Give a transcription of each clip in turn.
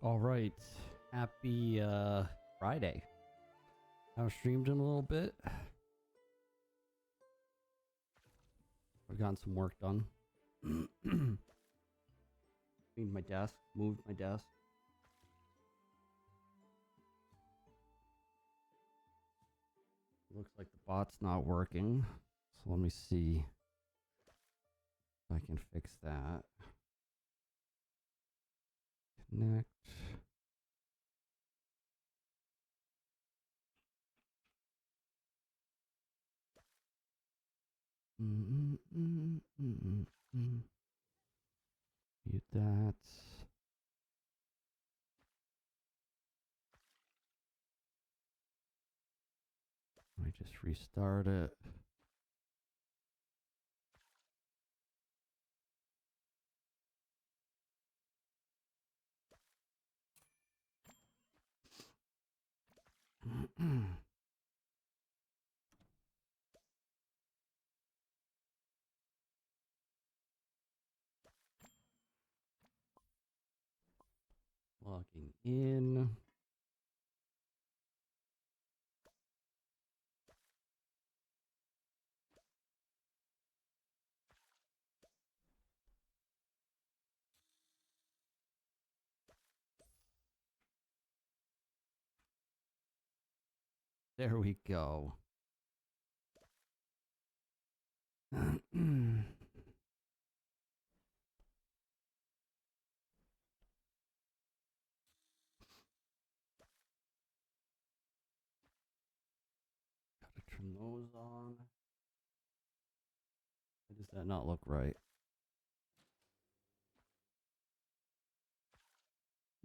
All right. Happy Friday. I've streamed in a little bit. I've gotten some work done. Cleaned my desk, moved my desk. Looks like the bot's not working. So let me see if I can fix that. Connect. Mute that. Let me just restart it. Logging in. There we go. Gotta turn those on. Why does that not look right?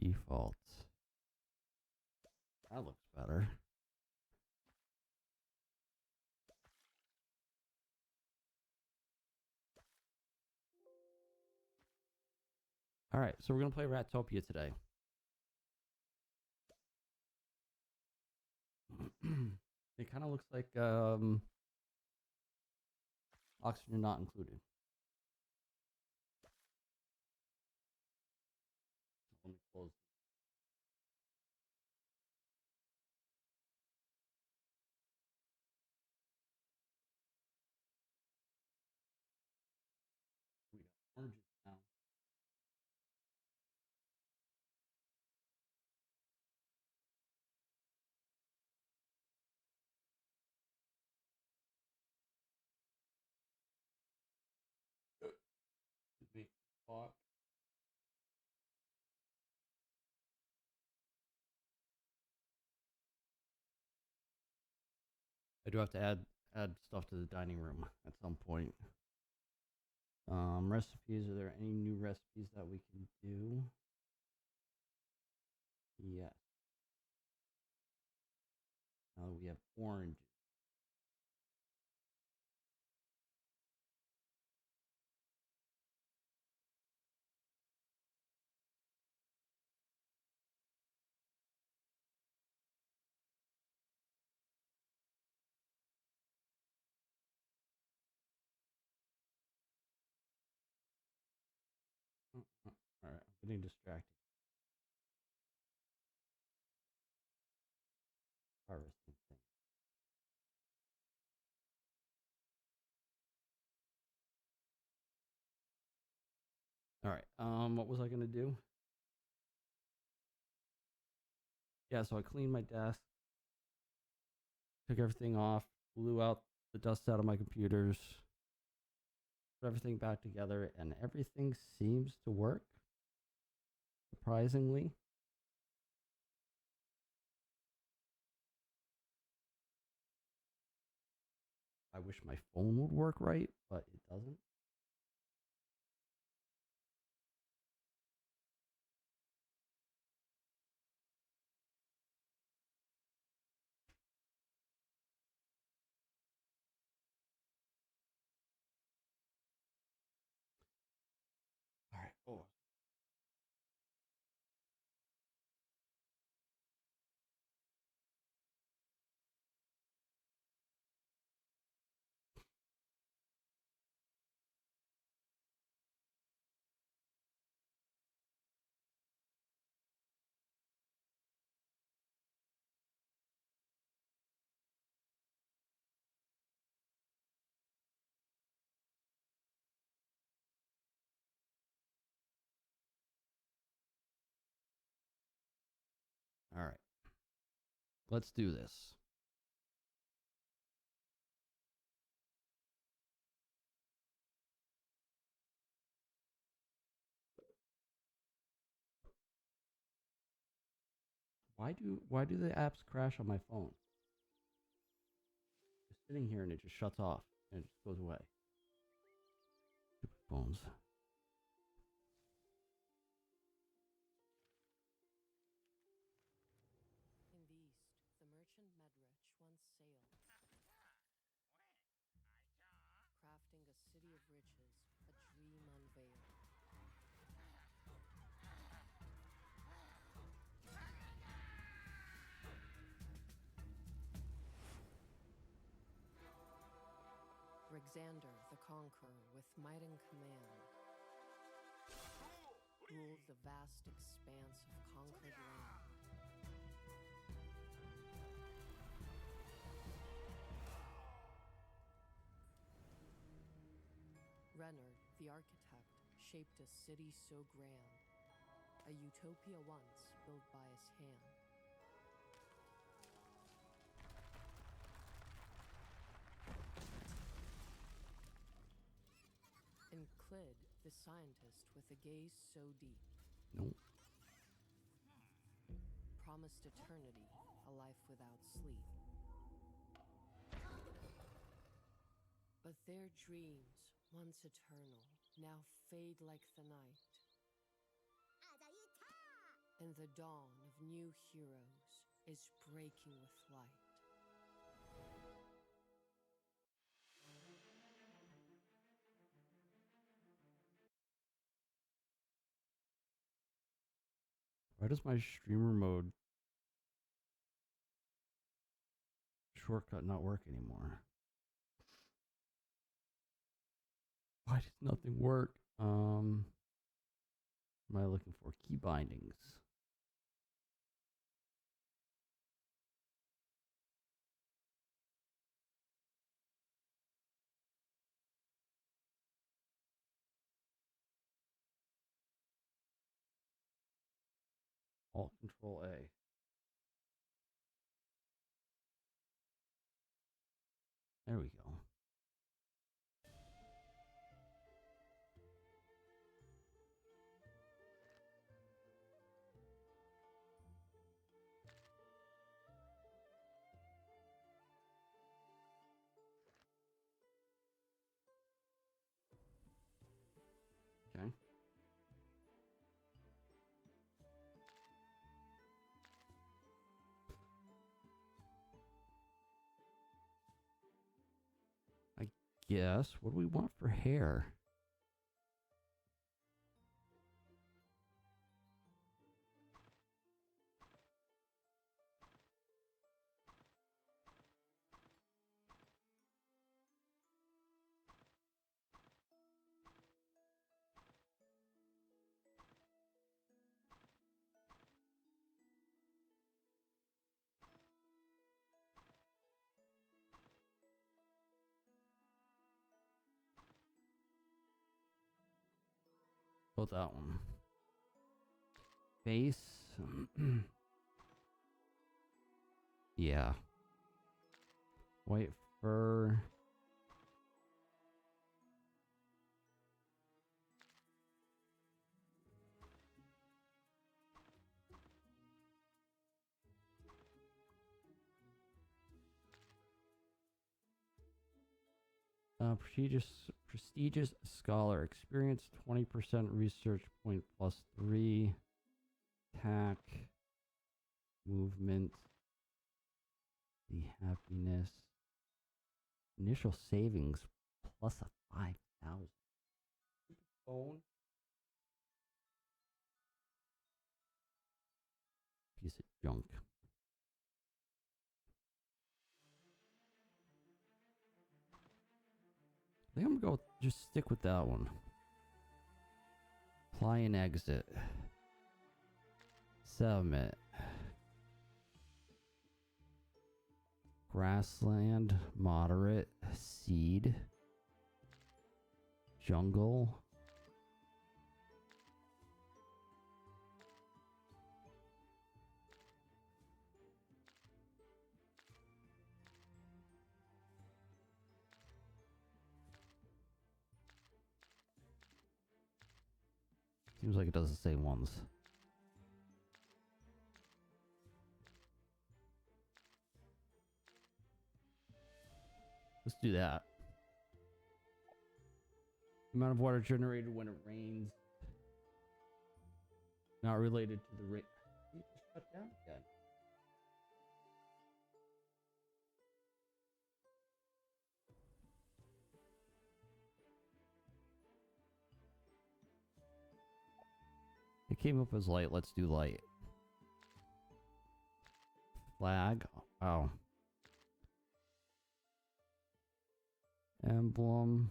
Default. That looks better. All right, so we're gonna play Ratopia today. It kind of looks like oxygen not included. Let me close. We got oranges now. Excuse me. Fuck. I do have to add stuff to the dining room at some point. Recipes. Are there any new recipes that we can do? Yes. Now that we have oranges. All right, I'm getting distracted. Harvesting thing. All right. What was I gonna do? Yeah, so I cleaned my desk, took everything off, blew out the dust out of my computers, put everything back together, and everything seems to work. Surprisingly. I wish my phone would work right, but it doesn't. All right. Oh. Let's do this. Why do the apps crash on my phone? Just sitting here and it just shuts off and it just goes away. Stupid phones. In the east, the merchant Medrich once sailed, crafting a city of riches, a dream unveiled. Rexander the Conqueror, with might and command, ruled the vast expanse of conquered land. Reynard, the architect, shaped a city so grand, a utopia once built by his hand. And Clid, the scientist with a gaze so deep, Nope. promised eternity, a life without sleep. But their dreams, once eternal, now fade like the night. And the dawn of new heroes is breaking with light. Why does my streamer mode shortcut not work anymore? Why does nothing work? What am I looking for? Key bindings. Alt Control A. There we go. Okay. I guess. What do we want for hair? Oh, that one. Face. Yeah. White fur. Prestigious scholar. Experience 20% research point plus 3. Attack. Movement. The happiness. Initial savings plus a 5,000. Phone. Piece of junk. I think I'm gonna go just stick with that one. Apply and exit. Submit. Grassland, moderate, seed, jungle. Seems like it does the same ones. Let's do that. The amount of water generated when it rains. Not related to the rate. You just shut down again. It came up as light. Let's do light. Flag. Oh. Emblem.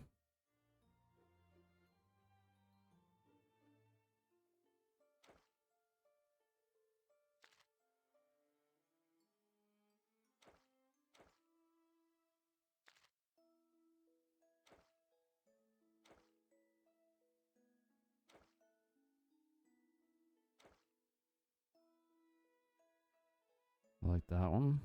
I like that one.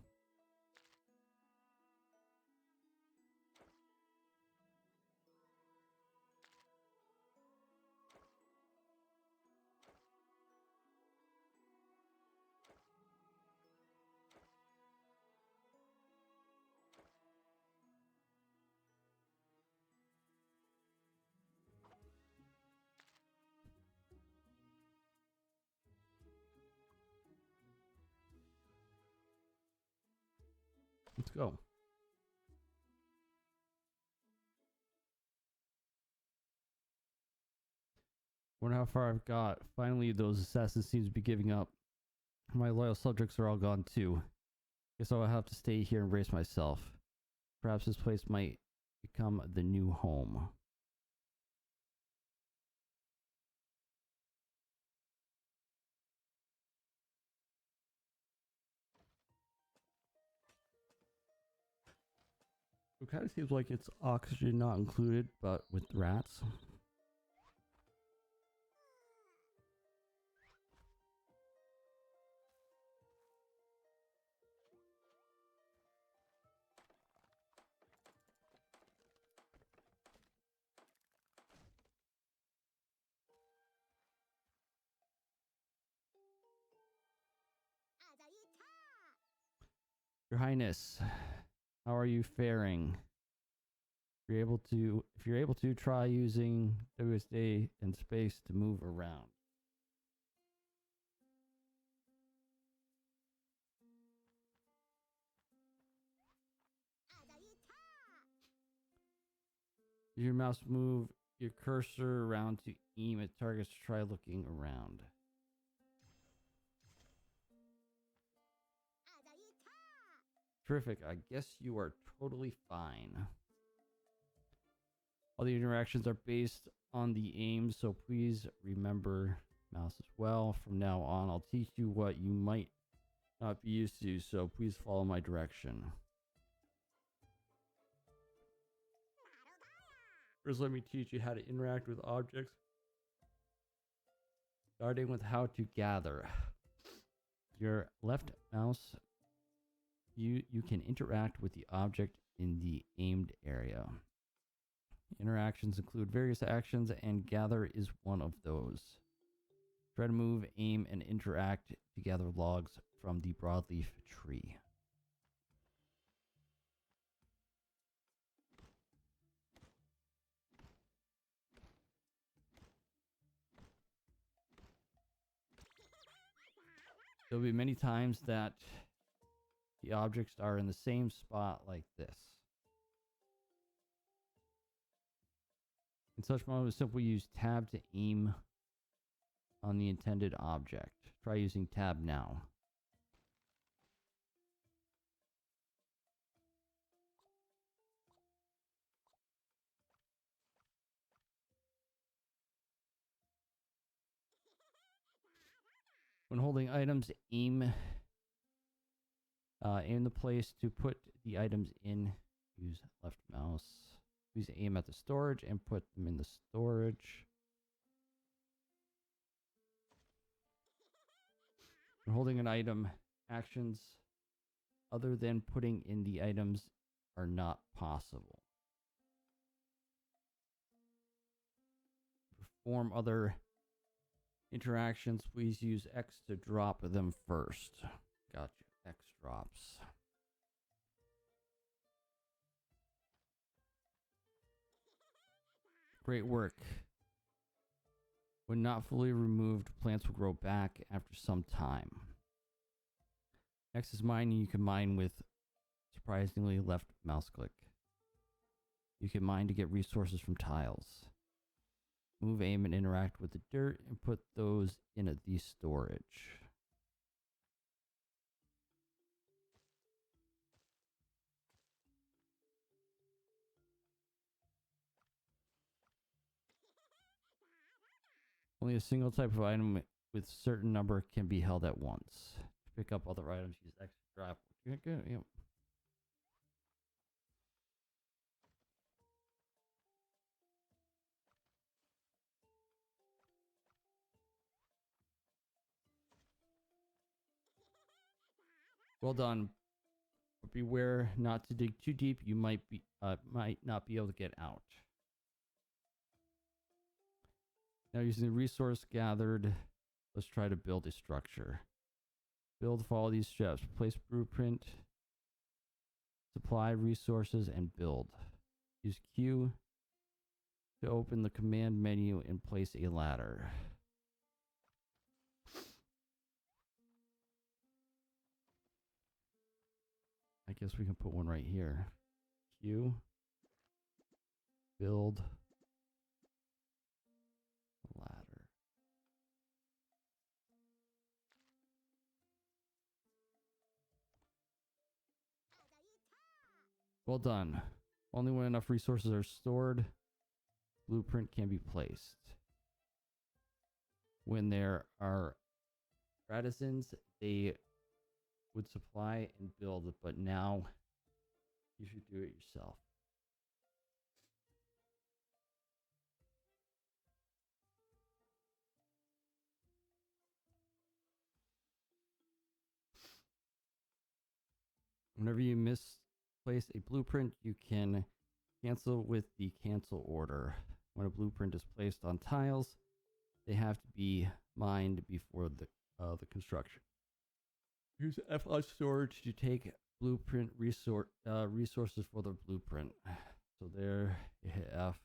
Let's go. Wonder how far I've got. Finally, those assassins seem to be giving up. My loyal subjects are all gone too. Guess I'll have to stay here and brace myself. Perhaps this place might become the new home. It kind of seems like it's oxygen not included, but with rats. Your Highness, how are you faring? If you're able to, try using WSD and space to move around. Use your mouse, move your cursor around to aim at targets. Try looking around. Terrific. I guess you are totally fine. All the interactions are based on the aim, so please remember mouse as well. From now on, I'll teach you what you might not be used to, so please follow my direction. First, let me teach you how to interact with objects, starting with how to gather. Your left mouse, you can interact with the object in the aimed area. Interactions include various actions, and gather is one of those. Try to move, aim, and interact to gather logs from the broadleaf tree. There'll be many times that the objects are in the same spot like this. In such moments, simply use tab to aim on the intended object. Try using tab now. When holding items, aim the place to put the items in. Use left mouse. Use aim at the storage and put them in the storage. When holding an item, actions other than putting in the items are not possible. Perform other interactions, please use X to drop them first. Gotcha. X drops. Great work. When not fully removed, plants will grow back after some time. Next is mining. You can mine with surprisingly left mouse click. You can mine to get resources from tiles. Move, aim, and interact with the dirt and put those in the storage. Only a single type of item with certain number can be held at once. To pick up other items, use X to drop. Yep. Well done. But beware not to dig too deep. You might not be able to get out. Now using the resource gathered, let's try to build a structure. Follow these steps. Place blueprint, supply resources, and build. Use Q to open the command menu and place a ladder. I guess we can put one right here. Q. Build. Ladder. Well done. Only when enough resources are stored, blueprint can be placed. When there are artisans, they would supply and build, but now you should do it yourself. Whenever you misplace a blueprint, you can cancel with the cancel order. When a blueprint is placed on tiles, they have to be mined before the construction. Use F on storage to take blueprint resources for the blueprint. So there, you hit F.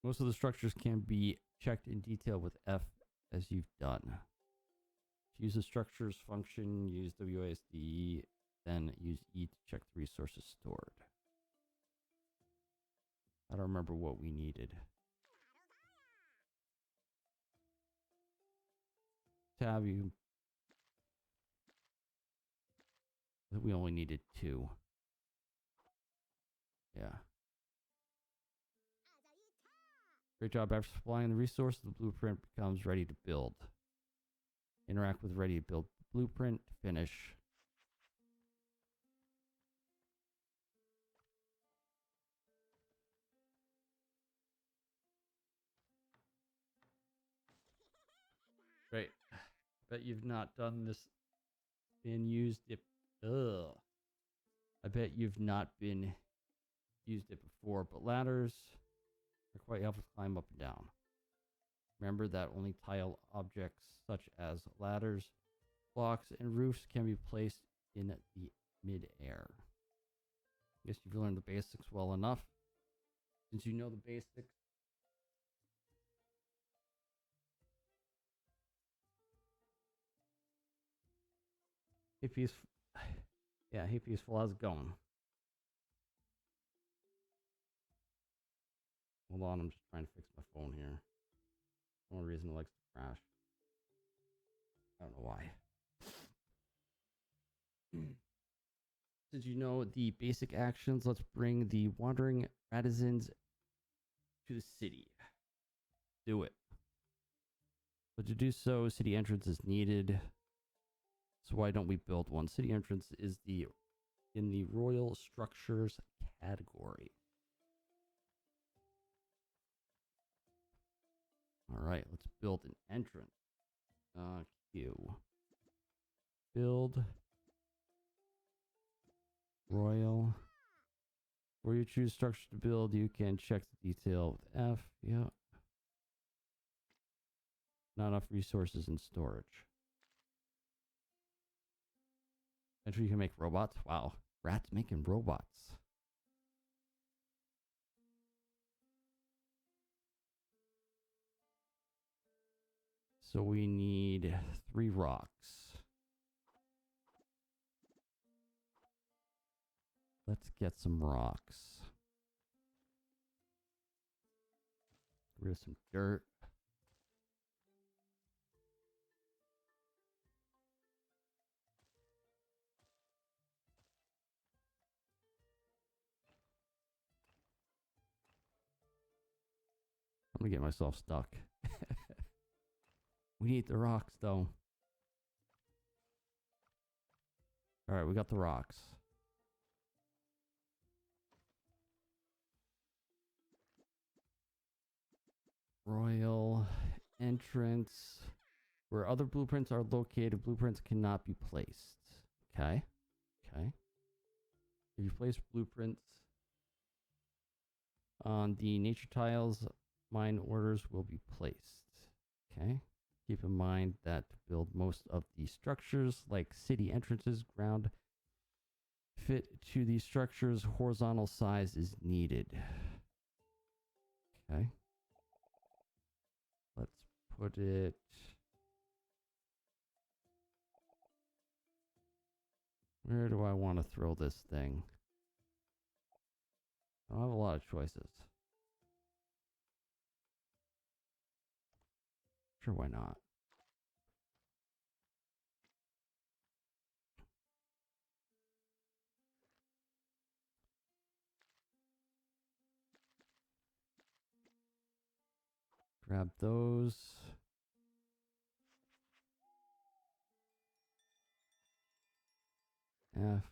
Most of the structures can be checked in detail with F as you've done. To use the structures function, use WASD, then use E to check the resources stored. I don't remember what we needed. Tab, we only needed 2. Yeah. Great job. After supplying the resource, the blueprint becomes ready to build. Interact with ready to build blueprint. Finish. Great. Bet you've not done this. Been used it. Ugh. I bet you've not been used it before, but ladders are quite helpful to climb up and down. Remember that only tile objects such as ladders, blocks, and roofs can be placed in the mid-air. Guess you've learned the basics well enough. Since you know the basics, hey peaceful. Yeah, hey peaceful, how's it going? Hold on, I'm just trying to fix my phone here. The only reason it likes to crash. I don't know why. Since you know the basic actions, let's bring the wandering artisans to the city. Do it. But to do so, city entrance is needed. So why don't we build one? City entrance is in the royal structures category. All right, let's build an entrance. Q. Build royal. Where you choose structure to build, you can check the detail with F. Yep. Not enough resources in storage. Eventually you can make robots. Wow. Rats making robots. So we need 3 rocks. Let's get some rocks. Get rid of some dirt. I'm gonna get myself stuck. We need the rocks though. Alright, we got the rocks. Royal entrance. Where other blueprints are located, blueprints cannot be placed. Okay. Okay. If you place blueprints on the nature tiles, mine orders will be placed. Okay. Keep in mind that to build most of the structures, like city entrances, ground fit to these structures, horizontal size is needed. Okay. Let's put it... Where do I want to throw this thing? I don't have a lot of choices. Sure, why not? Grab those. F.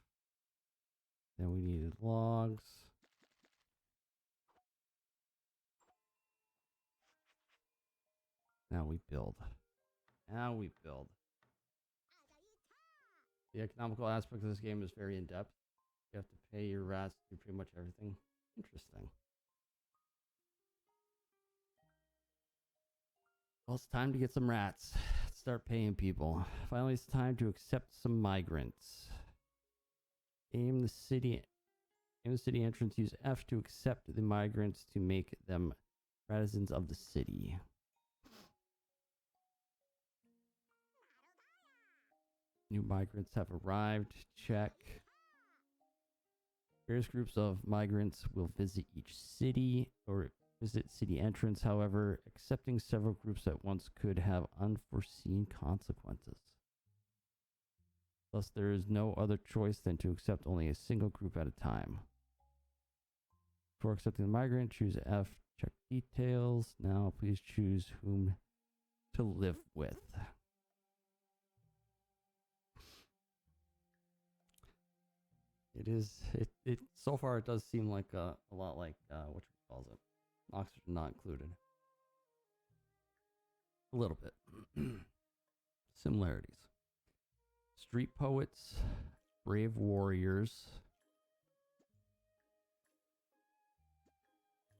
Then we needed logs. Now we build. Now we build. The economical aspect of this game is very in-depth. You have to pay your rats to do pretty much everything. Interesting. Well, it's time to get some rats. Start paying people. Finally, it's time to accept some migrants. Aim the city entrance. Use F to accept the migrants to make them citizens of the city. New migrants have arrived. Check. Various groups of migrants will visit each city or visit city entrance. However, accepting several groups at once could have unforeseen consequences. Thus, there is no other choice than to accept only a single group at a time. Before accepting the migrant, choose F. Check details. Now, please choose whom to live with. It so far it does seem like a lot like what calls it, Oxford not included. A little bit. Similarities. Street poets, brave warriors,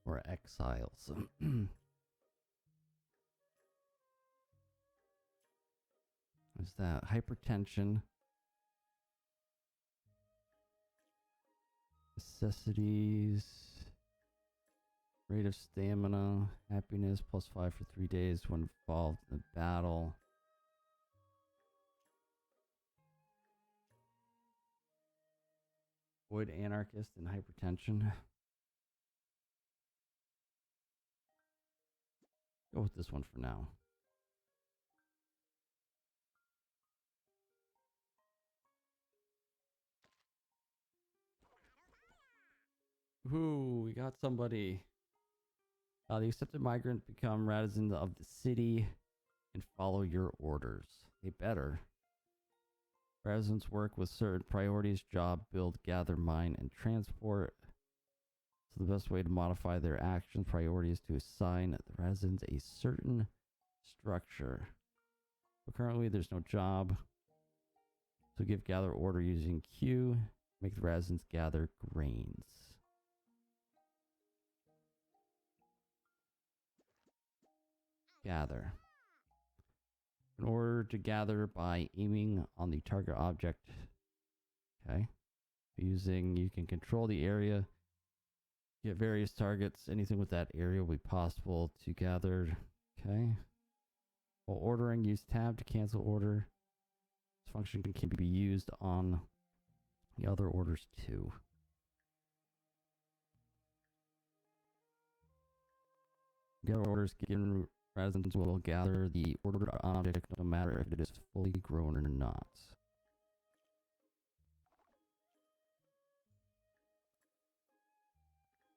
or exiles. What's that? Hypertension. Necessities. Rate of stamina. Happiness +5 for 3 days when involved in a battle. Avoid anarchist and hypertension. Go with this one for now. Ooh, we got somebody. The accepted migrant become residents of the city and follow your orders. They better. Residents work with certain priorities: job, build, gather, mine, and transport. So the best way to modify their action priority is to assign the residents a certain structure. But currently there's no job. So give gather order using Q. Make the residents gather grains. Gather. in order to gather by aiming on the target object. Okay. You can control the area, get various targets. Anything with that area will be possible to gather. Okay. While ordering, use tab to cancel order. This function can be used on the other orders too. Gather orders given residents will gather the ordered object no matter if it is fully grown or not.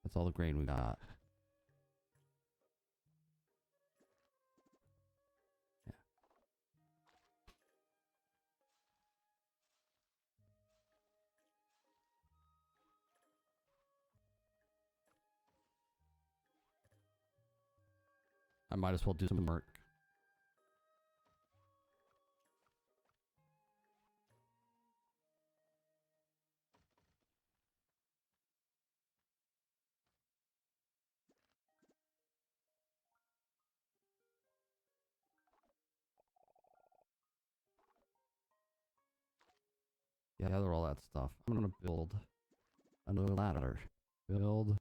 That's all the grain we got. Yeah. I might as well do some work. Gather all that stuff. I'm gonna build another ladder. Build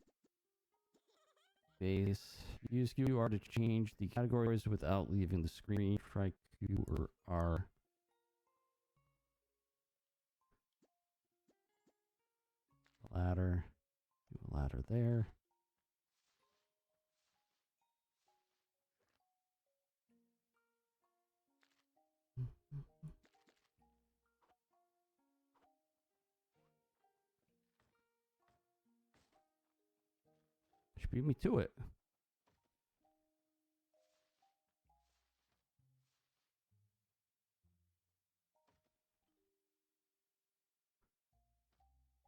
base. Use QR to change the categories without leaving the screen. Try Q or R. Ladder. Do a ladder there. Should beat me to it.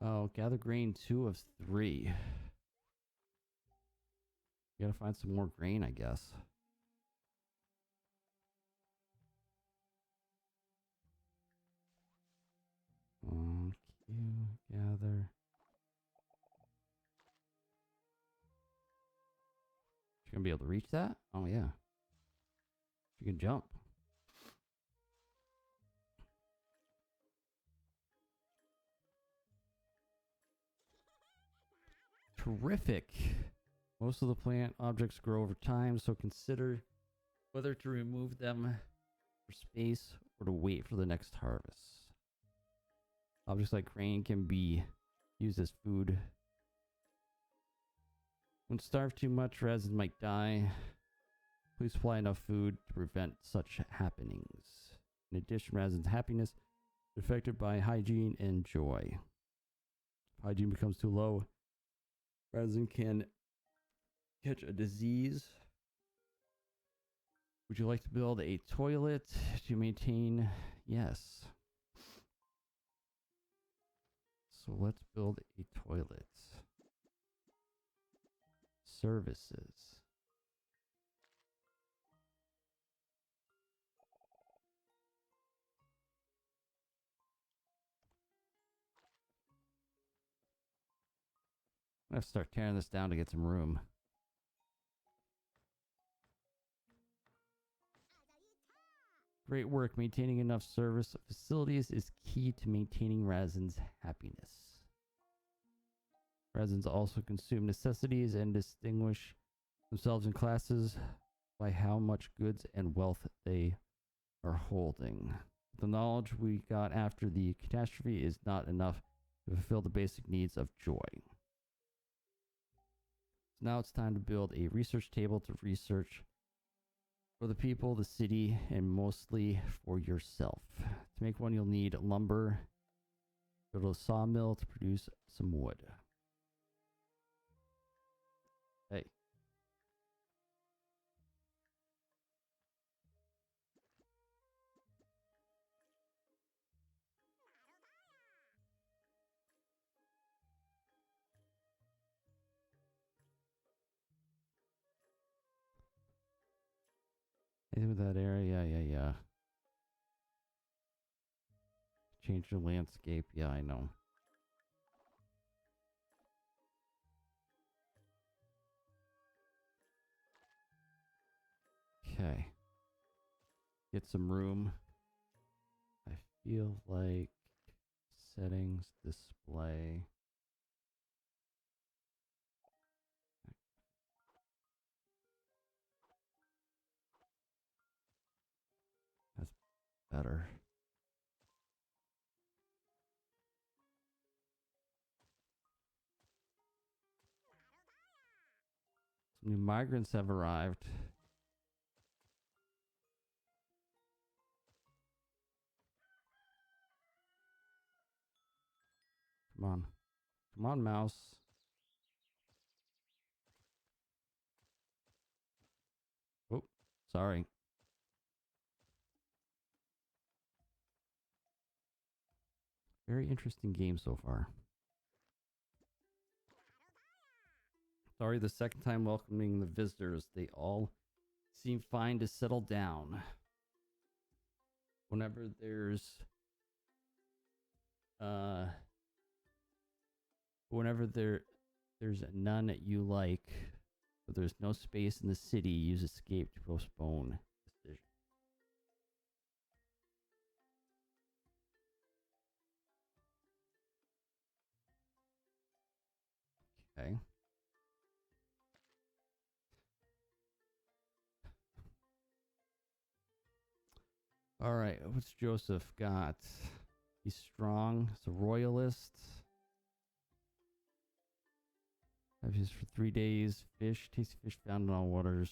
Oh, gather grain 2 of 3. You gotta find some more grain, I guess. Q, gather. You gonna be able to reach that? Oh yeah. You can jump. Terrific. Most of the plant objects grow over time, so consider whether to remove them for space or to wait for the next harvest. Objects like grain can be used as food. When starved too much, residents might die. Please supply enough food to prevent such happenings. In addition, residents' happiness is affected by hygiene and joy. If hygiene becomes too low, residents can catch a disease. Would you like to build a toilet to maintain? Yes. So let's build a toilet. Services. I'm gonna have to start tearing this down to get some room. Great work. Maintaining enough service facilities is key to maintaining residents' happiness. Residents also consume necessities and distinguish themselves in classes by how much goods and wealth they are holding. The knowledge we got after the catastrophe is not enough to fulfill the basic needs of joy. So now it's time to build a research table to research for the people, the city, and mostly for yourself. To make one, you'll need lumber. Build a sawmill to produce some wood. Hey. Anything with that area? Yeah. Change the landscape. Yeah, I know. Okay. get some room. I feel like settings, display. That's better. Some new migrants have arrived. Come on. Come on, mouse. Oh, sorry. Very interesting game so far. Sorry, the second time welcoming the visitors. They all seem fine to settle down. Whenever there's there's none that you like, but there's no space in the city, use escape to postpone decision. Okay. All right, what's Joseph got? He's strong. He's a royalist. Have his for 3 days. Fish, tasty fish found in all waters.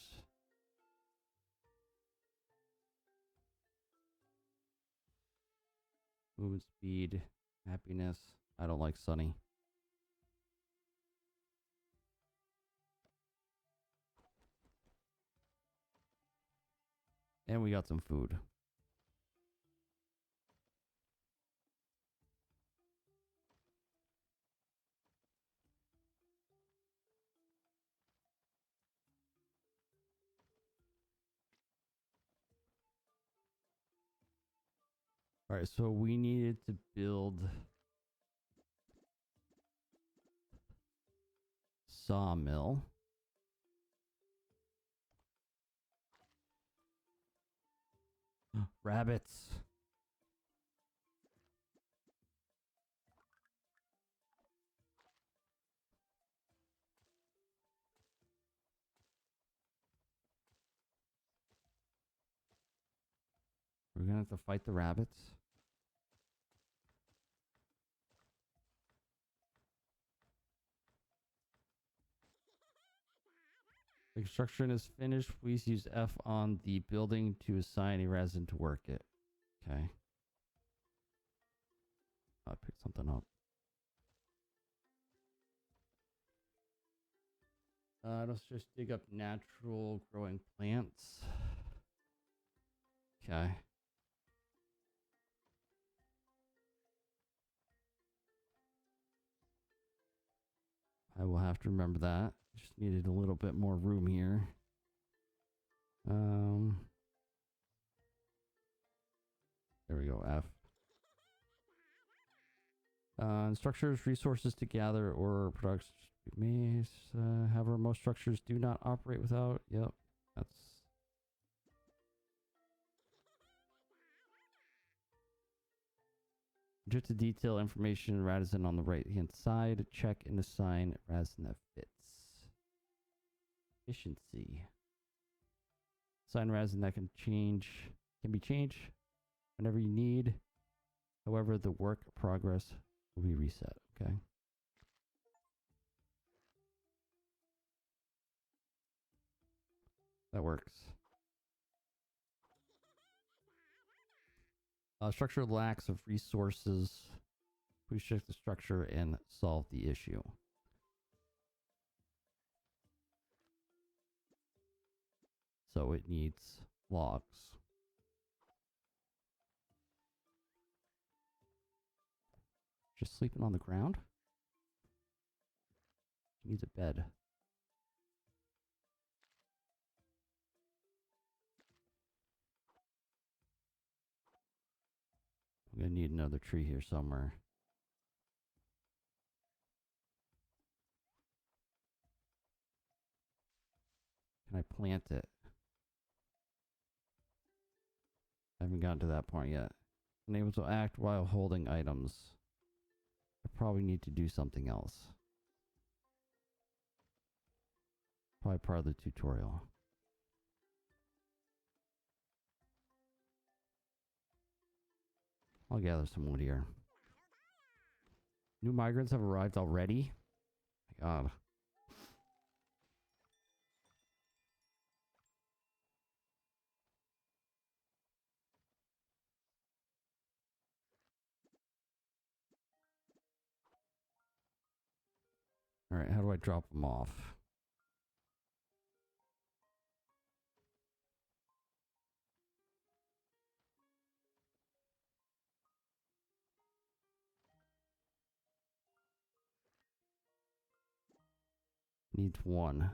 Movement speed, happiness. I don't like sunny. And we got some food. All right, so we needed to build sawmill. Rabbits. We're gonna have to fight the rabbits. The construction is finished. Please use F on the building to assign a resident to work it. Okay. I picked something up. Let's just dig up natural growing plants. Okay. I will have to remember that. Just needed a little bit more room here. There we go, F. Structures, resources to gather, or products to be made. However, most structures do not operate without. Yep, that's. Just to detail information Radisson on the right hand side. Check and assign Radisson that fits. Efficiency. Assign Radisson that can be changed whenever you need. However, the work progress will be reset. Okay. That works. Structure lacks of resources. Please check the structure and solve the issue. So it needs logs. Just sleeping on the ground? She needs a bed. I'm gonna need another tree here somewhere. Can I plant it? haven't gotten to that point yet. Unable to act while holding items. I probably need to do something else. Probably part of the tutorial. I'll gather some wood here. New migrants have arrived already? My God. Alright, how do I drop them off? Needs one.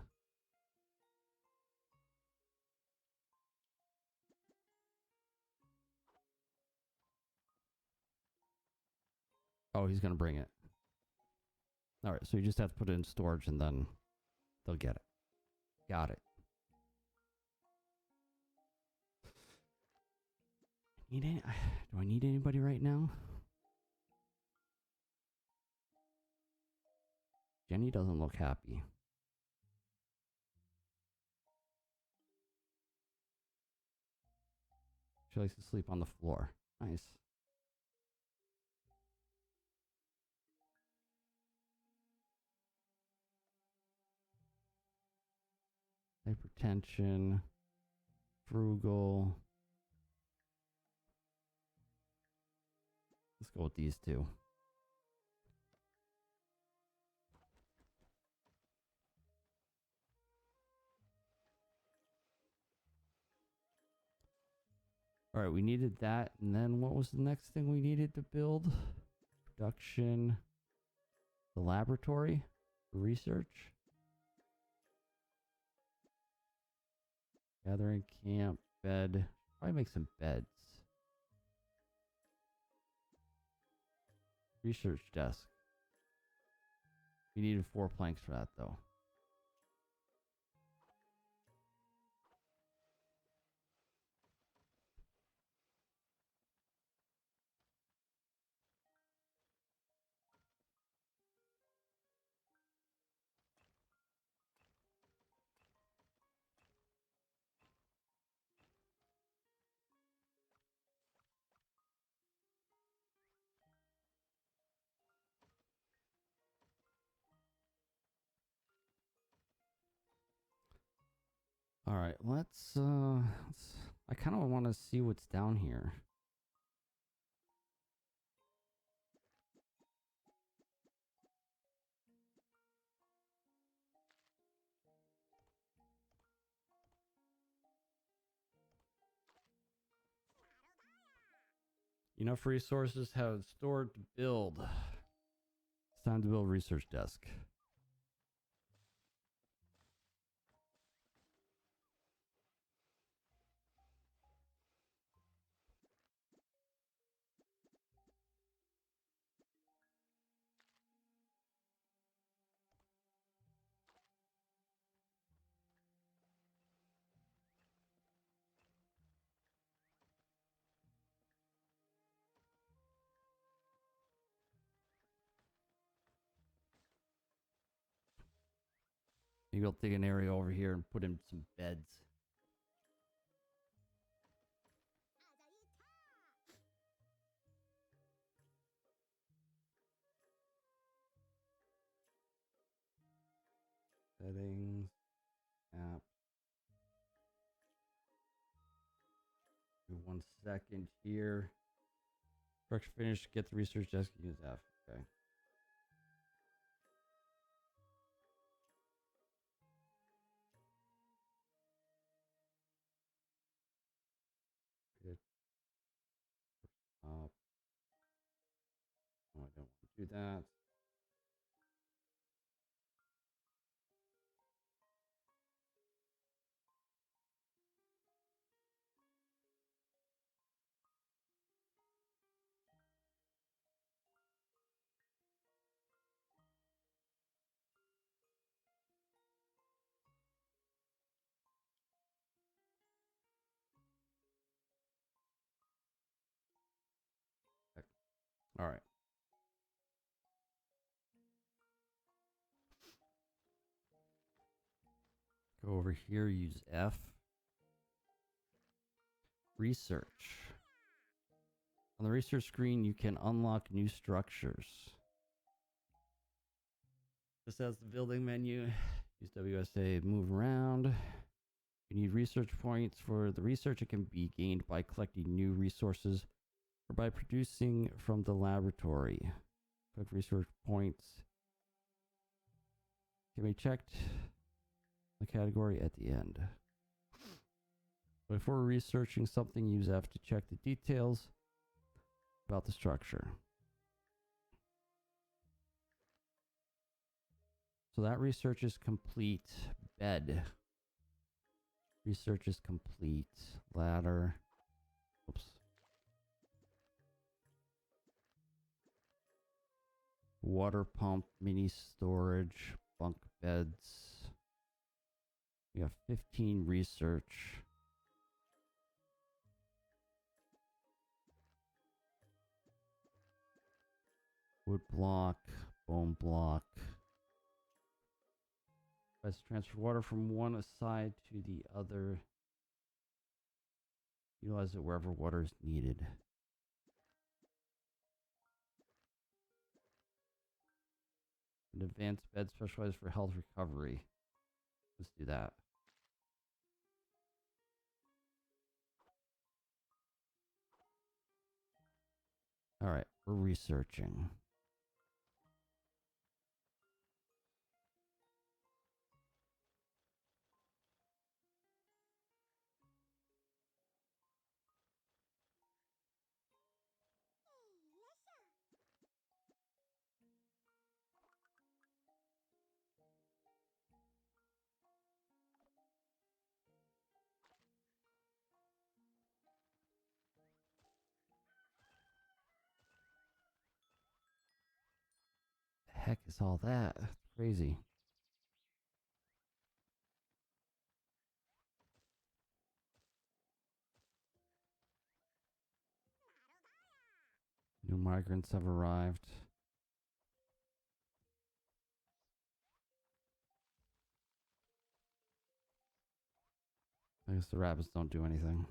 Oh, he's gonna bring it. Alright, so you just have to put it in storage and then they'll get it. Got it. Do I need anybody right now? Jenny doesn't look happy. She likes to sleep on the floor. Nice. Hypertension. Frugal. Let's go with these two. Alright, we needed that. And then what was the next thing we needed to build? Production. The laboratory. Research. Gathering camp. Bed. Probably make some beds. Research desk. We needed 4 planks for that though. All right, let's I kind of want to see what's down here. Enough resources have stored to build. It's time to build research desk. Maybe I'll dig an area over here and put in some beds. Settings. App. Give me 1 second here. Structure finished. Get the research desk. Use F. Okay. Good. Up. No, I don't want to do that. All right. Go over here, use F. Research. On the research screen, you can unlock new structures. This has the building menu. Use WSA, move around. You need research points. For the research, it can be gained by collecting new resources or by producing from the laboratory. Collect research points can be checked the category at the end. Before researching something, use F to check the details about the structure. So that research is complete. Bed. Research is complete. Ladder. Oops. Water pump, mini storage, bunk beds. We have 15 research. Wood block, bone block. Let's transfer water from one side to the other. Utilize it wherever water is needed. An advanced bed specialized for health recovery. Let's do that. All right, we're researching. The heck is all that? That's crazy. New migrants have arrived. I guess the rabbits don't do anything.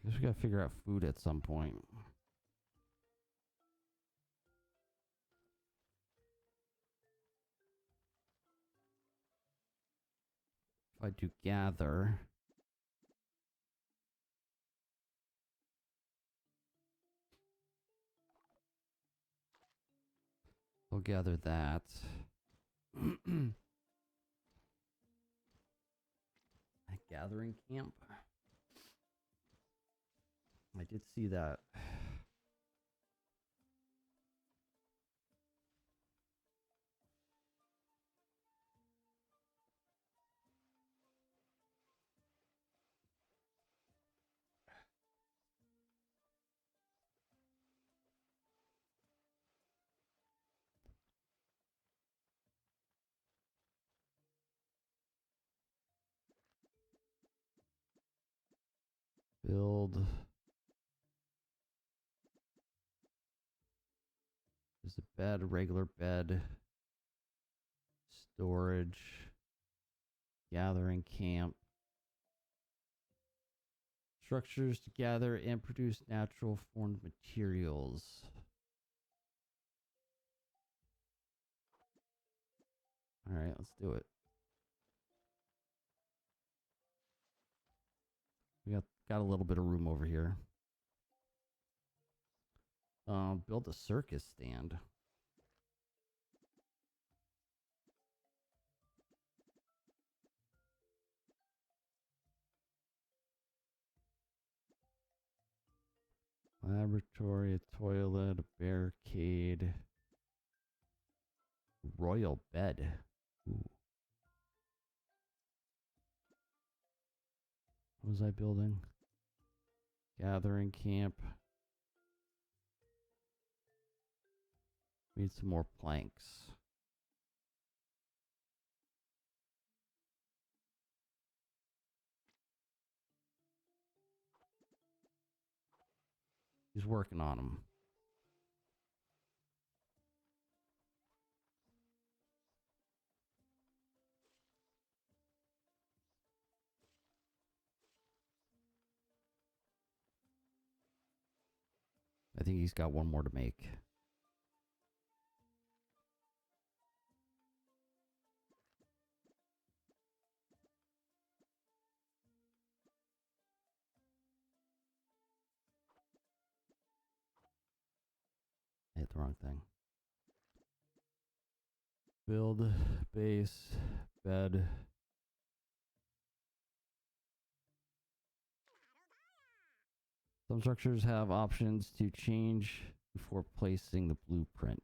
I guess we gotta figure out food at some point. If I do gather. I'll gather that. A gathering camp. I did see that. Build. There's a bed, a regular bed. Storage. Gathering camp. Structures to gather and produce natural formed materials. All right, let's do it. We got a little bit of room over here. Build a circus stand. Laboratory, a toilet, a barricade, royal bed. Ooh. What was I building? Gathering camp. Need some more planks. He's working on them. I think he's got one more to make. I hit the wrong thing. Build, base, bed. Some structures have options to change before placing the blueprint.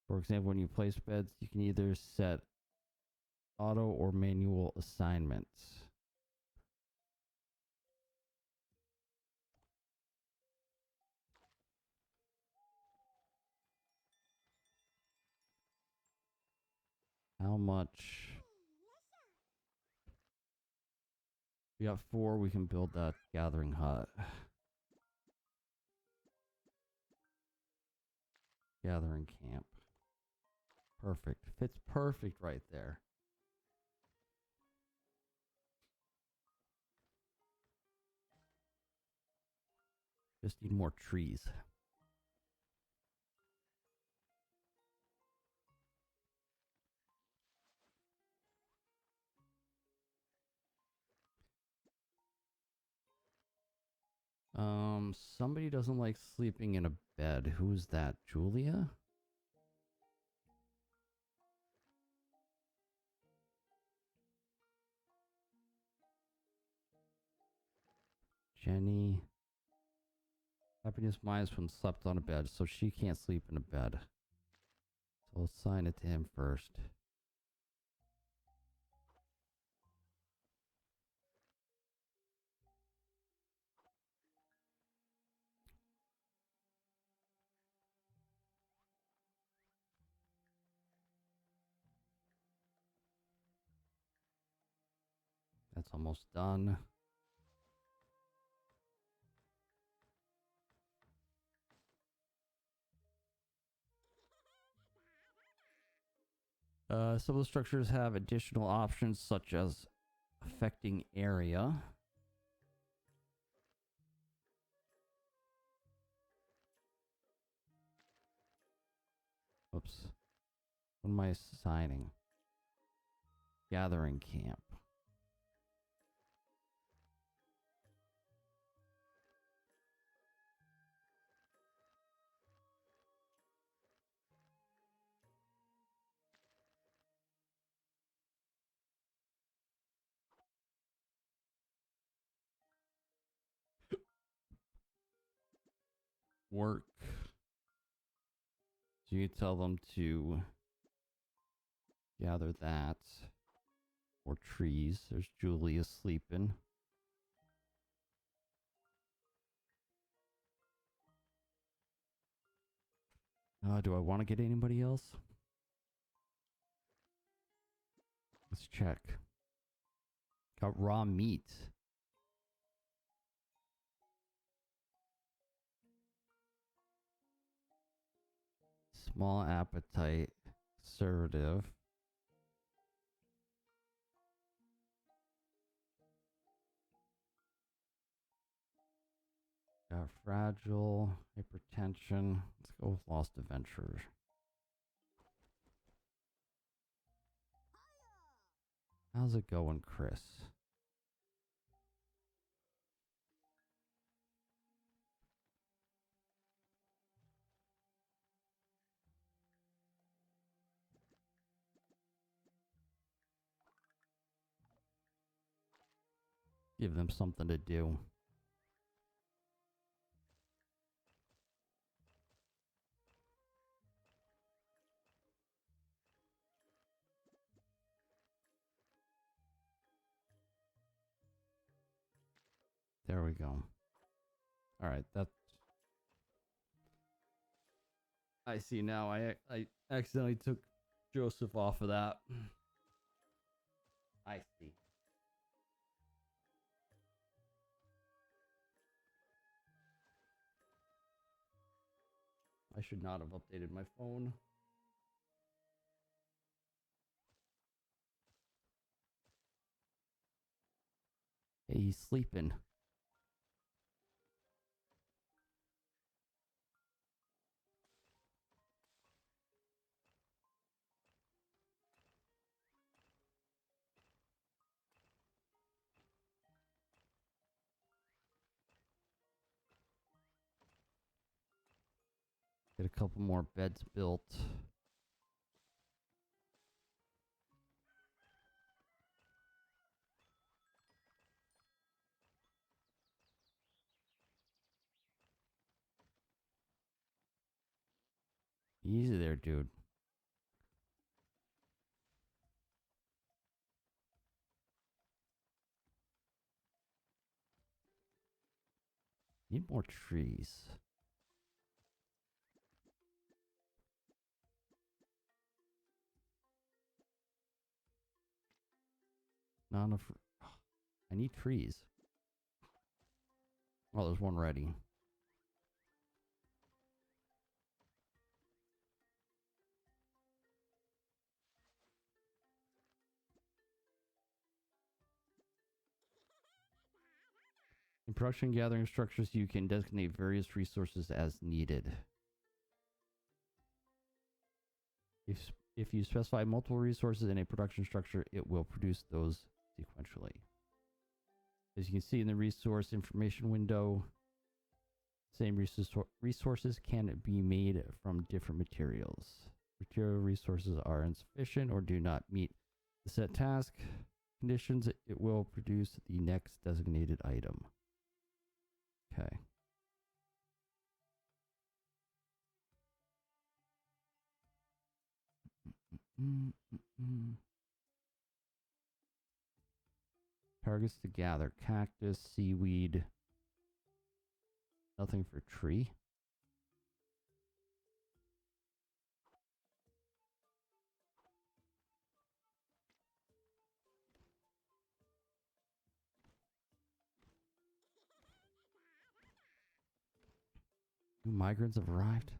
For example, when you place beds, you can either set auto or manual assignments. How much? We got 4. We can build that gathering hut. Gathering camp. Perfect. Fits perfect right there. Just need more trees. Somebody doesn't like sleeping in a bed. Who's that? Julia? Jenny. Happiness minus when slept on a bed, so she can't sleep in a bed. So I'll assign it to him first. That's almost done. Some of the structures have additional options such as affecting area. Oops. What am I assigning? Gathering camp. Work. So you tell them to gather that. Or trees. There's Julia sleeping. Do I want to get anybody else? Let's check. Got raw meat. Small appetite. Conservative. Got fragile. Hypertension. Let's go with lost adventurers. How's it going, Chris? Give them something to do. There we go. All right, that's. I see now. I accidentally took Joseph off of that. I see. I should not have updated my phone. Hey, he's sleeping. Get a couple more beds built. Easy there, dude. Need more trees. Not enough. I need trees. Oh, there's one ready. In production gathering structures, you can designate various resources as needed. If you specify multiple resources in a production structure, it will produce those sequentially. As you can see in the resource information window, same resources can be made from different materials. Material resources are insufficient or do not meet the set task conditions, it will produce the next designated item. Okay. Targets to gather: cactus, seaweed. Nothing for tree. New migrants have arrived.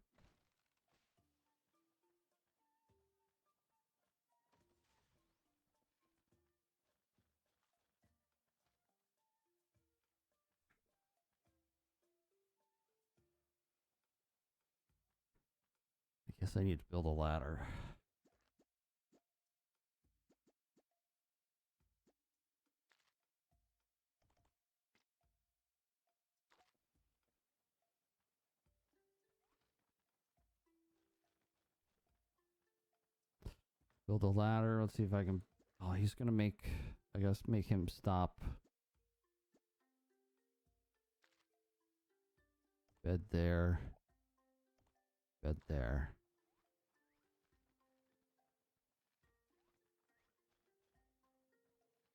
I guess I need to build a ladder. Build a ladder. Let's see if I can. Oh, he's gonna make. I guess make him stop. Bed there. Bed there.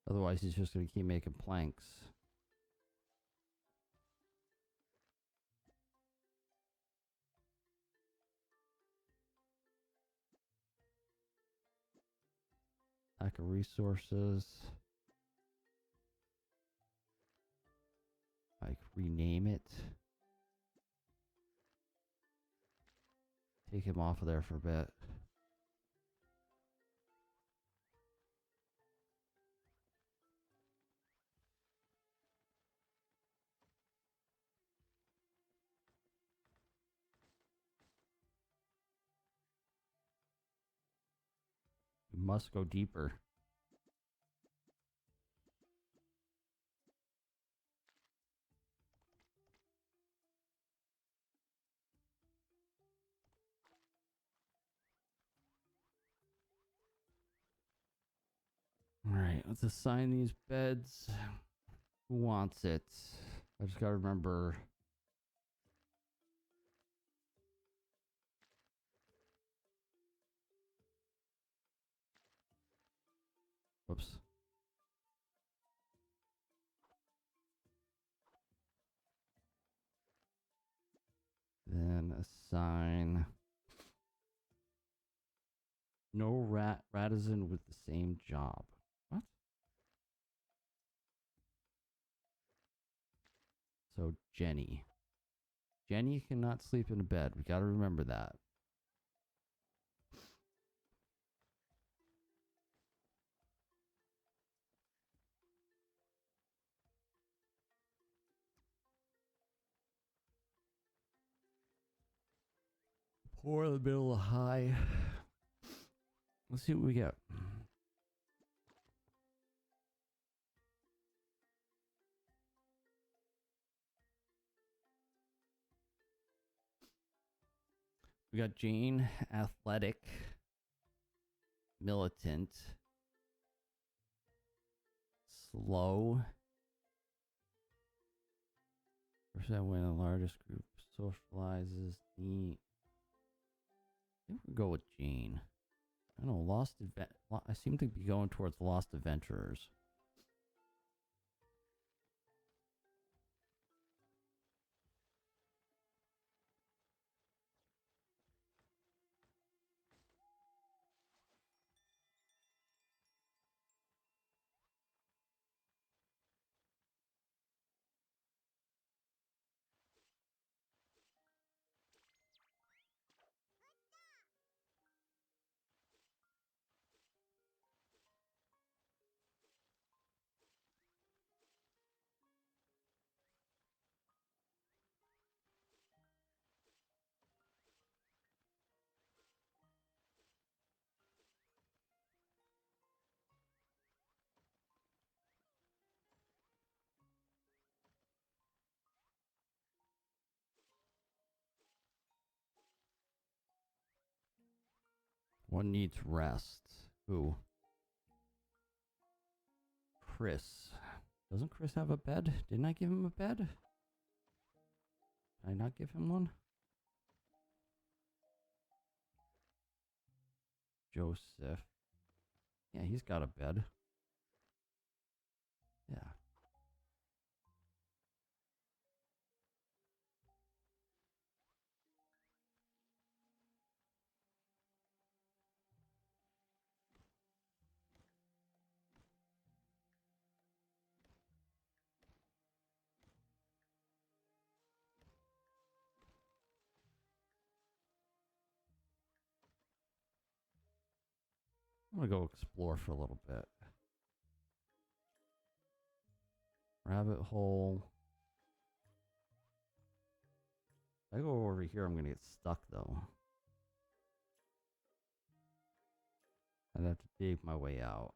Otherwise, he's just gonna keep making planks. Lack of resources. Like rename it. Take him off of there for a bit. We must go deeper. Alright, let's assign these beds. Who wants it? I just gotta remember. Whoops. assign no ratisan with the same job. What? So Jenny. Jenny cannot sleep in a bed. We gotta remember that. Poor in the middle of high. Let's see what we get. We got Jane, athletic, militant, slow. Percent when the largest group socializes. Neat. I think we'll go with Jane. I don't know, I seem to be going towards Lost Adventurers. One needs rest. Who? Chris. Doesn't Chris have a bed? Didn't I give him a bed? Did I not give him one? Joseph. Yeah, he's got a bed. Yeah. I'm gonna go explore for a little bit. Rabbit hole. If I go over here, I'm gonna get stuck though. I'd have to dig my way out.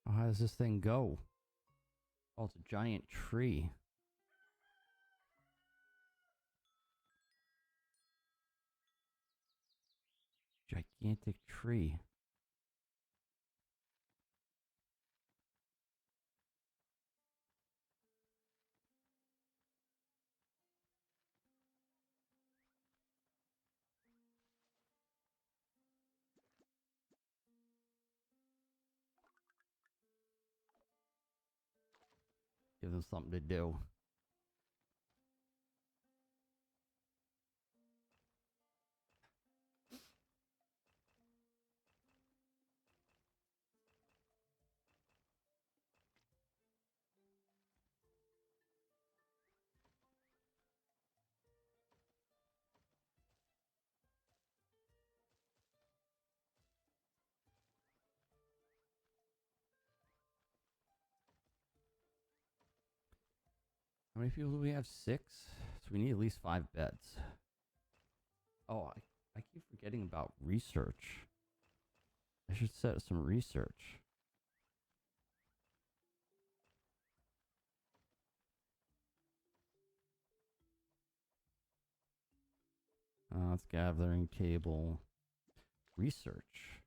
Oh, how does this thing go? Oh, it's a giant tree. Gigantic tree. Give them something to do. How many people do we have? 6? So we need at least 5 beds. Oh, I keep forgetting about research. I should set some research. It's gathering table. Research.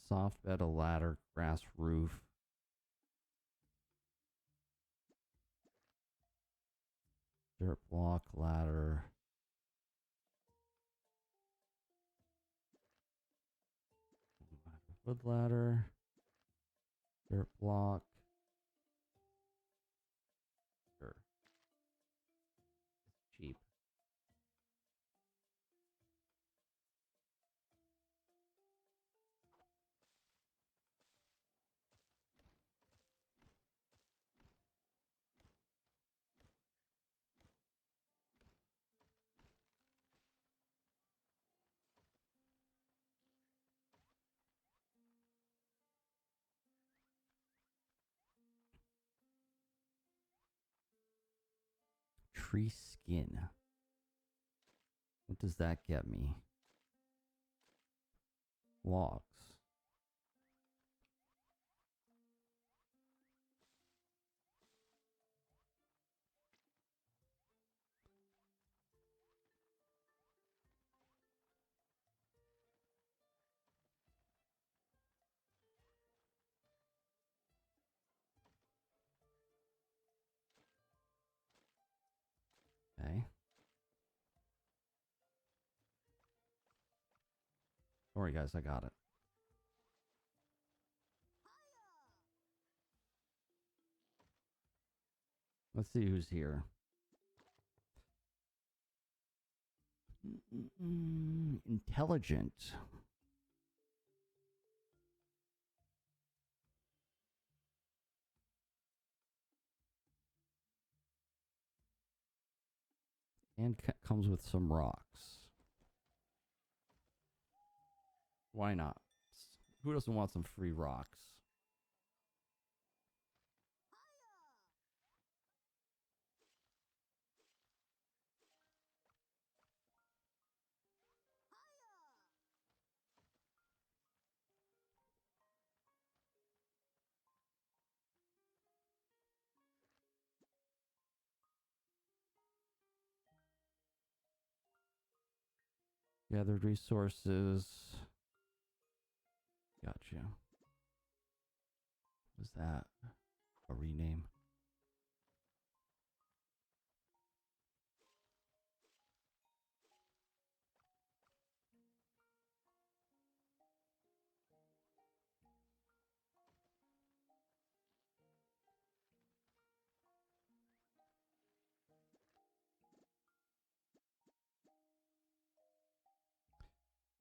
Soft bed, a ladder, grass roof. Dirt block, ladder. Wood ladder. Dirt block. Sure. It's cheap. Tree skin. What does that get me? Logs. Okay. Don't worry, guys, I got it. Let's see who's here. Intelligent. And comes with some rocks. Why not? Who doesn't want some free rocks? Gathered resources. Gotcha. Was that a rename?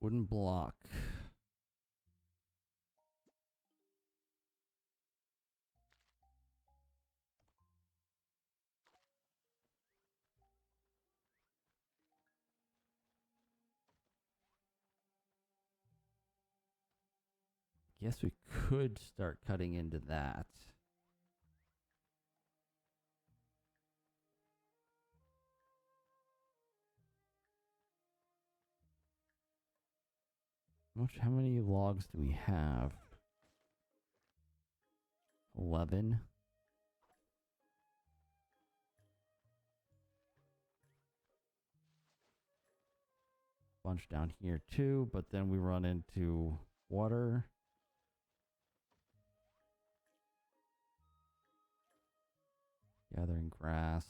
Wooden block. Guess we could start cutting into that. How many logs do we have? 11. Bunch down here too, but then we run into water. Gathering grass.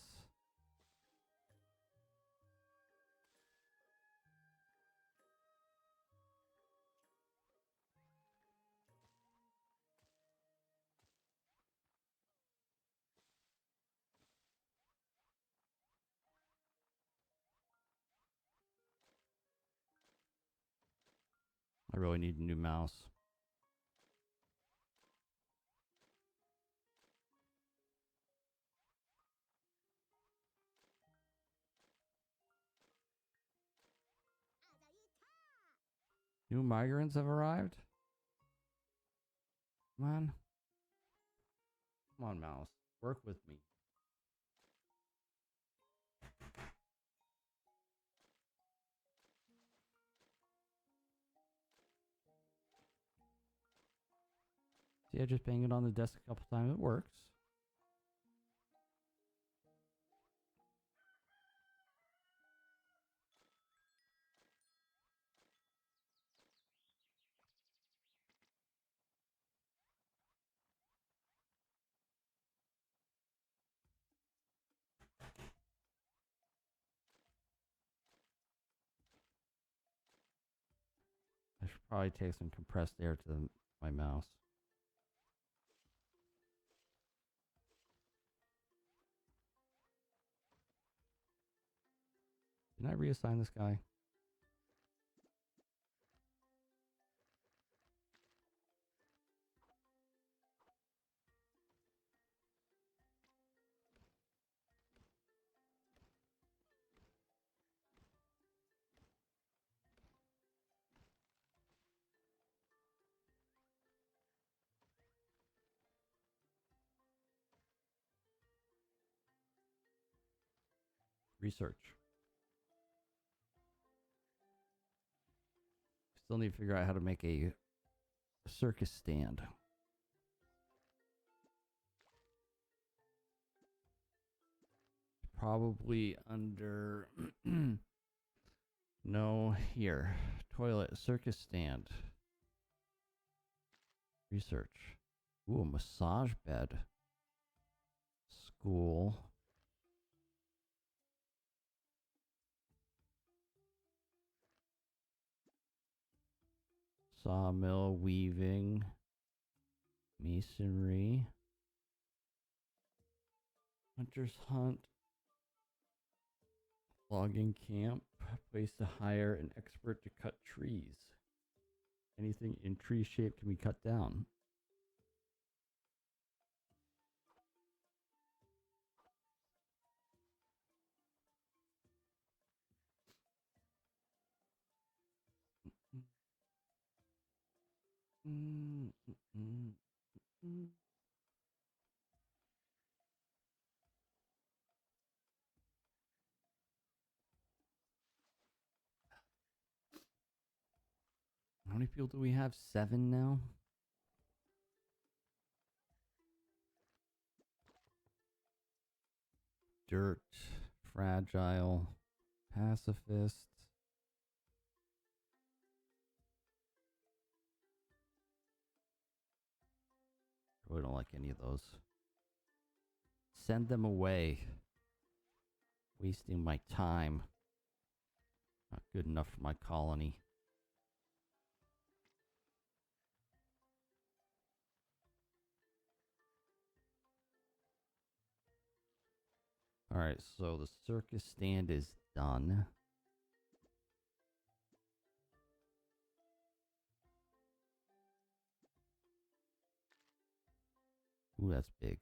I really need a new mouse. New migrants have arrived? Come on. Come on, mouse. Work with me. See, I just bang it on the desk a couple times. It works. I should probably take some compressed air to my mouse. Didn't I reassign this guy? Research. Still need to figure out how to make a circus stand. Probably under no, here. Toilet, circus stand. Research. Ooh, a massage bed. School. Sawmill, weaving. Masonry. Hunter's hunt. Logging camp. Place to hire an expert to cut trees. Anything in tree shape can be cut down. How many people do we have? 7 now? Dirt, fragile, pacifist. Really don't like any of those. Send them away. Wasting my time. Not good enough for my colony. Alright, so the circus stand is done. Ooh, that's big.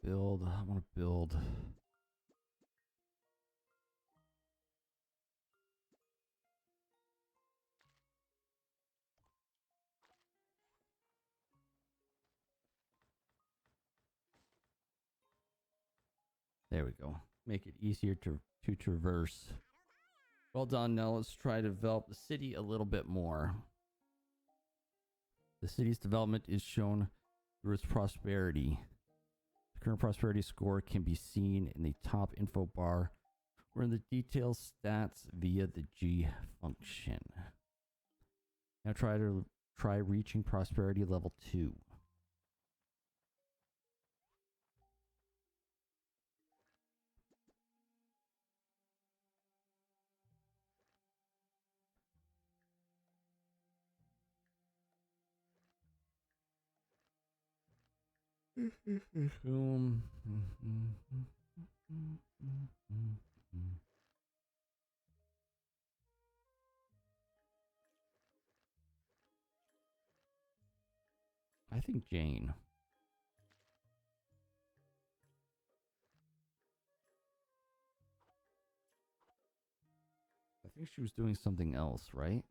Build. I want to build. There we go. Make it easier to traverse. Well done. Now let's try to develop the city a little bit more. The city's development is shown through its prosperity. Current prosperity score can be seen in the top info bar or in the details stats via the G function. Now try reaching prosperity level 2. I think Jane. I think she was doing something else, right?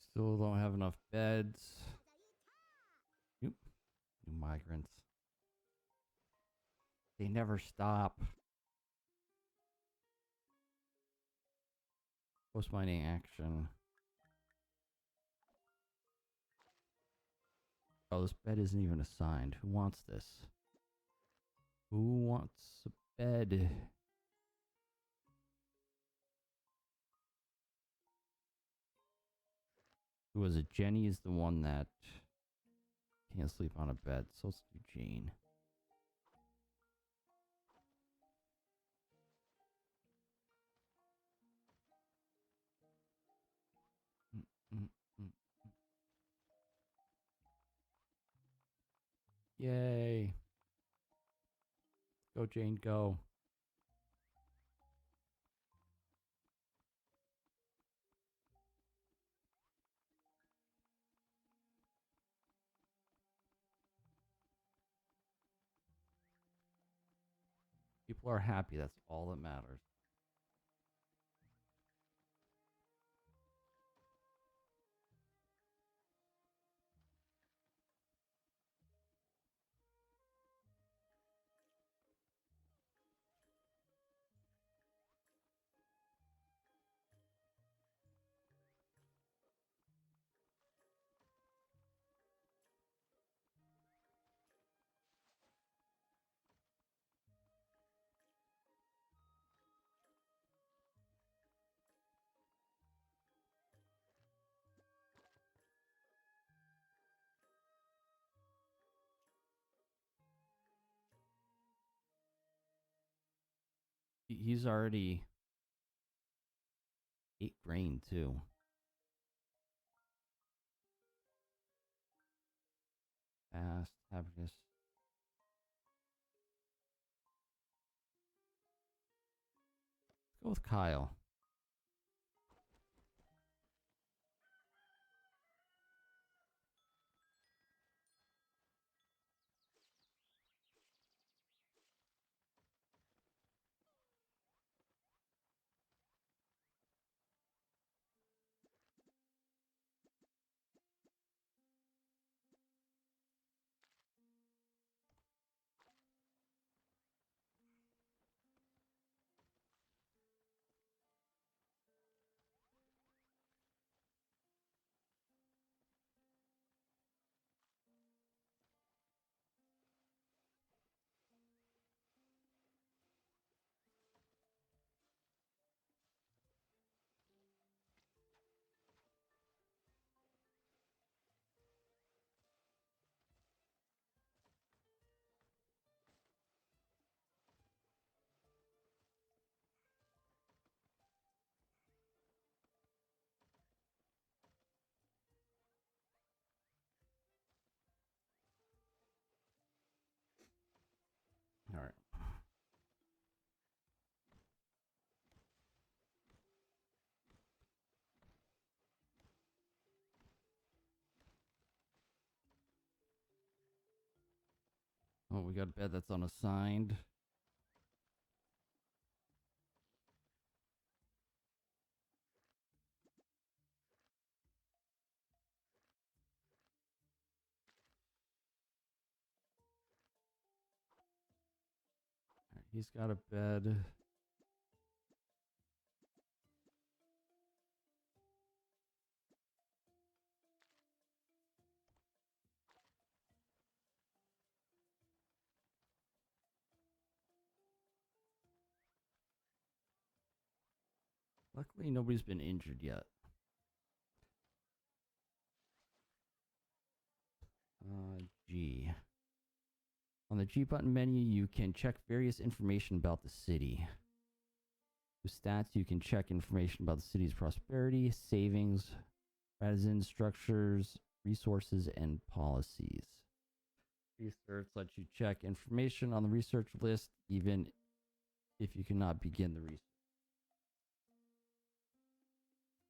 Still don't have enough beds. Nope. New migrants. They never stop. Post mining action. Oh, this bed isn't even assigned. Who wants this? Who wants a bed? Who was it? Jenny is the one that can't sleep on a bed. So let's do Jane. Mm, mm, mm. Yay. Go, Jane, go. People are happy. That's all that matters. He's already 8 grain, too. Fast, happiness. Let's go with Kyle. All right. Oh, we got a bed that's unassigned. He's got a bed. Luckily, nobody's been injured yet. G. On the G button menu, you can check various information about the city. With stats, you can check information about the city's prosperity, savings, residence structures, resources, and policies. Research lets you check information on the research list, even if you cannot begin the research.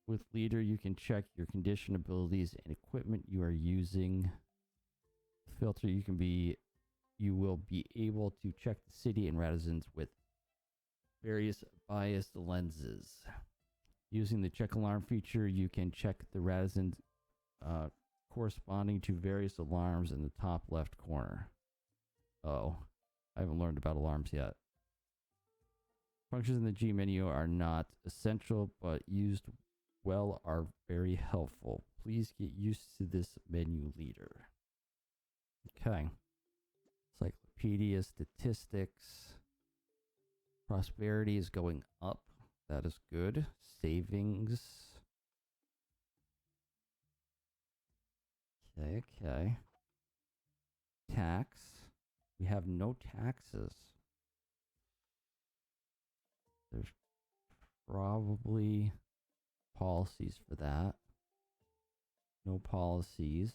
With leader, you can check your condition, abilities, and equipment you are using. Filter, you will be able to check the city and residents with various biased lenses. Using the check alarm feature, you can check the residents corresponding to various alarms in the top left corner. Oh, I haven't learned about alarms yet. Functions in the G menu are not essential, but used well are very helpful. Please get used to this menu leader. Okay. Encyclopedia, statistics. Prosperity is going up. That is good. Savings. Okay. Tax. We have no taxes. There's probably policies for that. No policies.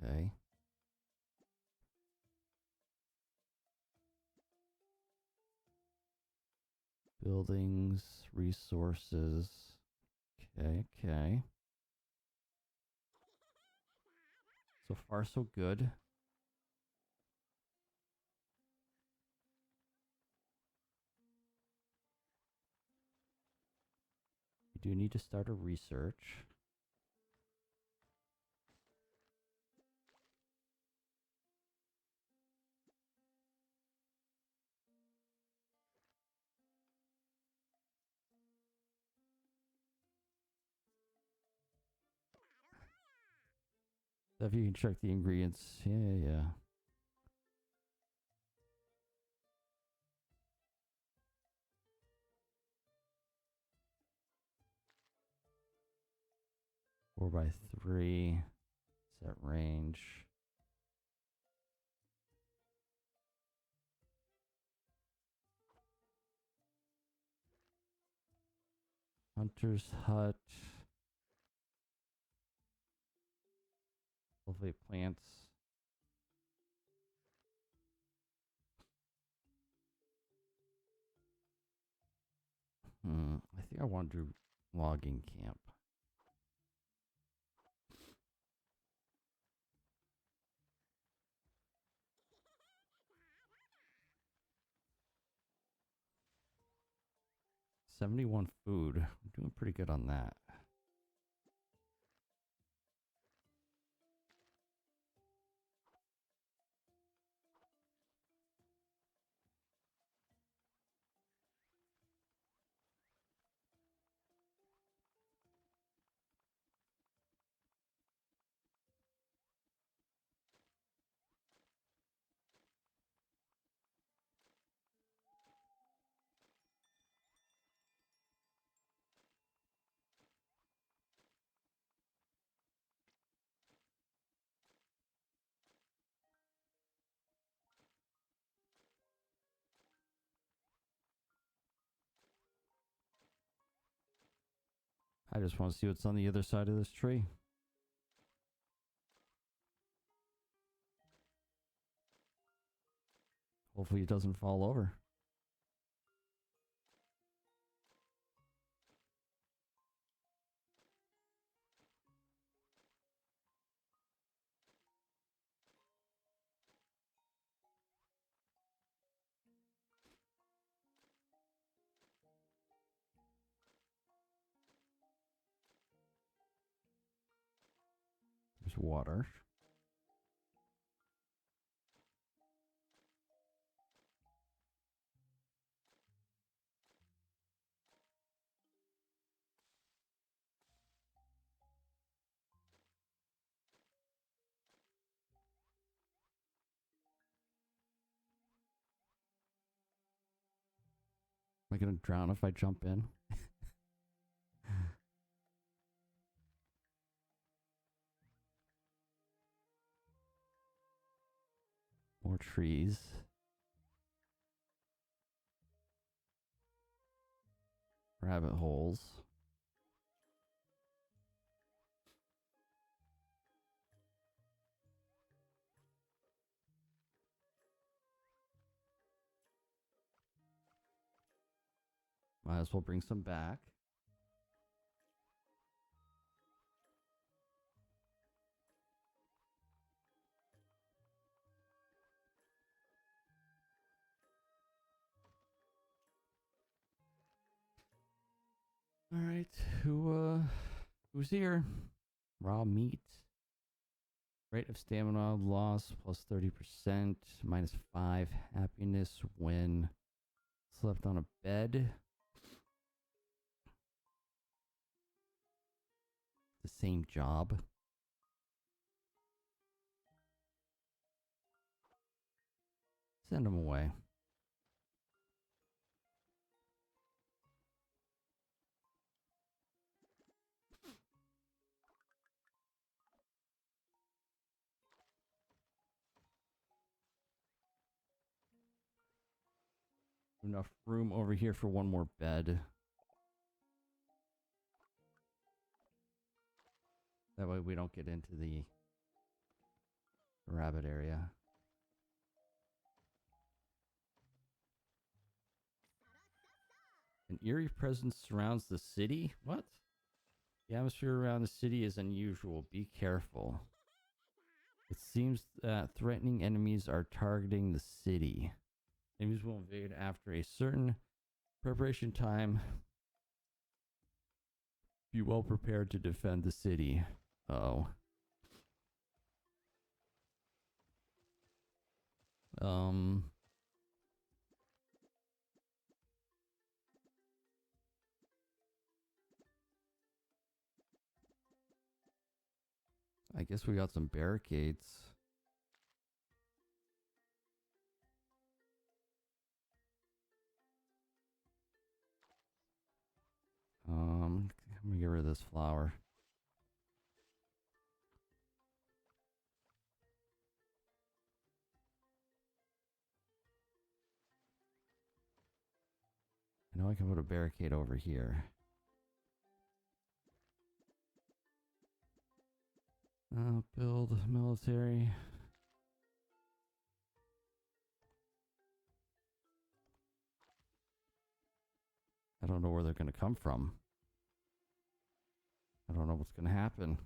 Okay. Buildings, resources. Okay. So far, so good. We do need to start a research. If you can check the ingredients. Yeah. 4x3. Set range. Hunter's hut. Cultivate plants. I think I want to do logging camp. $71 food. I'm doing pretty good on that. I just want to see what's on the other side of this tree. Hopefully it doesn't fall over. There's water. I gonna drown if I jump in? More trees. Rabbit holes. Might as well bring some back. All right, who's here? Raw meat. Rate of stamina loss plus 30%, minus 5 happiness when slept on a bed. The same job. Send them away. Enough room over here for one more bed. That way we don't get into the rabbit area. An eerie presence surrounds the city? What? The atmosphere around the city is unusual. Be careful. It seems that threatening enemies are targeting the city. Enemies will invade after a certain preparation time. Be well prepared to defend the city. Uh-oh. I guess we got some barricades. I'm gonna get rid of this flower. I know I can put a barricade over here. Build military. I don't know where they're gonna come from. I don't know what's gonna happen.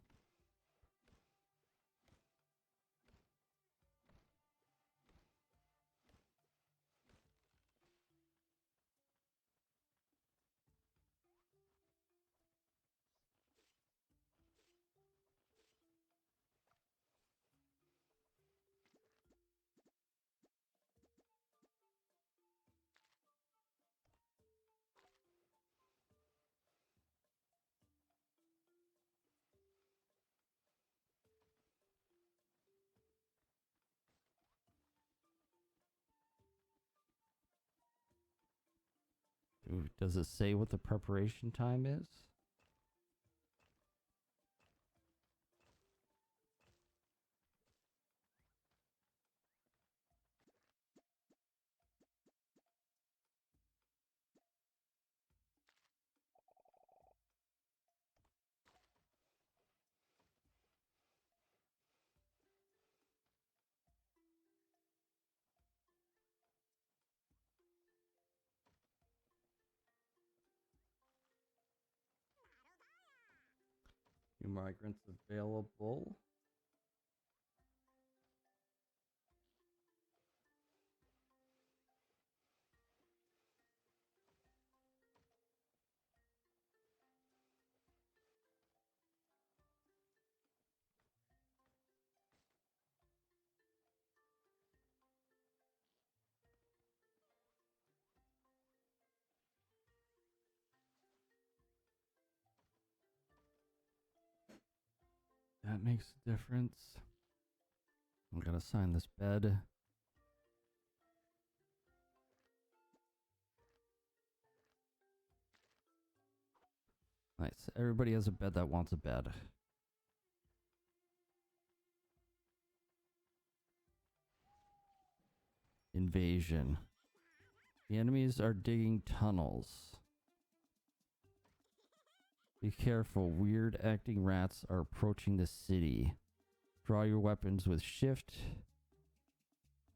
Ooh, does it say what the preparation time is? New migrants available. That makes a difference. I'm gonna sign this bed. Nice. Everybody has a bed that wants a bed. Invasion. The enemies are digging tunnels. Be careful. Weird acting rats are approaching the city. Draw your weapons with shift.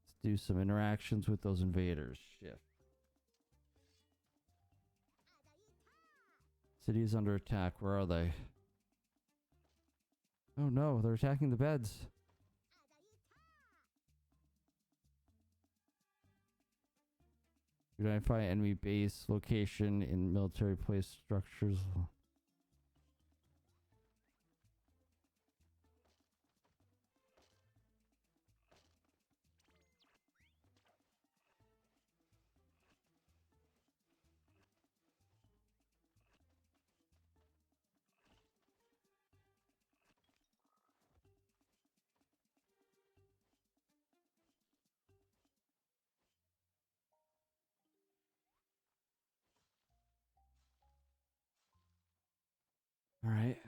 Let's do some interactions with those invaders. Shift. City is under attack. Where are they? Oh no, they're attacking the beds. Identify enemy base location in military place structures. All right.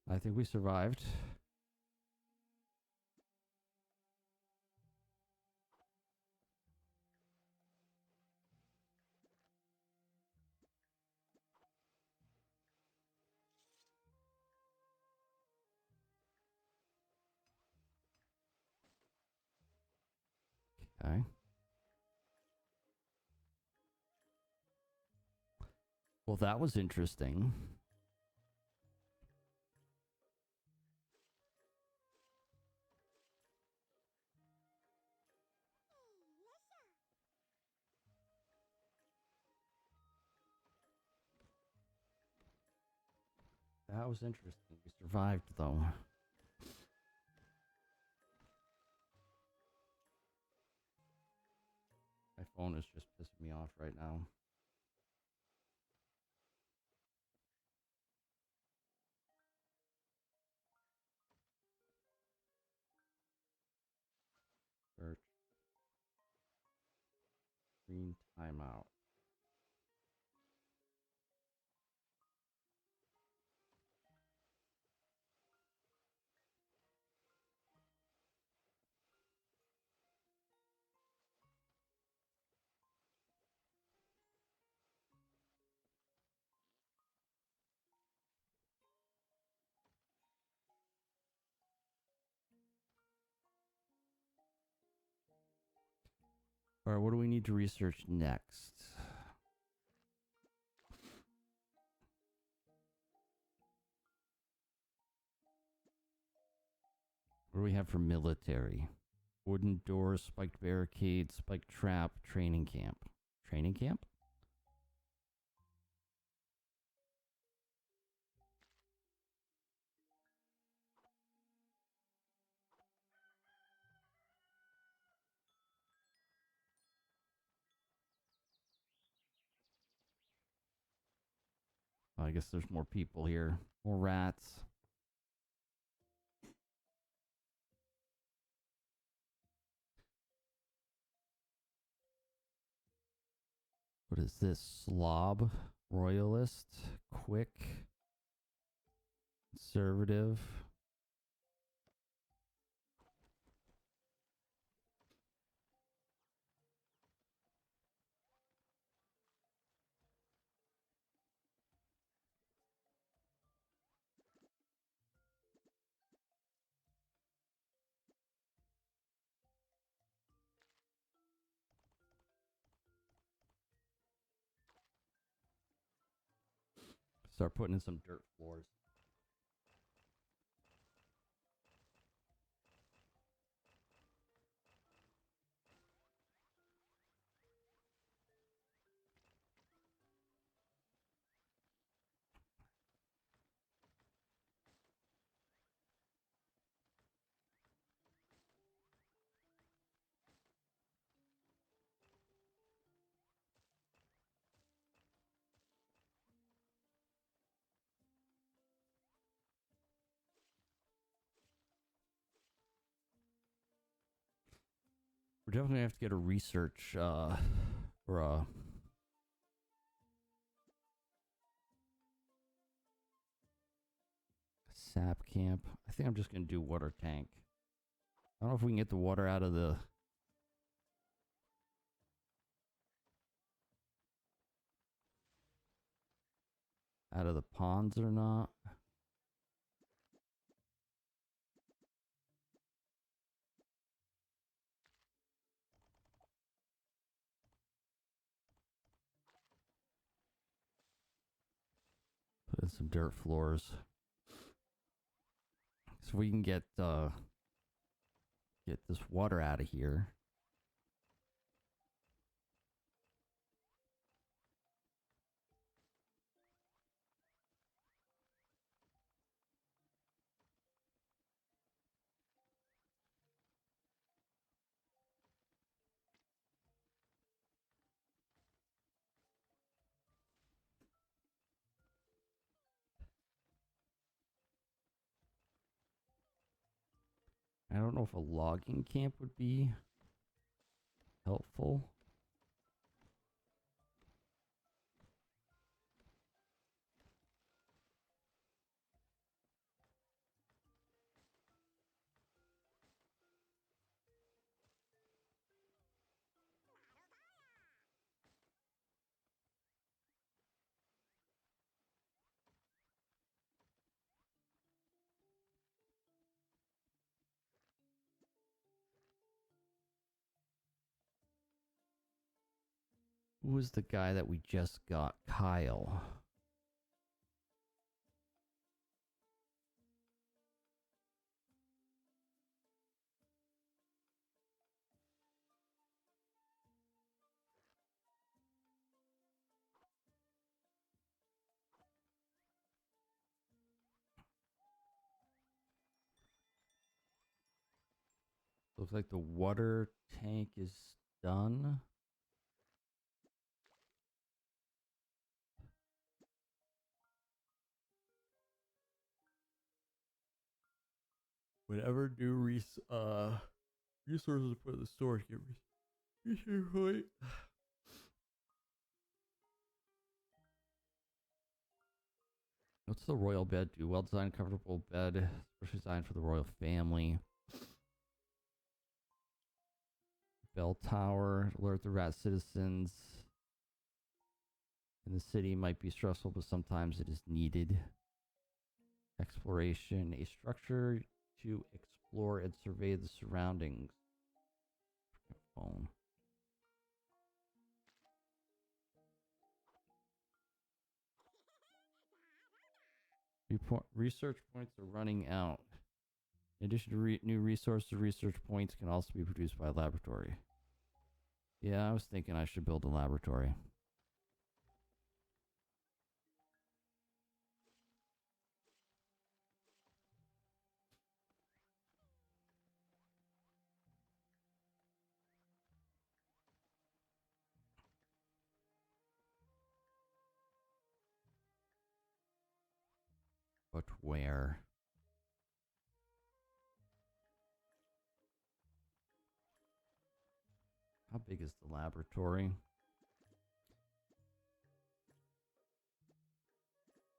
I think we survived. Okay. Well, that was interesting. That was interesting. We survived, though. My phone is just pissing me off right now. Search. Screen timeout. All right, what do we need to research next? What do we have for military? Wooden doors, spiked barricades, spiked trap, training camp. Training camp? Oh, I guess there's more people here. More rats. What is this? Slob? Royalist? Quick? Conservative? Start putting in some dirt floors. We're definitely gonna have to get a research or a Sap camp. I think I'm just gonna do water tank. I don't know if we can get the water out of the ponds or not. Put in some dirt floors. So we can get this water out of here. I don't know if a logging camp would be helpful. Who was the guy that we just got? Kyle. Looks like the water tank is done. Whatever new resources put in the storage get research point. What's the royal bed do? Well designed, comfortable bed, especially designed for the royal family. Bell tower, alert the rat citizens. In the city might be stressful, but sometimes it is needed. Exploration, a structure to explore and survey the surroundings. Phone. Research points are running out. In addition to new resources, research points can also be produced by a laboratory. Yeah, I was thinking I should build a laboratory. But where? How big is the laboratory?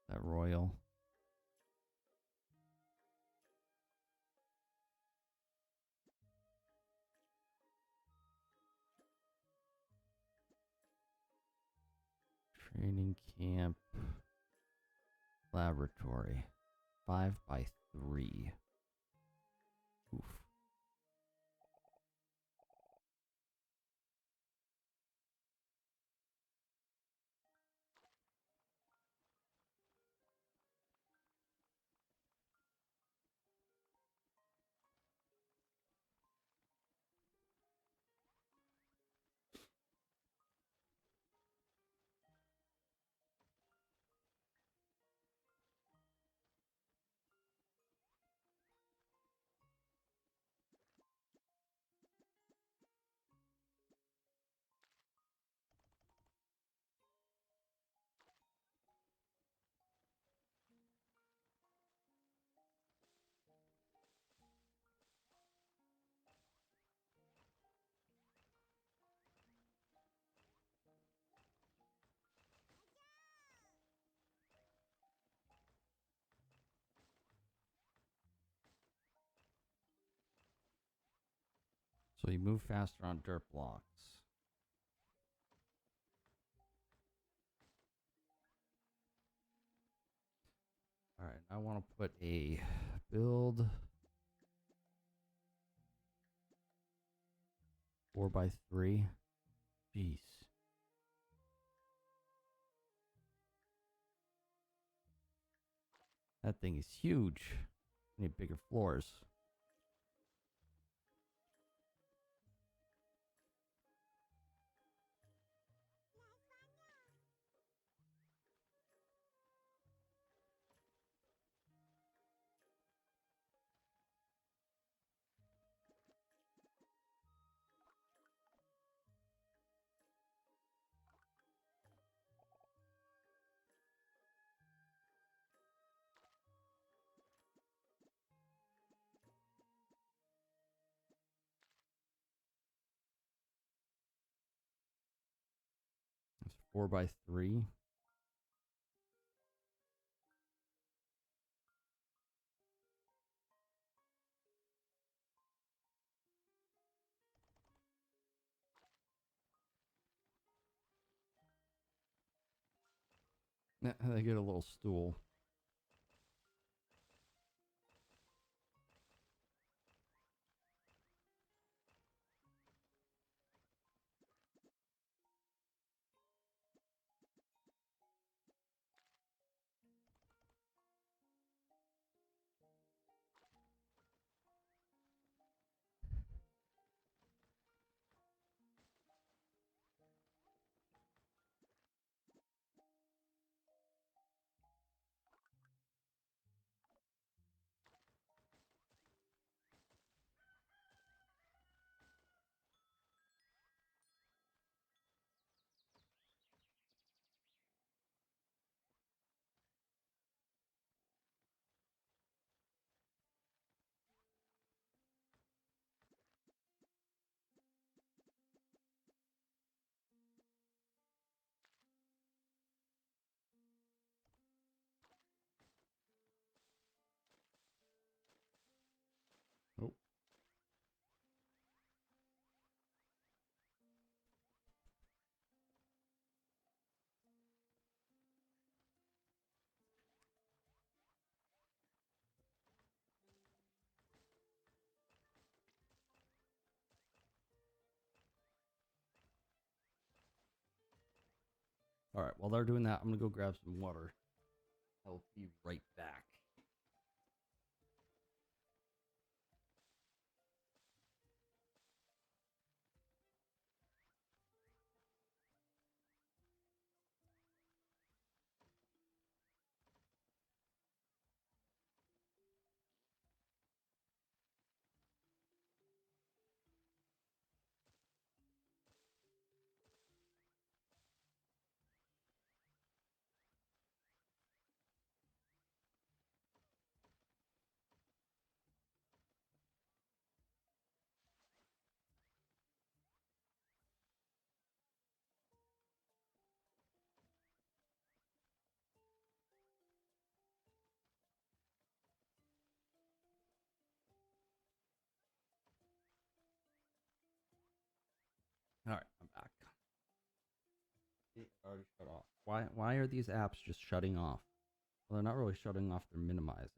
That royal? Training camp. Laboratory. 5 by 3. Oof. So you move faster on dirt blocks. All right, I want to put a build 4x3. Jeez. That thing is huge. I need bigger floors. It's 4x3. They get a little stool. Oh. All right, while they're doing that, I'm going to go grab some water. I'll be right back. All right, I'm back. It already shut off. Why are these apps just shutting off? Well, they're not really shutting off, they're minimizing.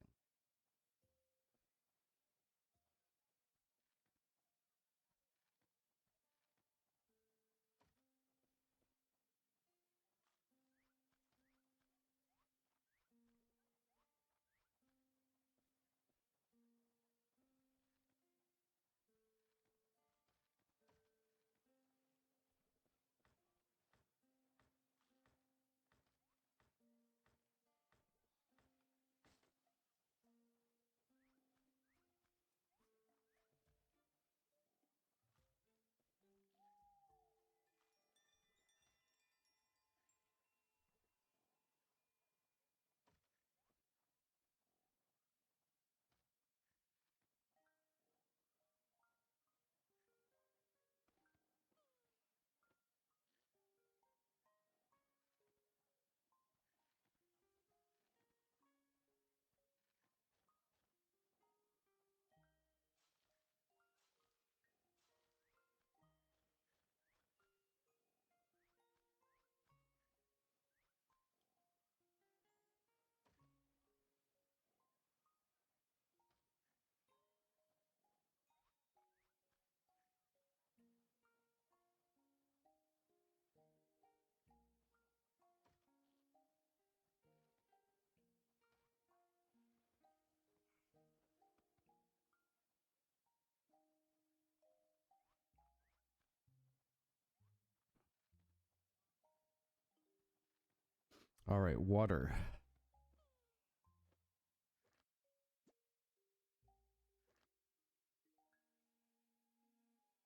All right, water.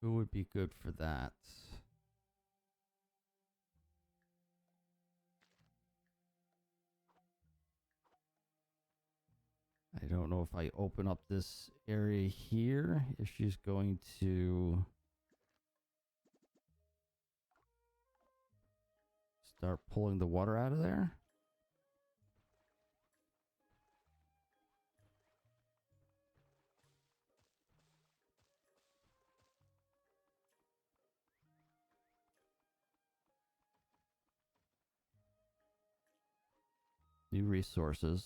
Who would be good for that? I don't know if I open up this area here, if she's going to start pulling the water out of there. New resources.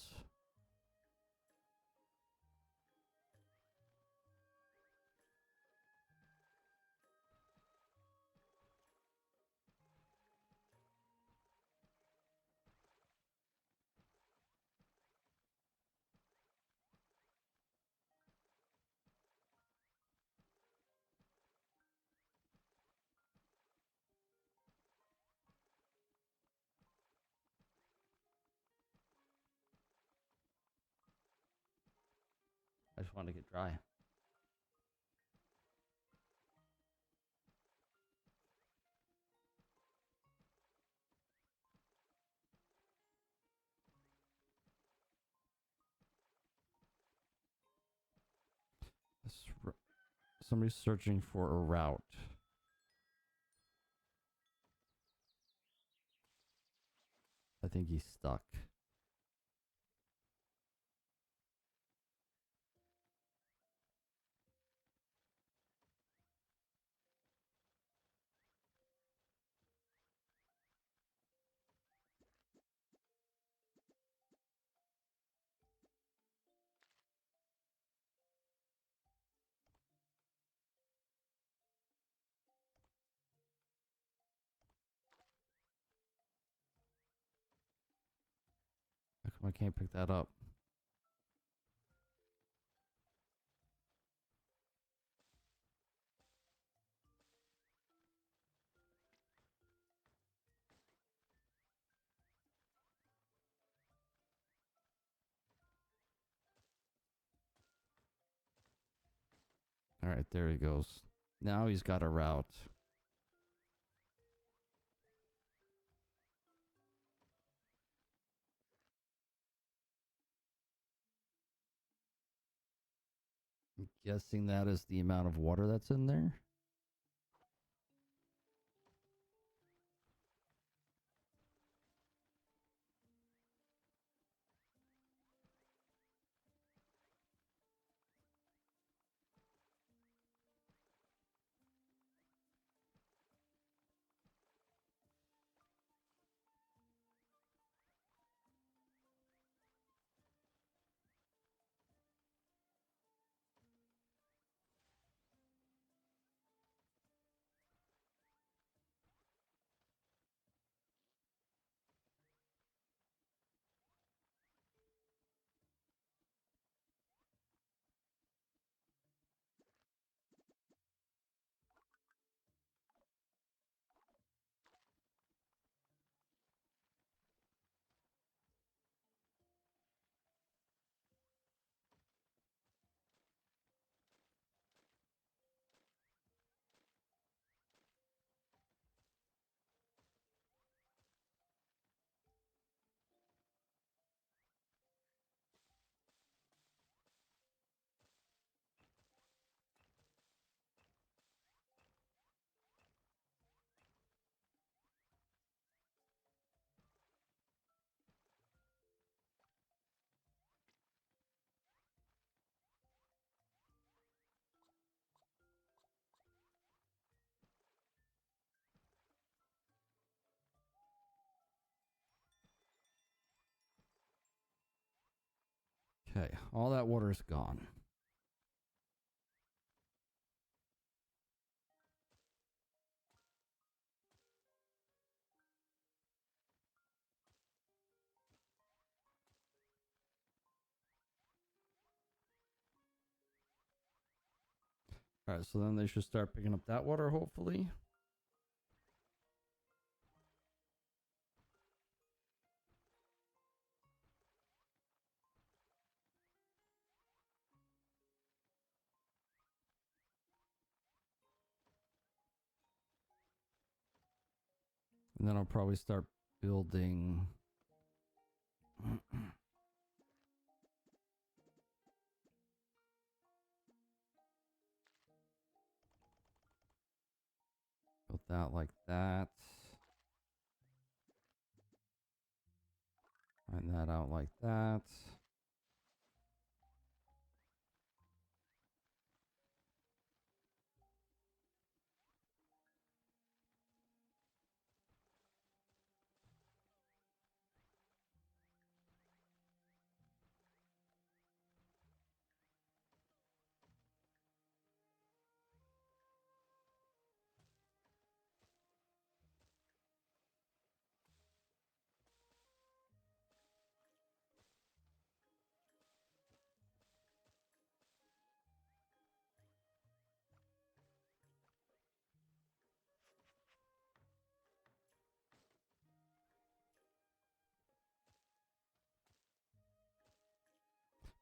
I just want to get dry. Somebody's searching for a route. I think he's stuck. How come I can't pick that up? All right, there he goes. Now he's got a route. I'm guessing that is the amount of water that's in there. Okay, all that water is gone. All right, so then they should start picking up that water, hopefully. And then I'll probably start building. Build that like that. Find that out like that.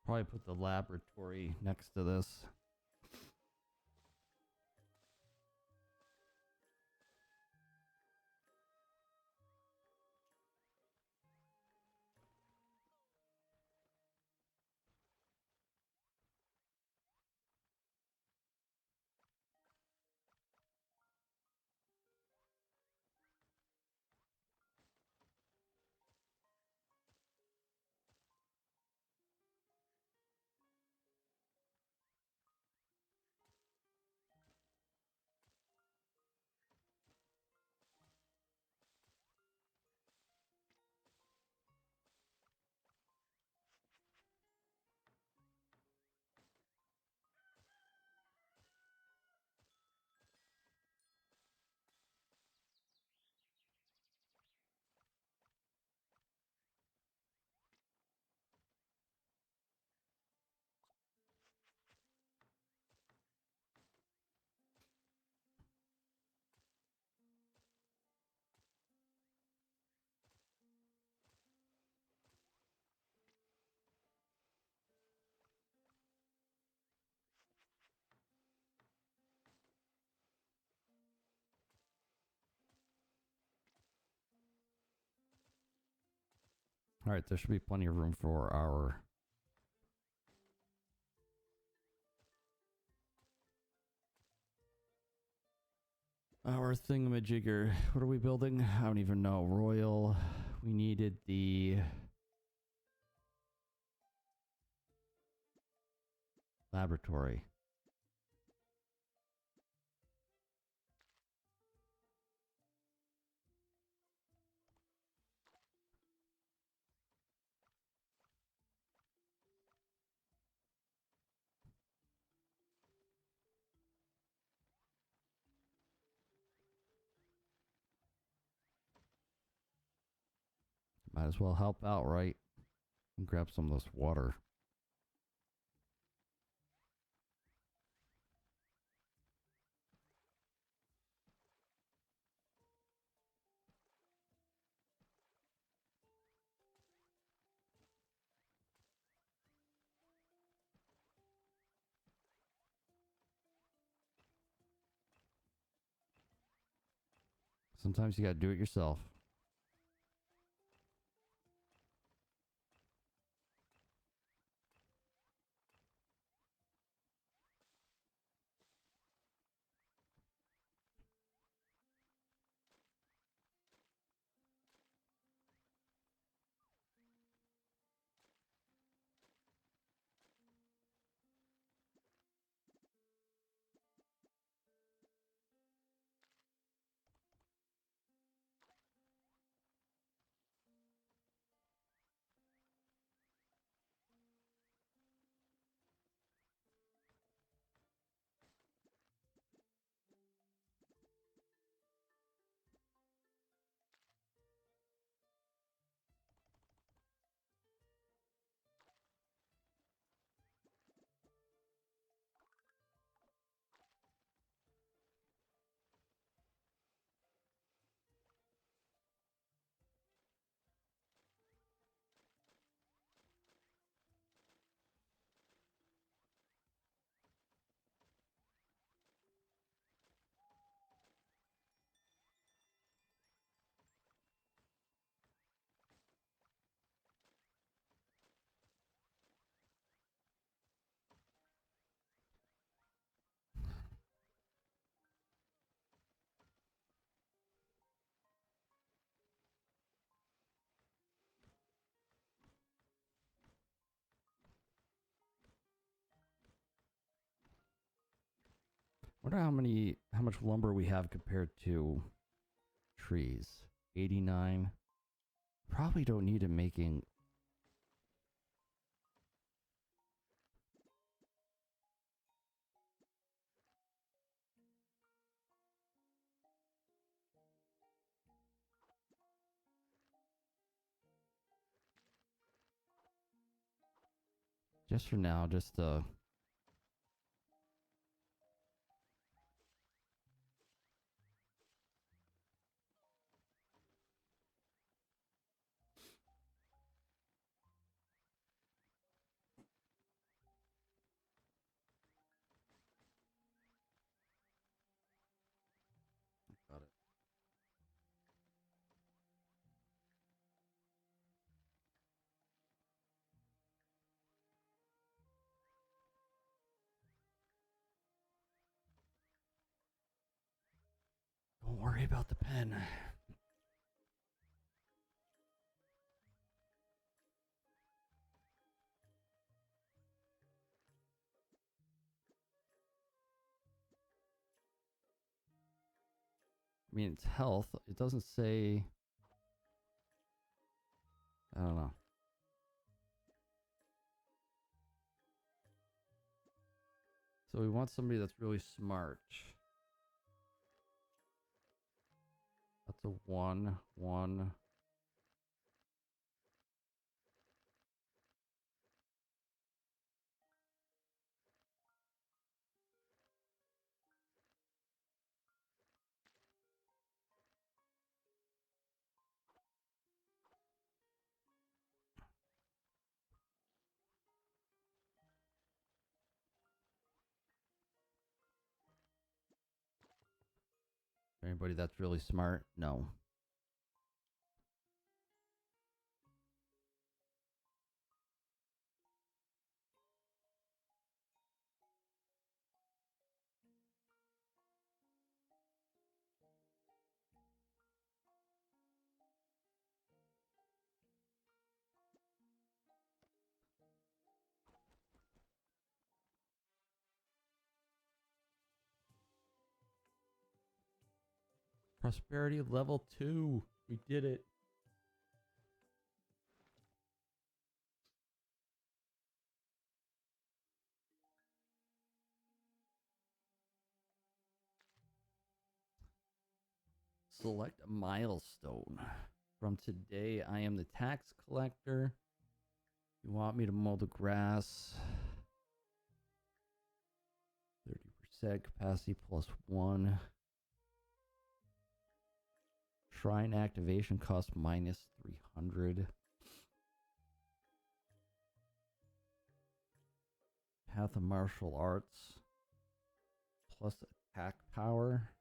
Probably put the laboratory next to this. All right, there should be plenty of room for our thingamajigger. What are we building? I don't even know. Royal. We needed the laboratory. Might as well help out, right? And grab some of this water. Sometimes you gotta do it yourself. Wonder how much lumber we have compared to trees. 89. Probably don't need it making. Just for now, just got it. Don't worry about the pen. I mean, it's health. It doesn't say. I don't know. So we want somebody that's really smart. That's a 1, 1. Anybody that's really smart? No. Prosperity level 2. We did it. Select a milestone. From today, I am the tax collector. You want me to mow the grass? 30% capacity plus 1. Shrine activation cost minus 300. Path of martial arts plus attack power.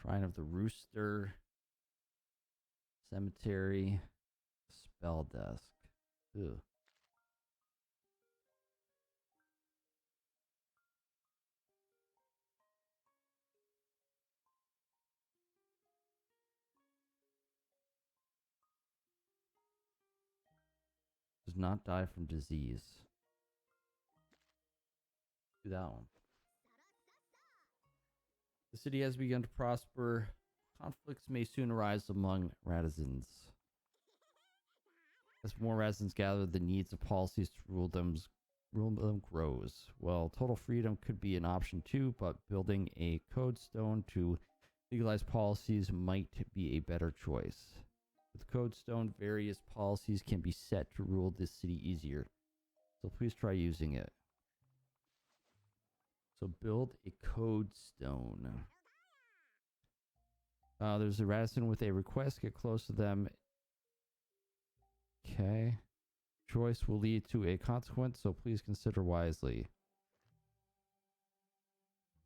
Shrine of the Rooster. Cemetery. Spell desk. Ugh. Does not die from disease. Do that one. The city has begun to prosper. Conflicts may soon arise among Ratizans. As more residents gather, the needs of policies to rule them grows. Well, total freedom could be an option too, but building a code stone to legalize policies might be a better choice. With code stone, various policies can be set to rule this city easier. So please try using it. So build a code stone. There's a Radisson with a request. Get close to them. Okay. Choice will lead to a consequence, so please consider wisely.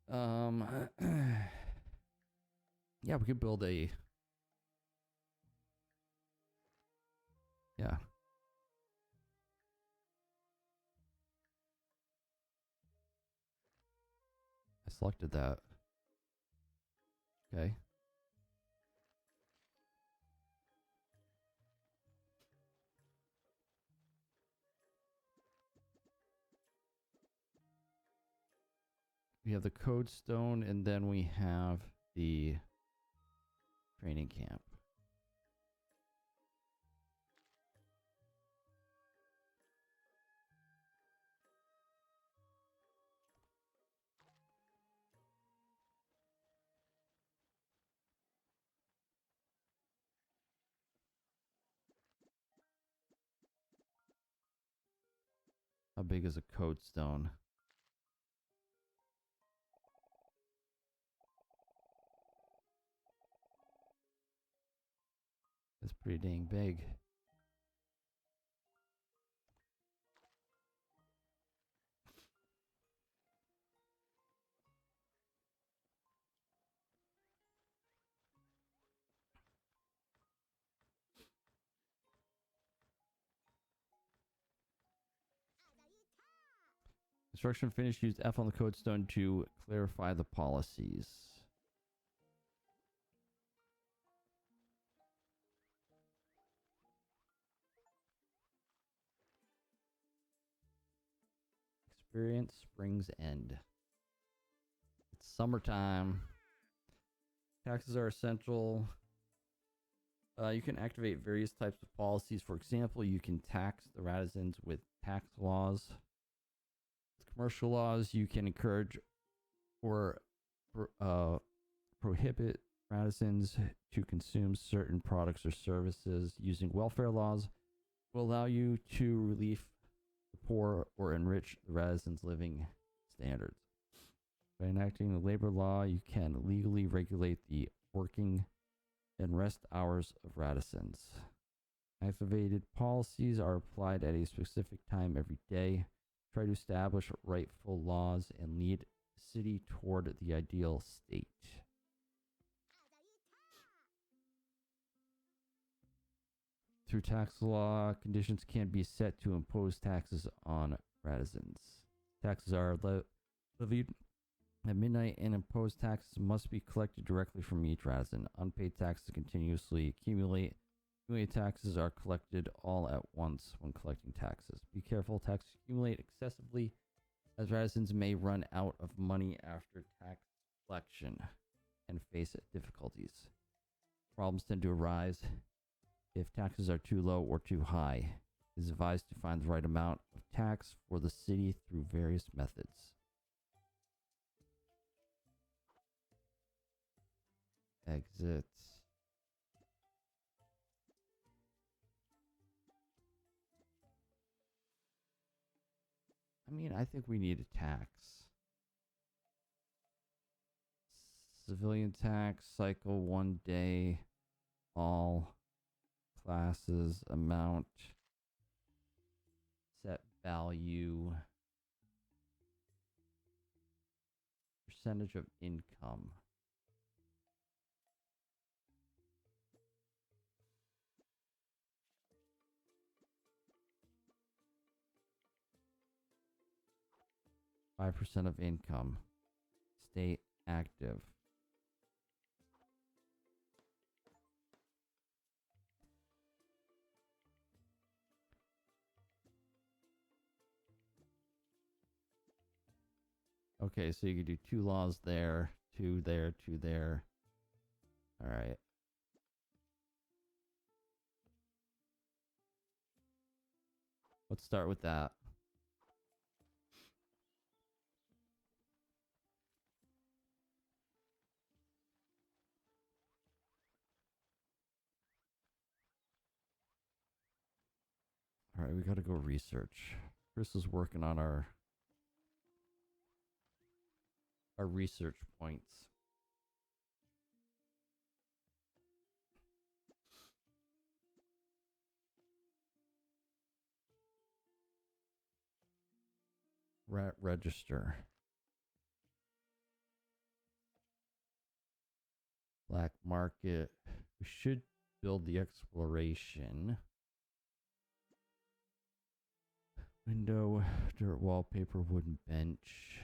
Yeah, we could build a... Yeah. selected that. Okay. We have the code stone, and then we have the training camp. How big is a code stone? It's pretty dang big. Construction finished. Use F on the code stone to clarify the policies. Experience Springs End. It's summertime. Taxes are essential. You can activate various types of policies. For example, you can tax the Radizans with tax laws. With commercial laws, you can encourage or prohibit Radizans to consume certain products or services. Using welfare laws will allow you to relieve the poor or enrich the Radizans' living standards. By enacting the labor law, you can legally regulate the working and rest hours of Radizans. Activated policies are applied at a specific time every day. Try to establish rightful laws and lead the city toward the ideal state. Through tax law, conditions can be set to impose taxes on Radizans. Taxes are levied at midnight, and imposed taxes must be collected directly from each Radizan. Unpaid taxes continuously accumulate. Accumulated taxes are collected all at once when collecting taxes. Be careful, taxes accumulate excessively, as Radizans may run out of money after tax collection and face difficulties. Problems tend to arise if taxes are too low or too high. It is advised to find the right amount of tax for the city through various methods. Exits. I mean, I think we need a tax. Civilian tax, cycle 1 day, all classes, amount, set value, percentage of income. %5 of income. Stay active. Okay, so you can do 2 laws there, 2 there, 2 there. All right. Let's start with that. All right, we got to go research. Chris is working on our research points. Register. Black market. We should build the exploration. Window, dirt wallpaper, wooden bench.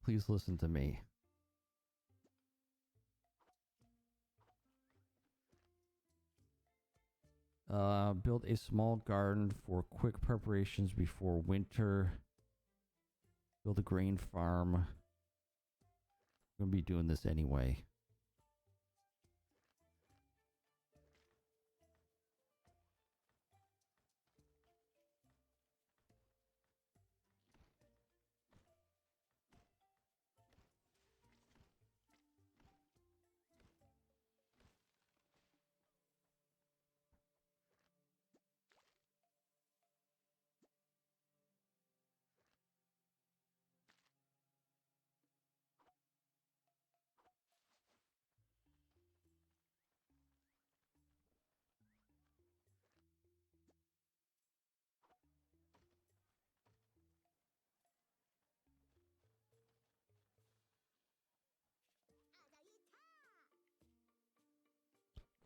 Please listen to me. Build a small garden for quick preparations before winter. Build a grain farm. I'm gonna be doing this anyway.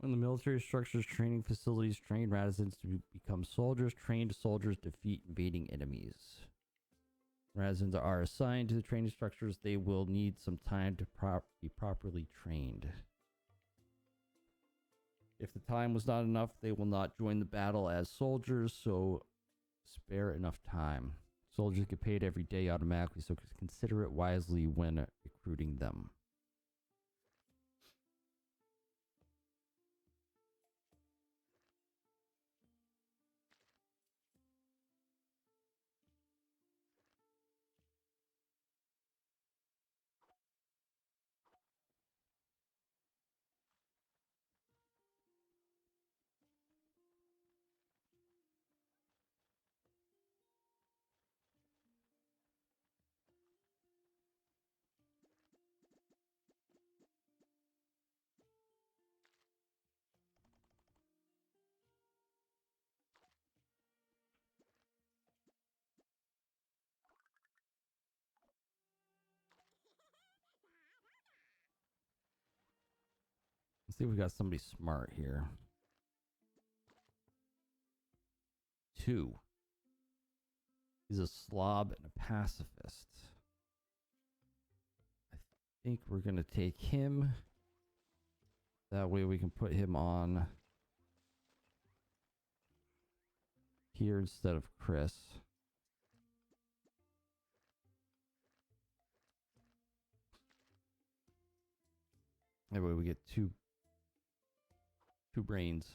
When the military structures training facilities train residents to become soldiers, trained soldiers defeat invading enemies. Residents are assigned to the training structures. They will need some time to be properly trained. If the time was not enough, they will not join the battle as soldiers, so spare enough time. Soldiers get paid every day automatically, so consider it wisely when recruiting them. Let's see if we got somebody smart here. 2. He's a slob and a pacifist. I think we're going to take him. That way we can put him on here instead of Chris. That way we get two brains.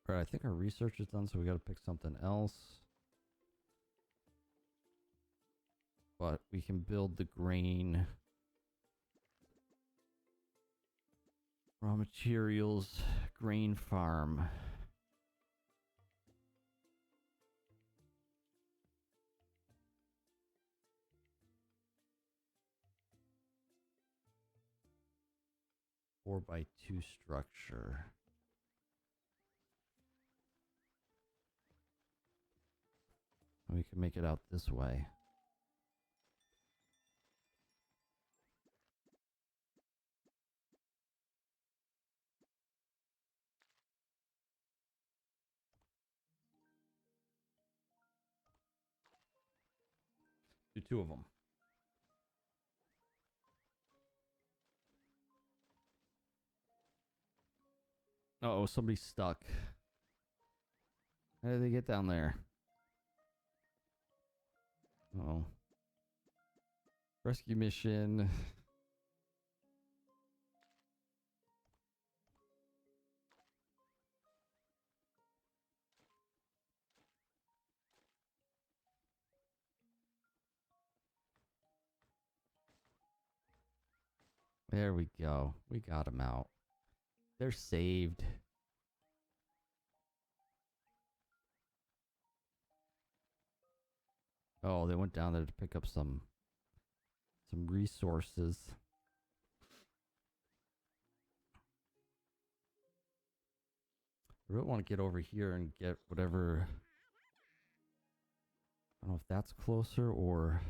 Alright, I think our research is done, so we gotta pick something else. But we can build the grain. Raw materials, grain farm. Four by 2 structure. We can make it out this way. Do 2 of them. Uh-oh, somebody's stuck. How did they get down there? Oh. Rescue mission. There we go. We got them out. They're saved. Oh, they went down there to pick up some resources. I really want to get over here and get whatever. I don't know if that's closer or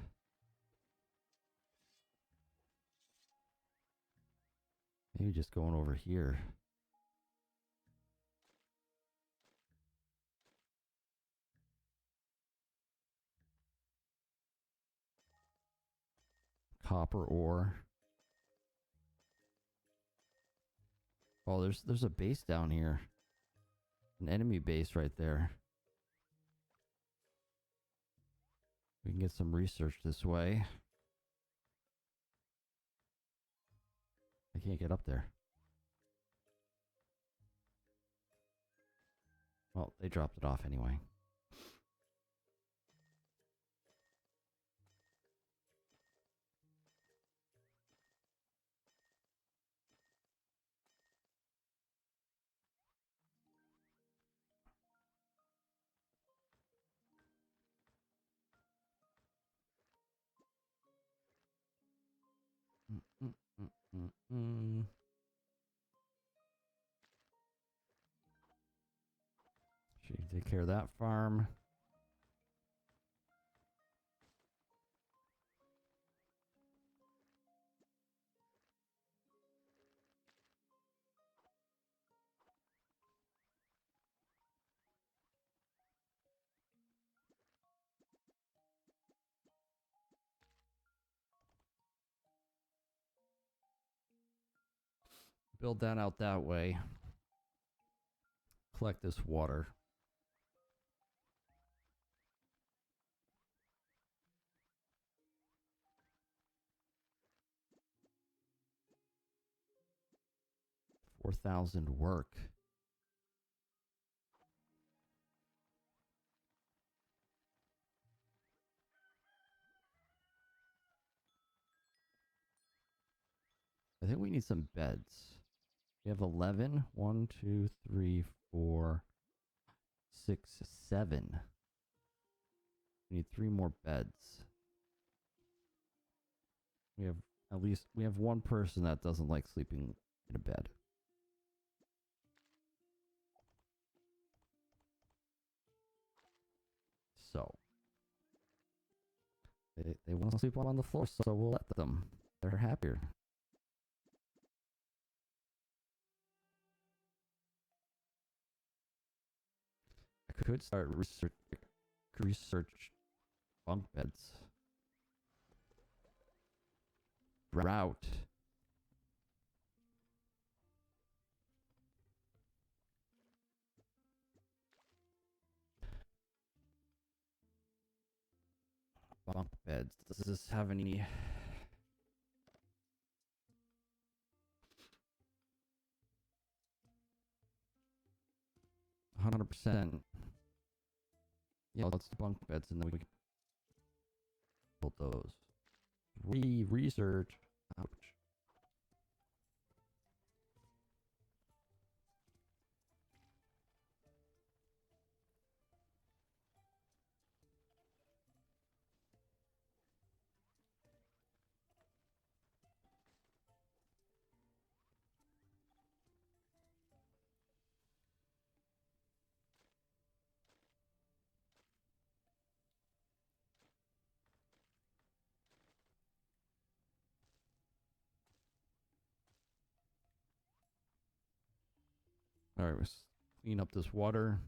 maybe just going over here. Copper ore. Oh, there's a base down here. An enemy base right there. We can get some research this way. I can't get up there. Well, they dropped it off anyway. Mm. She can take care of that farm. Build that out that way. Collect this water. $4,000 work. I think we need some beds. We have 11. 1, 2, 3, 4, 6, 7. We need 3 more beds. We have one person that doesn't like sleeping in a bed. So they want to sleep on the floor, so we'll let them. They're happier. I could start research bunk beds. Route. Bunk beds. Does this have any? %. Yeah, let's do bunk beds and then we can build those. Research. Ouch. All right, let's clean up this water.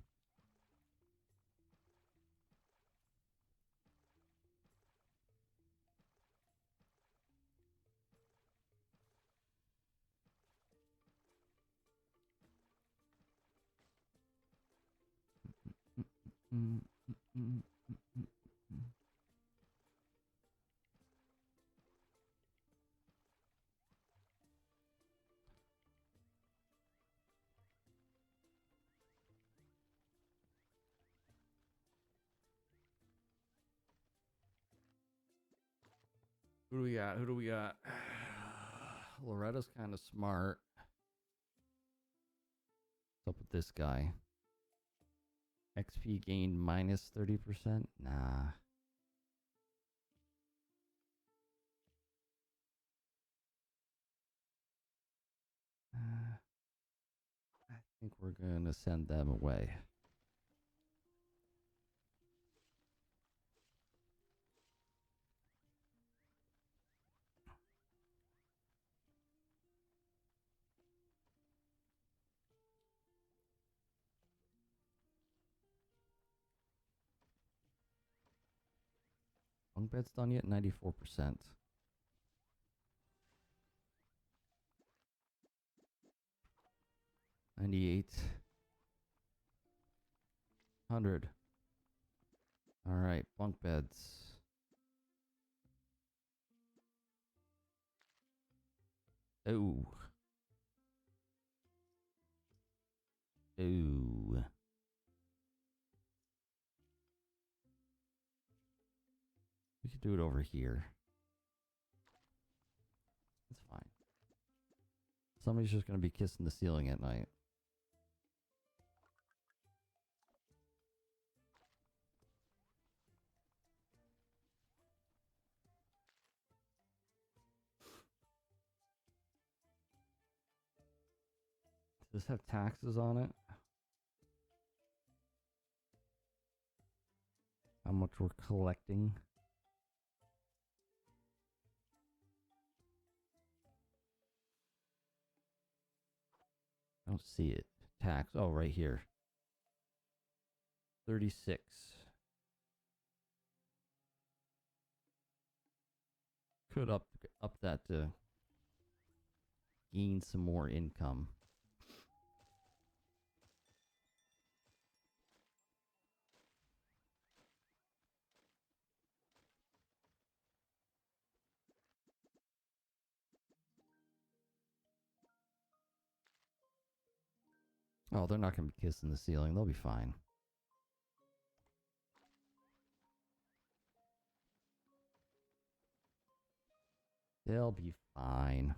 Who do we got? Loretta's kind of smart. What's up with this guy? XP gained minus 30%? Nah. I think we're going to send them away. Bunk bed's done yet? 94%. 98. 100. Alright, bunk beds. Ooh. Ooh. We could do it over here. It's fine. Somebody's just going to be kissing the ceiling at night. Does this have taxes on it? How much we're collecting? I don't see it. Tax. Oh, right here. 36. Could up that to gain some more income. Oh, they're not going to be kissing the ceiling. They'll be fine. They'll be fine.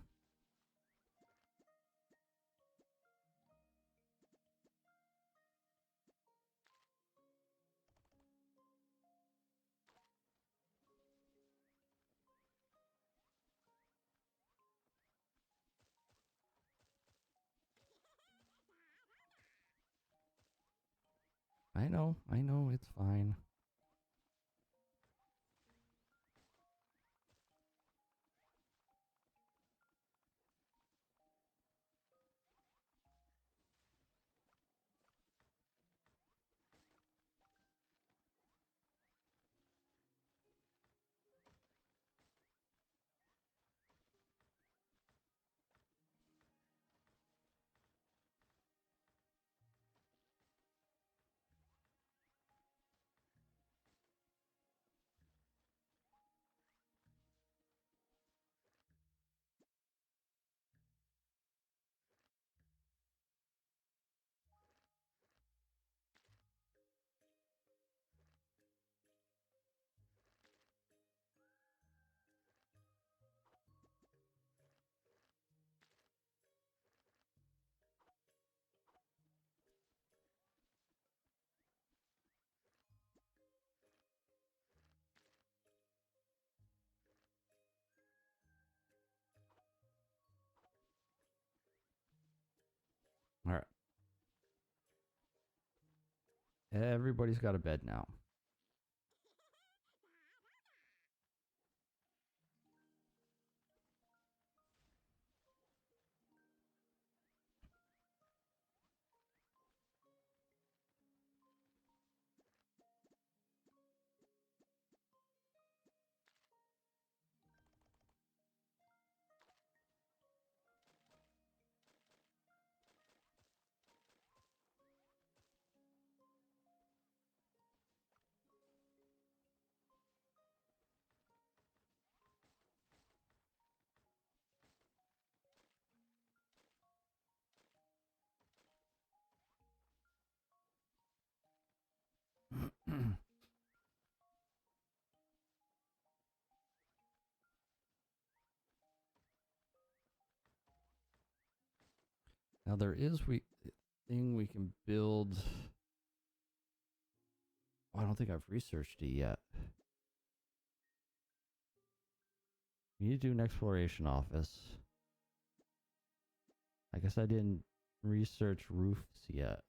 I know, it's fine. All right. Everybody's got a bed now. Now there is thing we can build. Oh, I don't think I've researched it yet. We need to do an exploration office. I guess I didn't research roofs yet.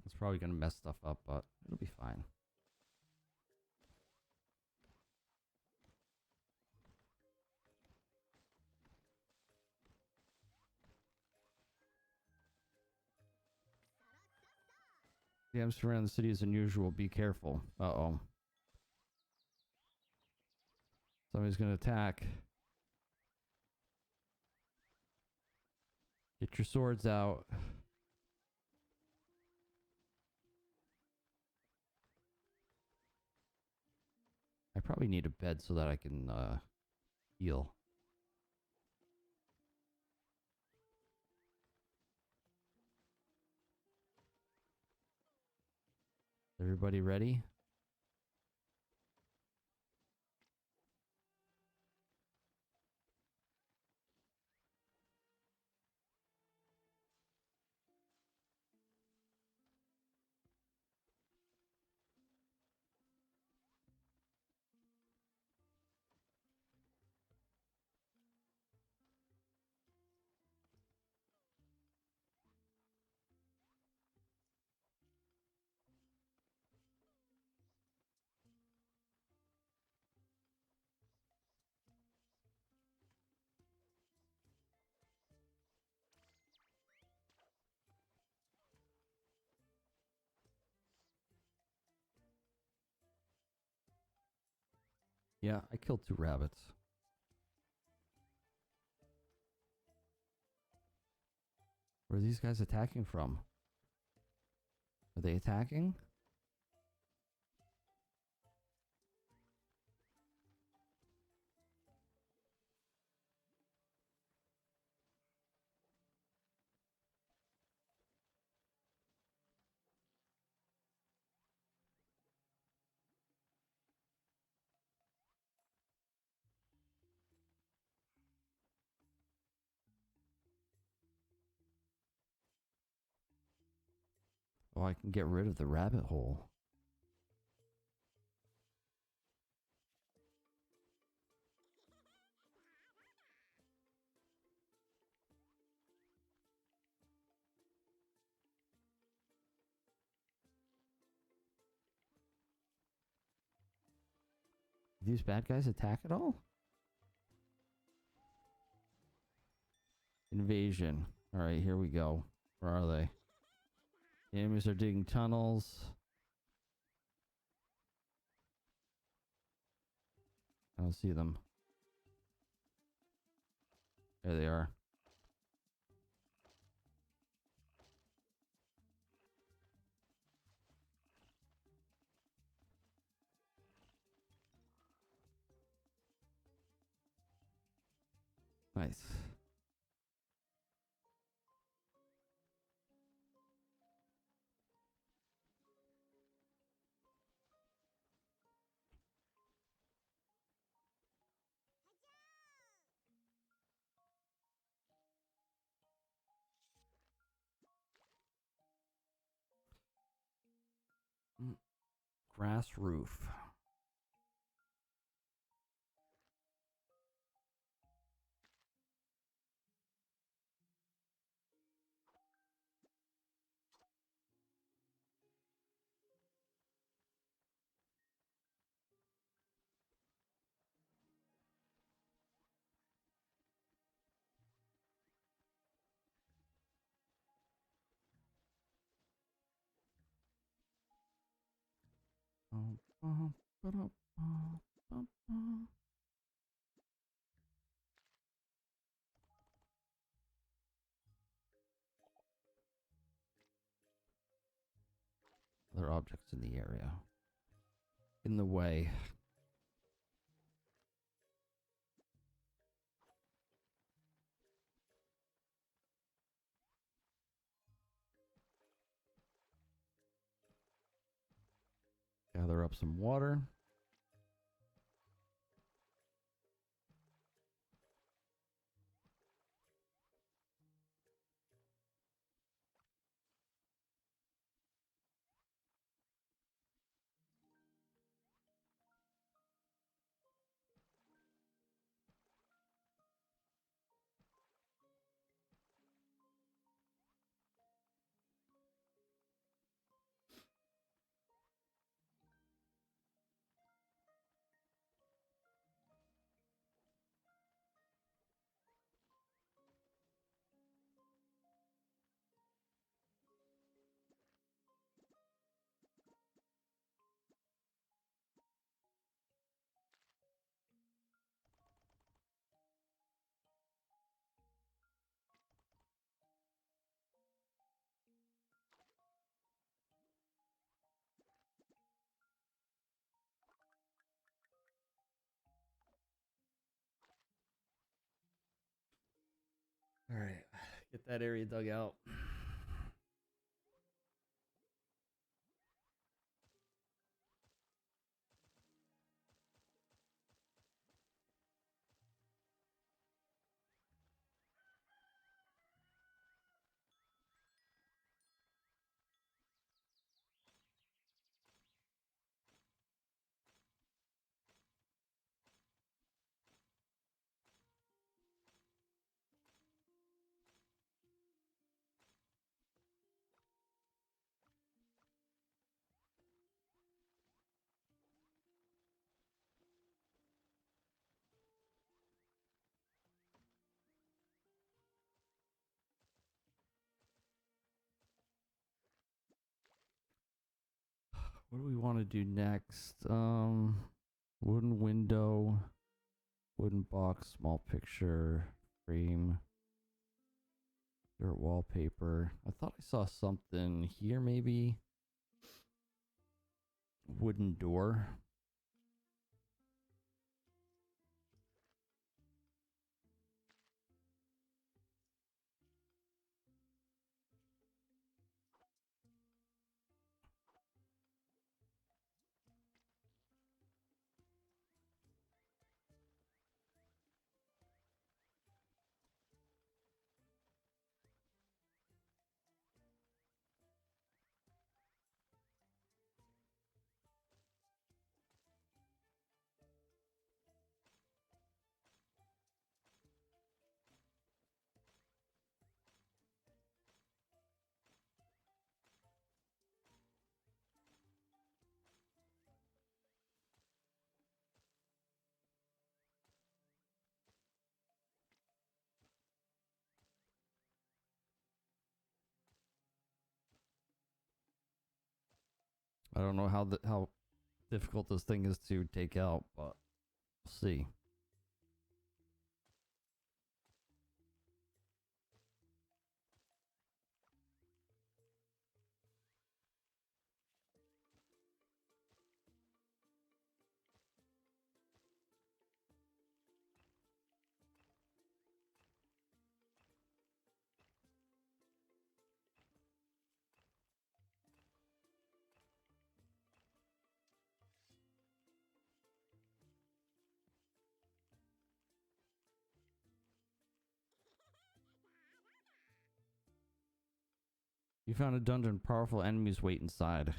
It's probably going to mess stuff up, but it'll be fine. Dams surround the city as unusual. Be careful. Uh-oh. Somebody's going to attack. Get your swords out. I probably need a bed so that I can heal. Everybody ready? Yeah, I killed 2 rabbits. Where are these guys attacking from? Are they attacking? Oh, I can get rid of the rabbit hole. Do these bad guys attack at all? Invasion. Alright, here we go. Where are they? The enemies are digging tunnels. I don't see them. There they are. Nice. Grass roof. Other objects in the area. in the way. Gather up some water. All right, get that area dug out. What do we want to do next? Wooden window, wooden box, small picture, frame, dirt wallpaper. I thought I saw something here, maybe. Wooden door. I don't know how difficult this thing is to take out, but we'll see. You found a dungeon. Powerful enemies wait inside.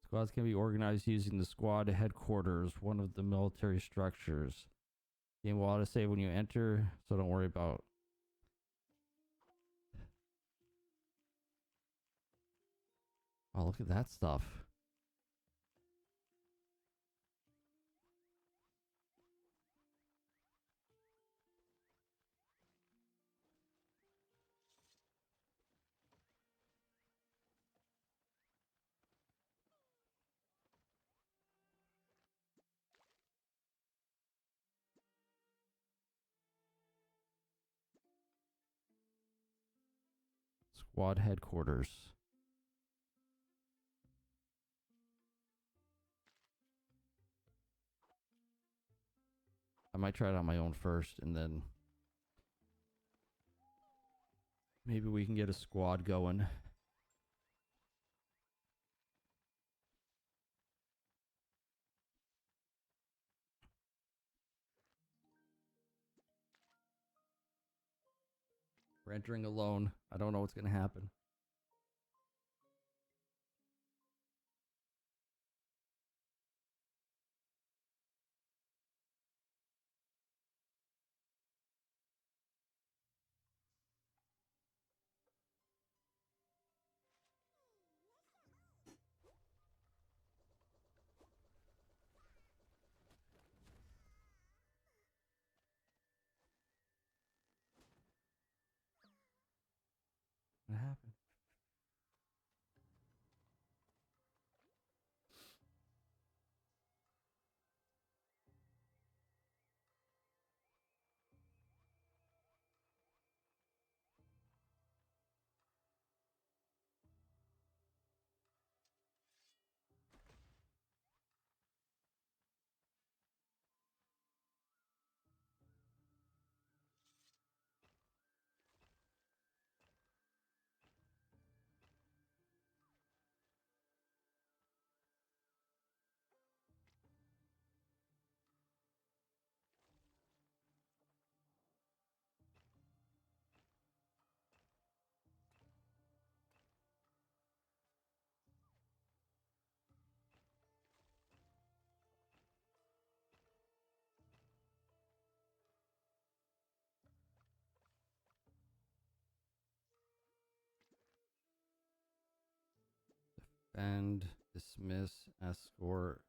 Squads can be organized using the squad headquarters, one of the military structures. Game will auto save when you enter, so don't worry about. Oh, look at that stuff. Squad headquarters. I might try it on my own first, and then maybe we can get a squad going. We're entering alone. I don't know what's going to happen. What happened? Defend, dismiss, escort.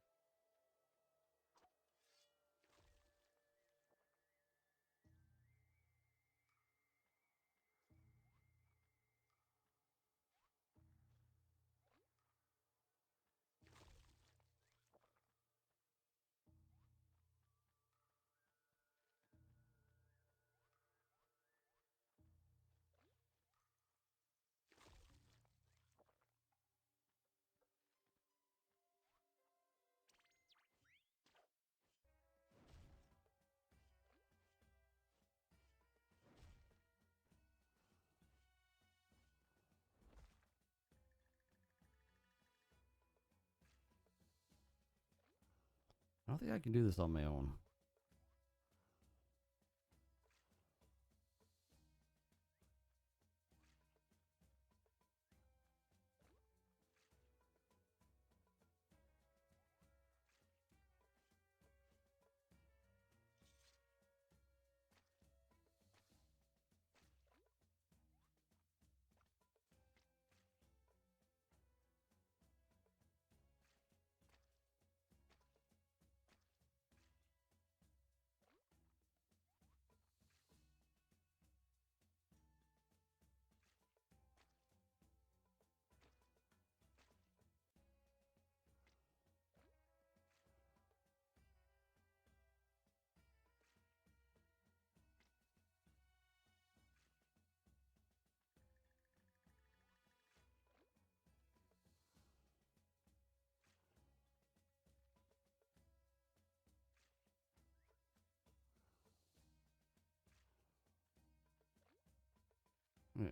I don't think I can do this on my own.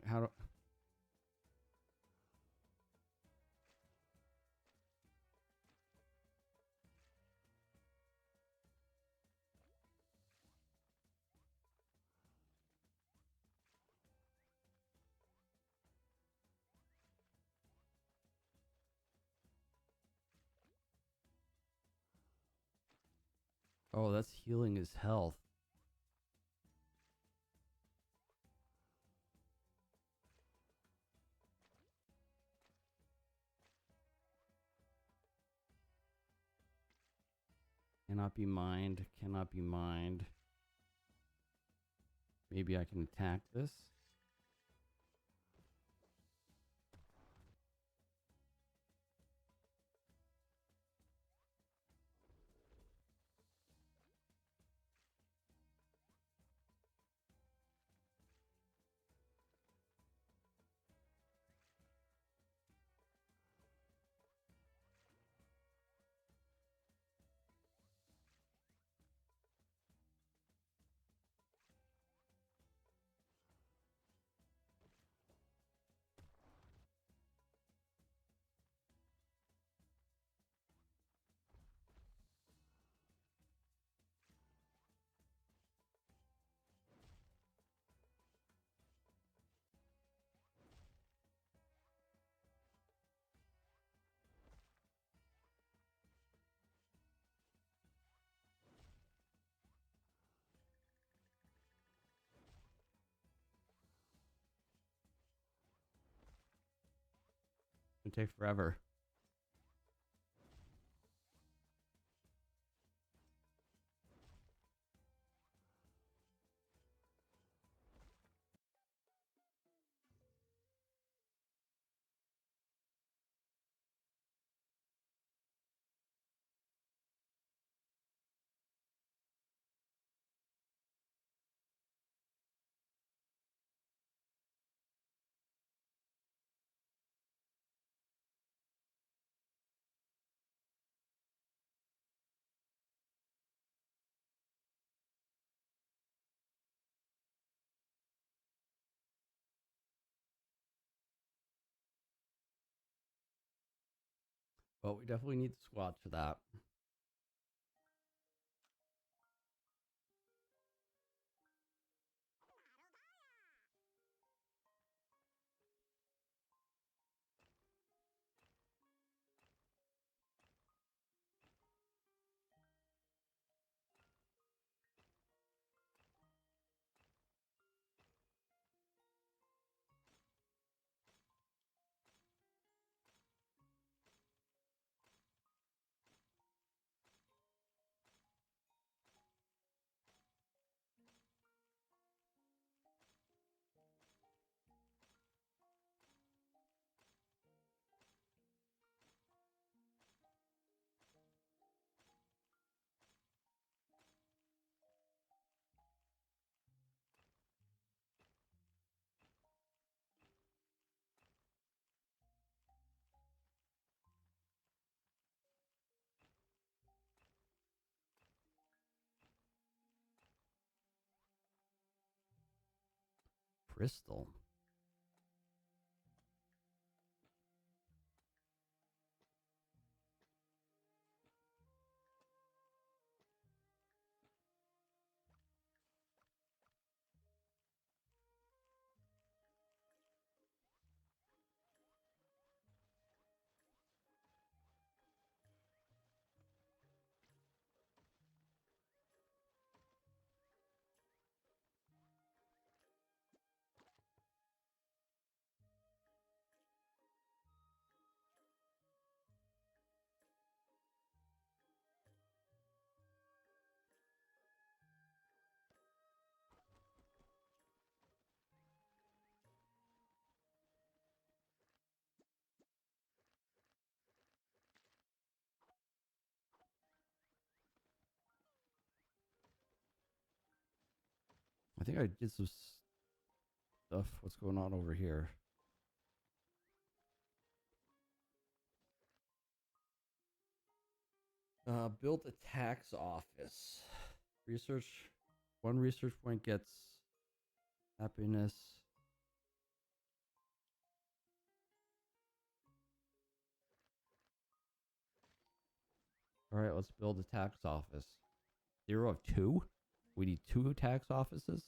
How do... Oh, that's healing his health. Cannot be mined. Cannot be mined. Maybe I can attack this. It'll take forever. But we definitely need the squad for that. Crystal. I think I did some stuff. What's going on over here? Build a tax office. Research. One research point gets happiness. All right, let's build a tax office. 0 of 2? We need 2 tax offices?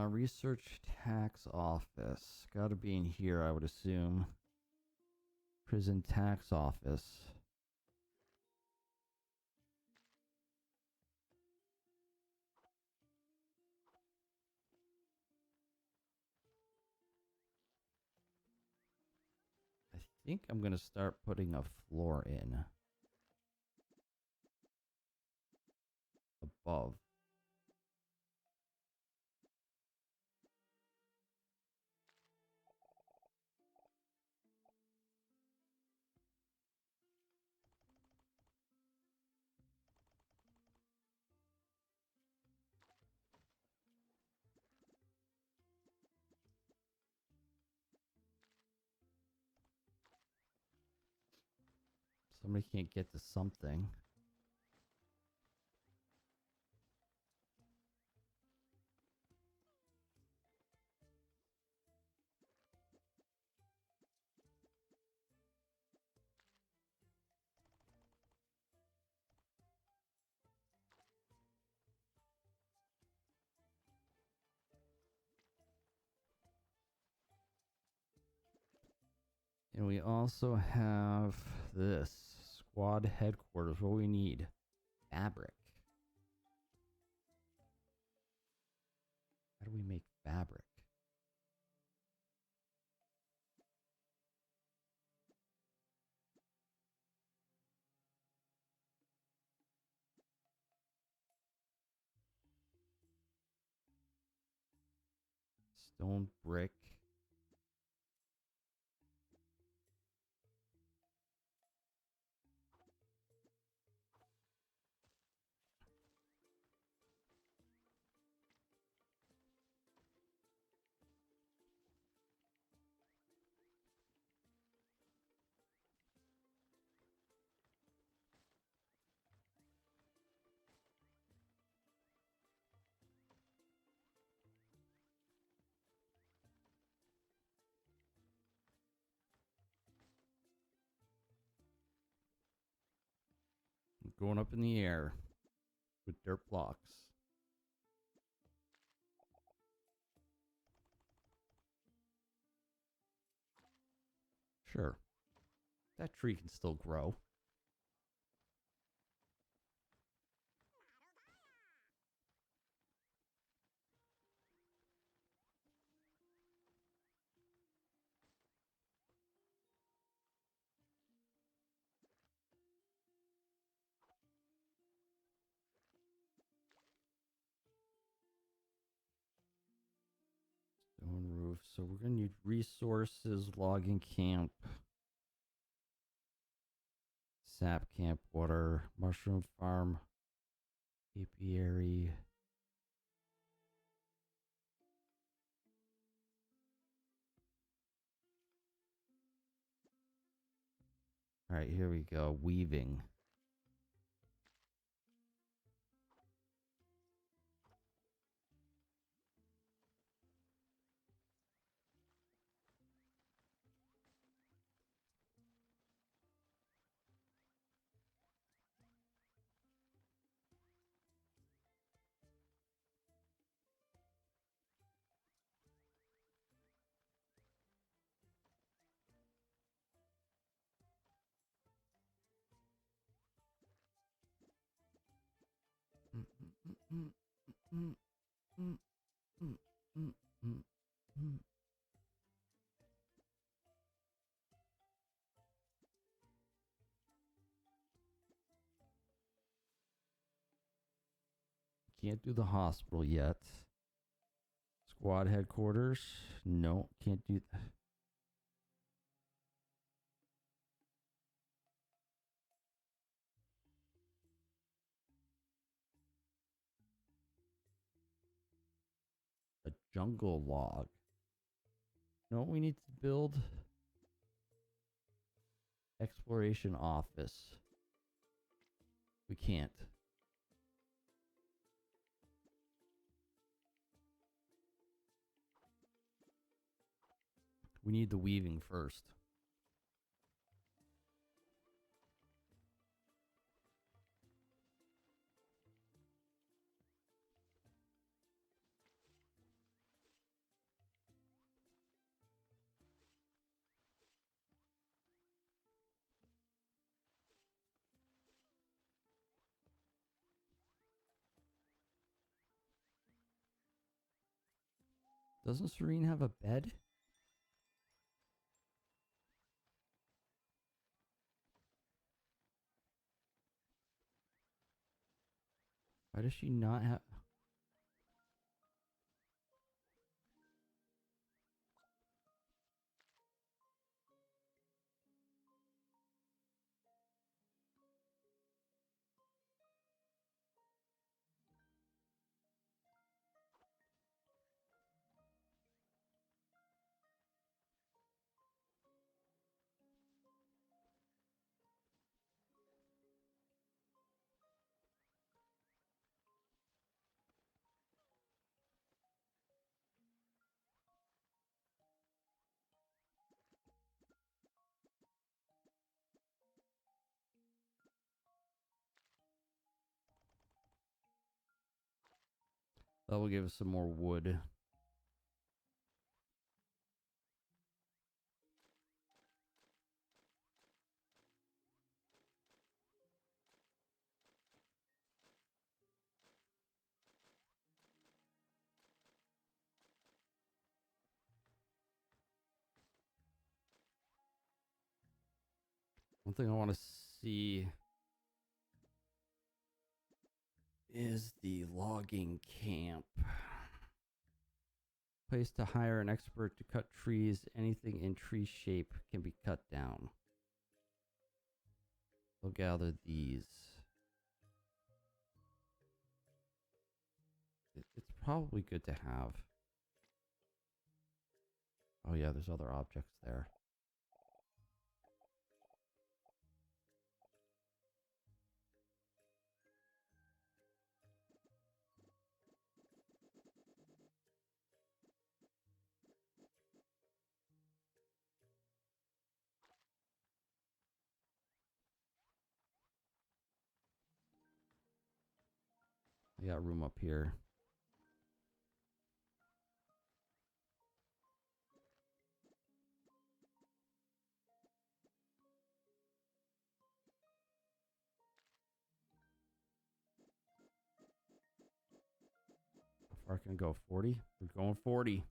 Research tax office. Gotta be in here, I would assume. Prison tax office. I think I'm gonna start putting a floor in. Above. Somebody can't get to something. And we also have this squad headquarters. What we need? Fabric. How do we make fabric? Stone brick. Going up in the air with dirt blocks. Sure. That tree can still grow. Stone roof. So we're going to need resources, logging camp, sap camp, water, mushroom farm, apiary. All right, here we go. Weaving. Mm, mm, mm, mm, mm, mm, mm, mm, mm. Can't do the hospital yet. Squad headquarters. No, can't do that. A jungle log. No, we need to build exploration office. We can't. We need the weaving first. Doesn't Serene have a bed? Why does she not have... That will give us some more wood. One thing I want to see is the logging camp. Place to hire an expert to cut trees. Anything in tree shape can be cut down. We'll gather these. It's probably good to have. Oh yeah, there's other objects there. I got room up here. How far can I go? 40? We're going 40.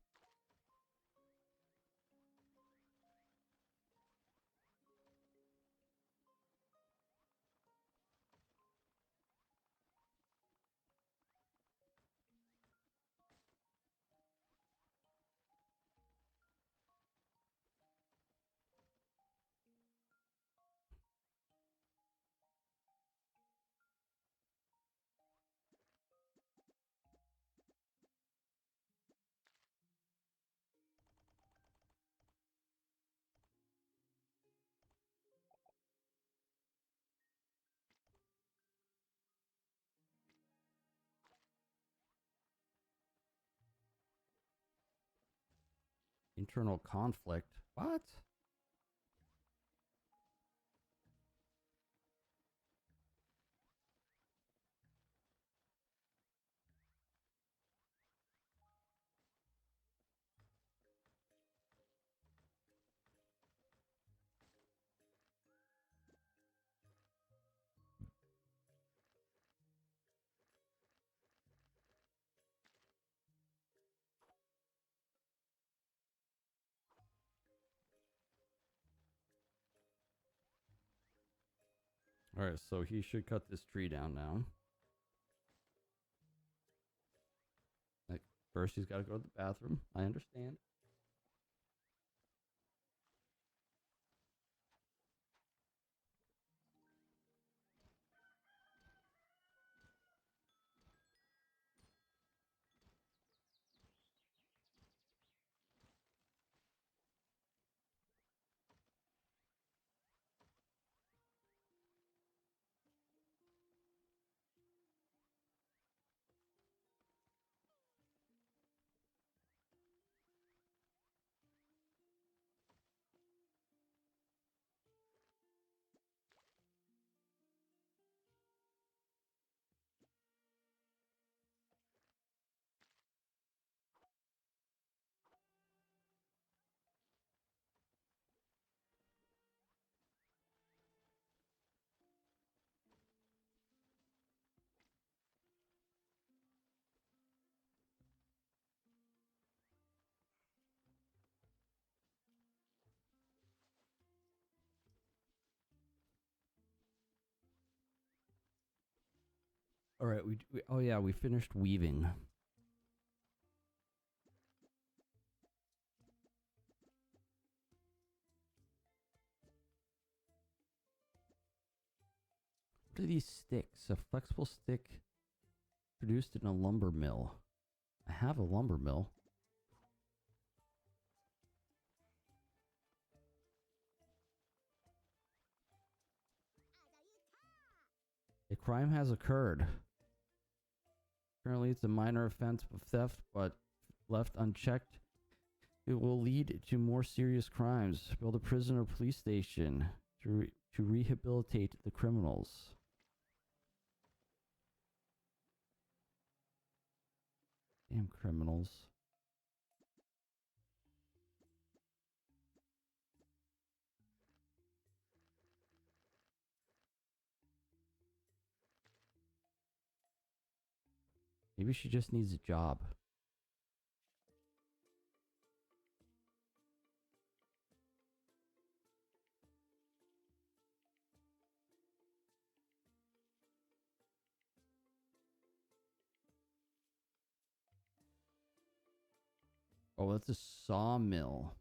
Internal conflict. What? Alright, so he should cut this tree down now. Like, first he's got to go to the bathroom. I understand. Alright, oh yeah, we finished weaving. What are these sticks? A flexible stick produced in a lumber mill. I have a lumber mill. A crime has occurred. Currently, it's a minor offense of theft, but left unchecked, it will lead to more serious crimes. Build a prison or police station to rehabilitate the criminals. Damn criminals. Maybe she just needs a job. Oh, that's a sawmill.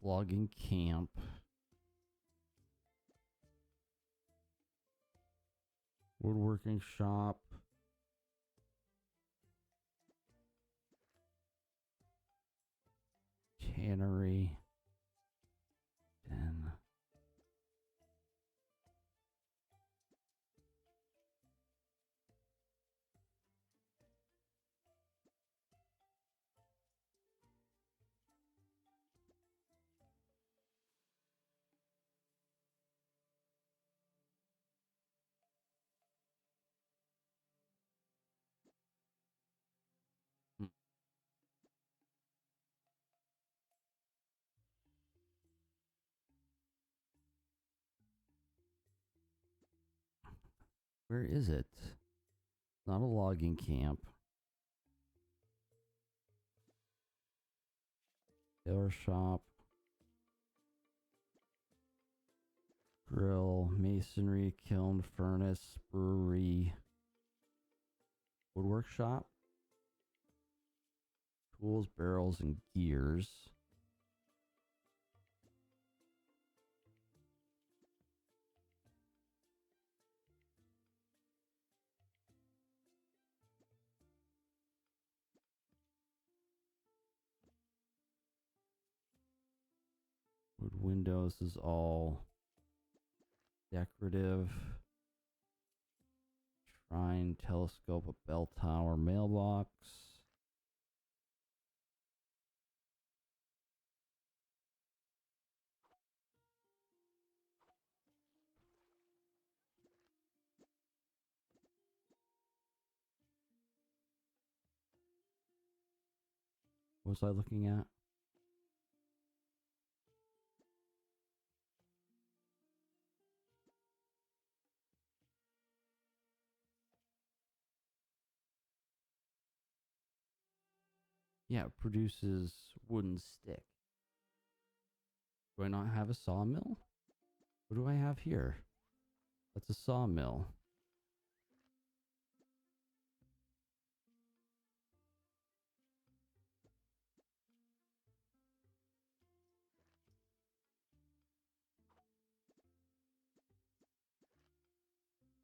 Logging camp. Woodworking shop. Tannery. 10. Hmm. Where is it? Not a logging camp. Tailor shop. Grill. Masonry. Kiln. Furnace. Brewery. Woodwork shop. Tools, barrels, and gears. Wood windows is all decorative. Shrine, telescope, a bell tower, mailbox. What was I looking at? Yeah, it produces wooden stick. Do I not have a sawmill? What do I have here? That's a sawmill.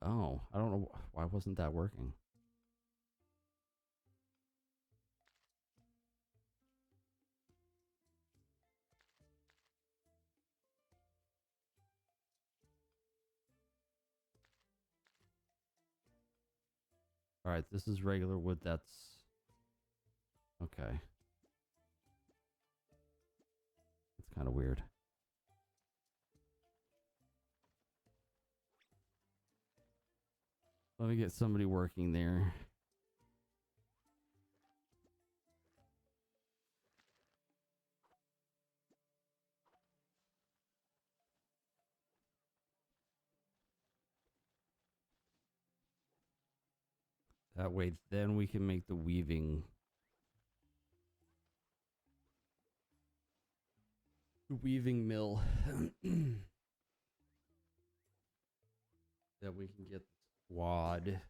Oh, I don't know why wasn't that working. All right, this is regular wood. That's okay. It's kind of weird. Let me get somebody working there. That way, then we can make the weaving. The weaving mill. that we can get the squad.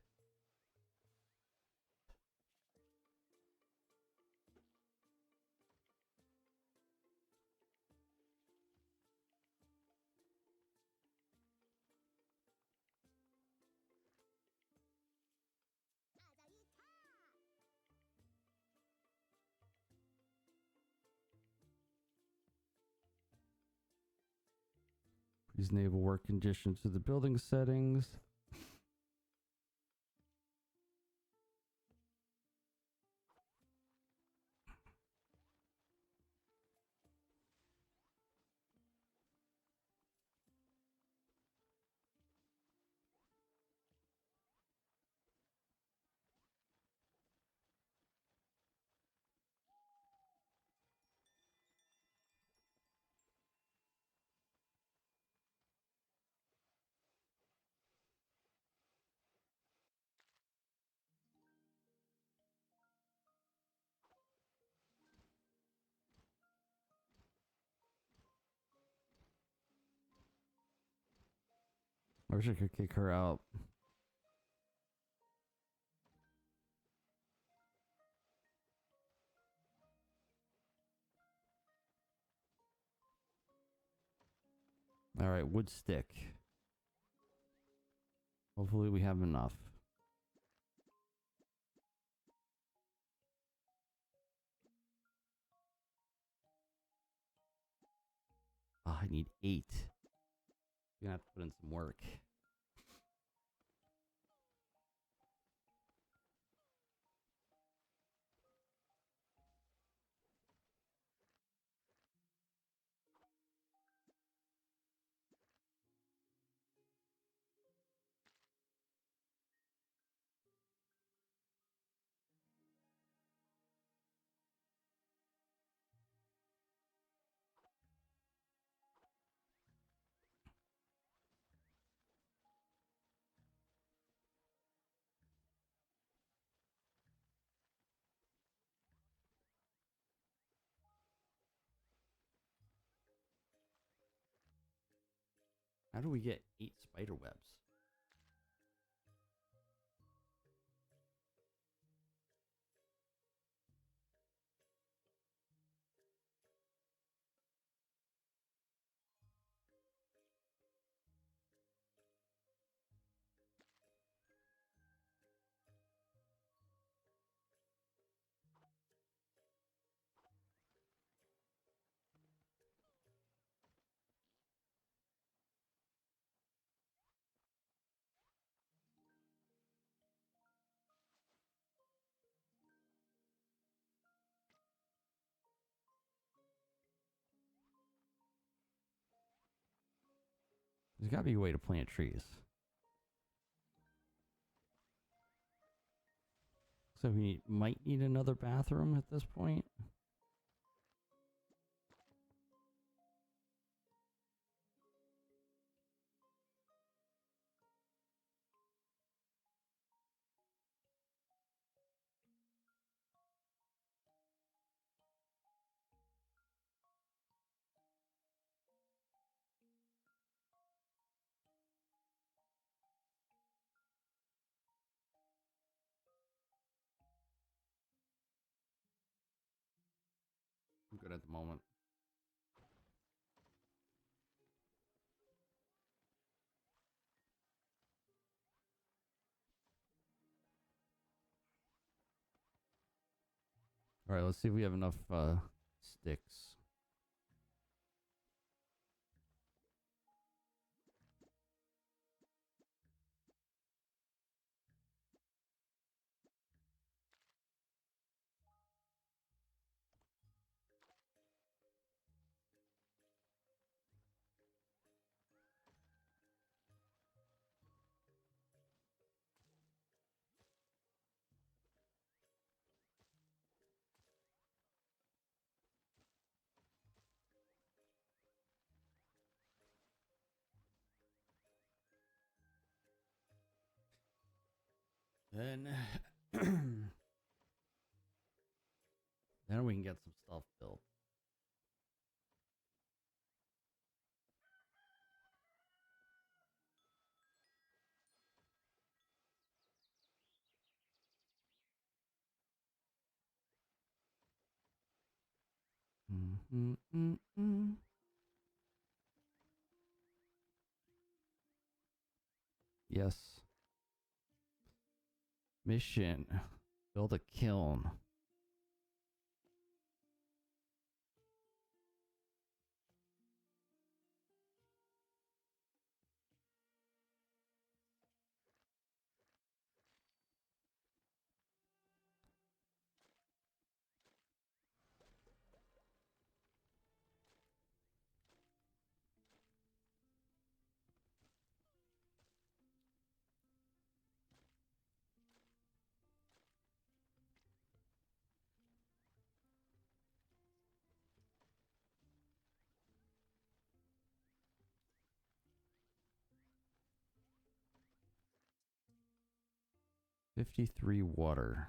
Please enable work conditions to the building settings. I wish I could kick her out. All right, wood stick. Hopefully we have enough. Oh, I need 8. You're gonna have to put in some work. How do we get 8 spider webs? There's gotta be a way to plant trees. So we might need another bathroom at this point. I'm good at the moment. All right, let's see if we have enough sticks. Then, then we can get some stuff built. Mm-hmm. Yes. Mission. Build a kiln. $53 water.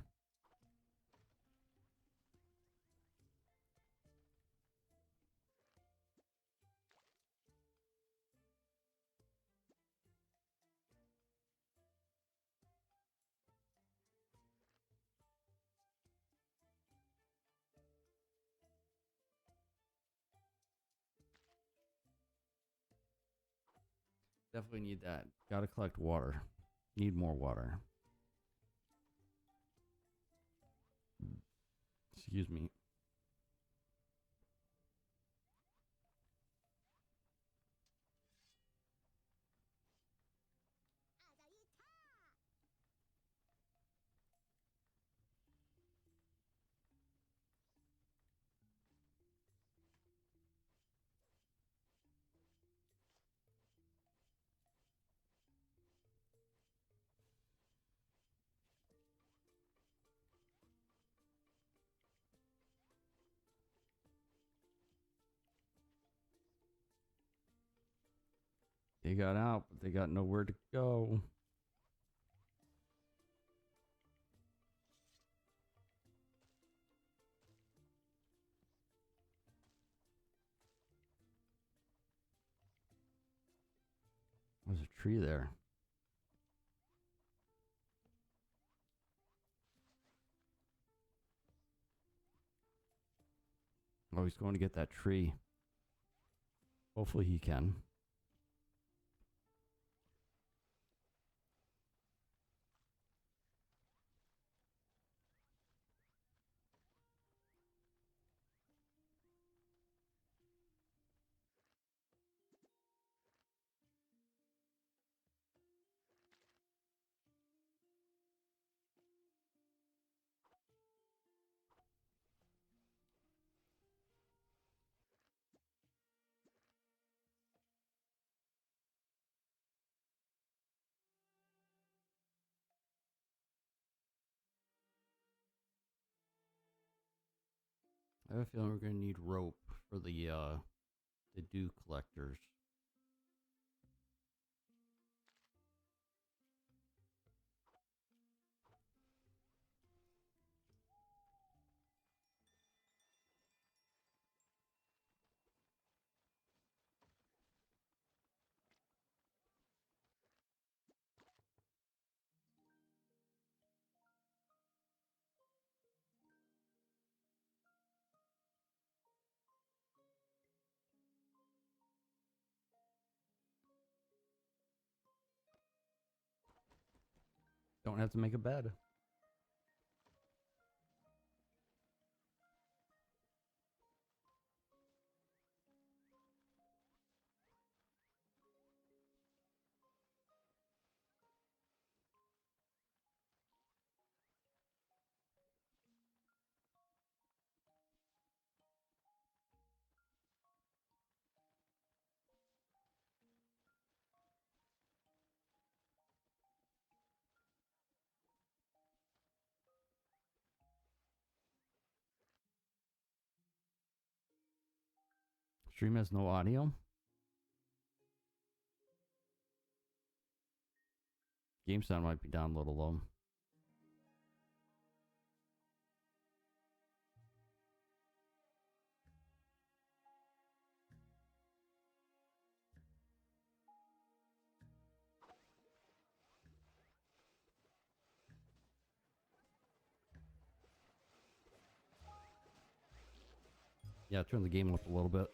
Definitely need that. Gotta collect water. Need more water. Excuse me. They got out, but they got nowhere to go. There's a tree there. Oh, he's going to get that tree. Hopefully he can. I have a feeling we're going to need rope for the dew collectors. Don't have to make a bed. Stream has no audio. Game sound might be down a little low. Yeah, turn the game up a little bit.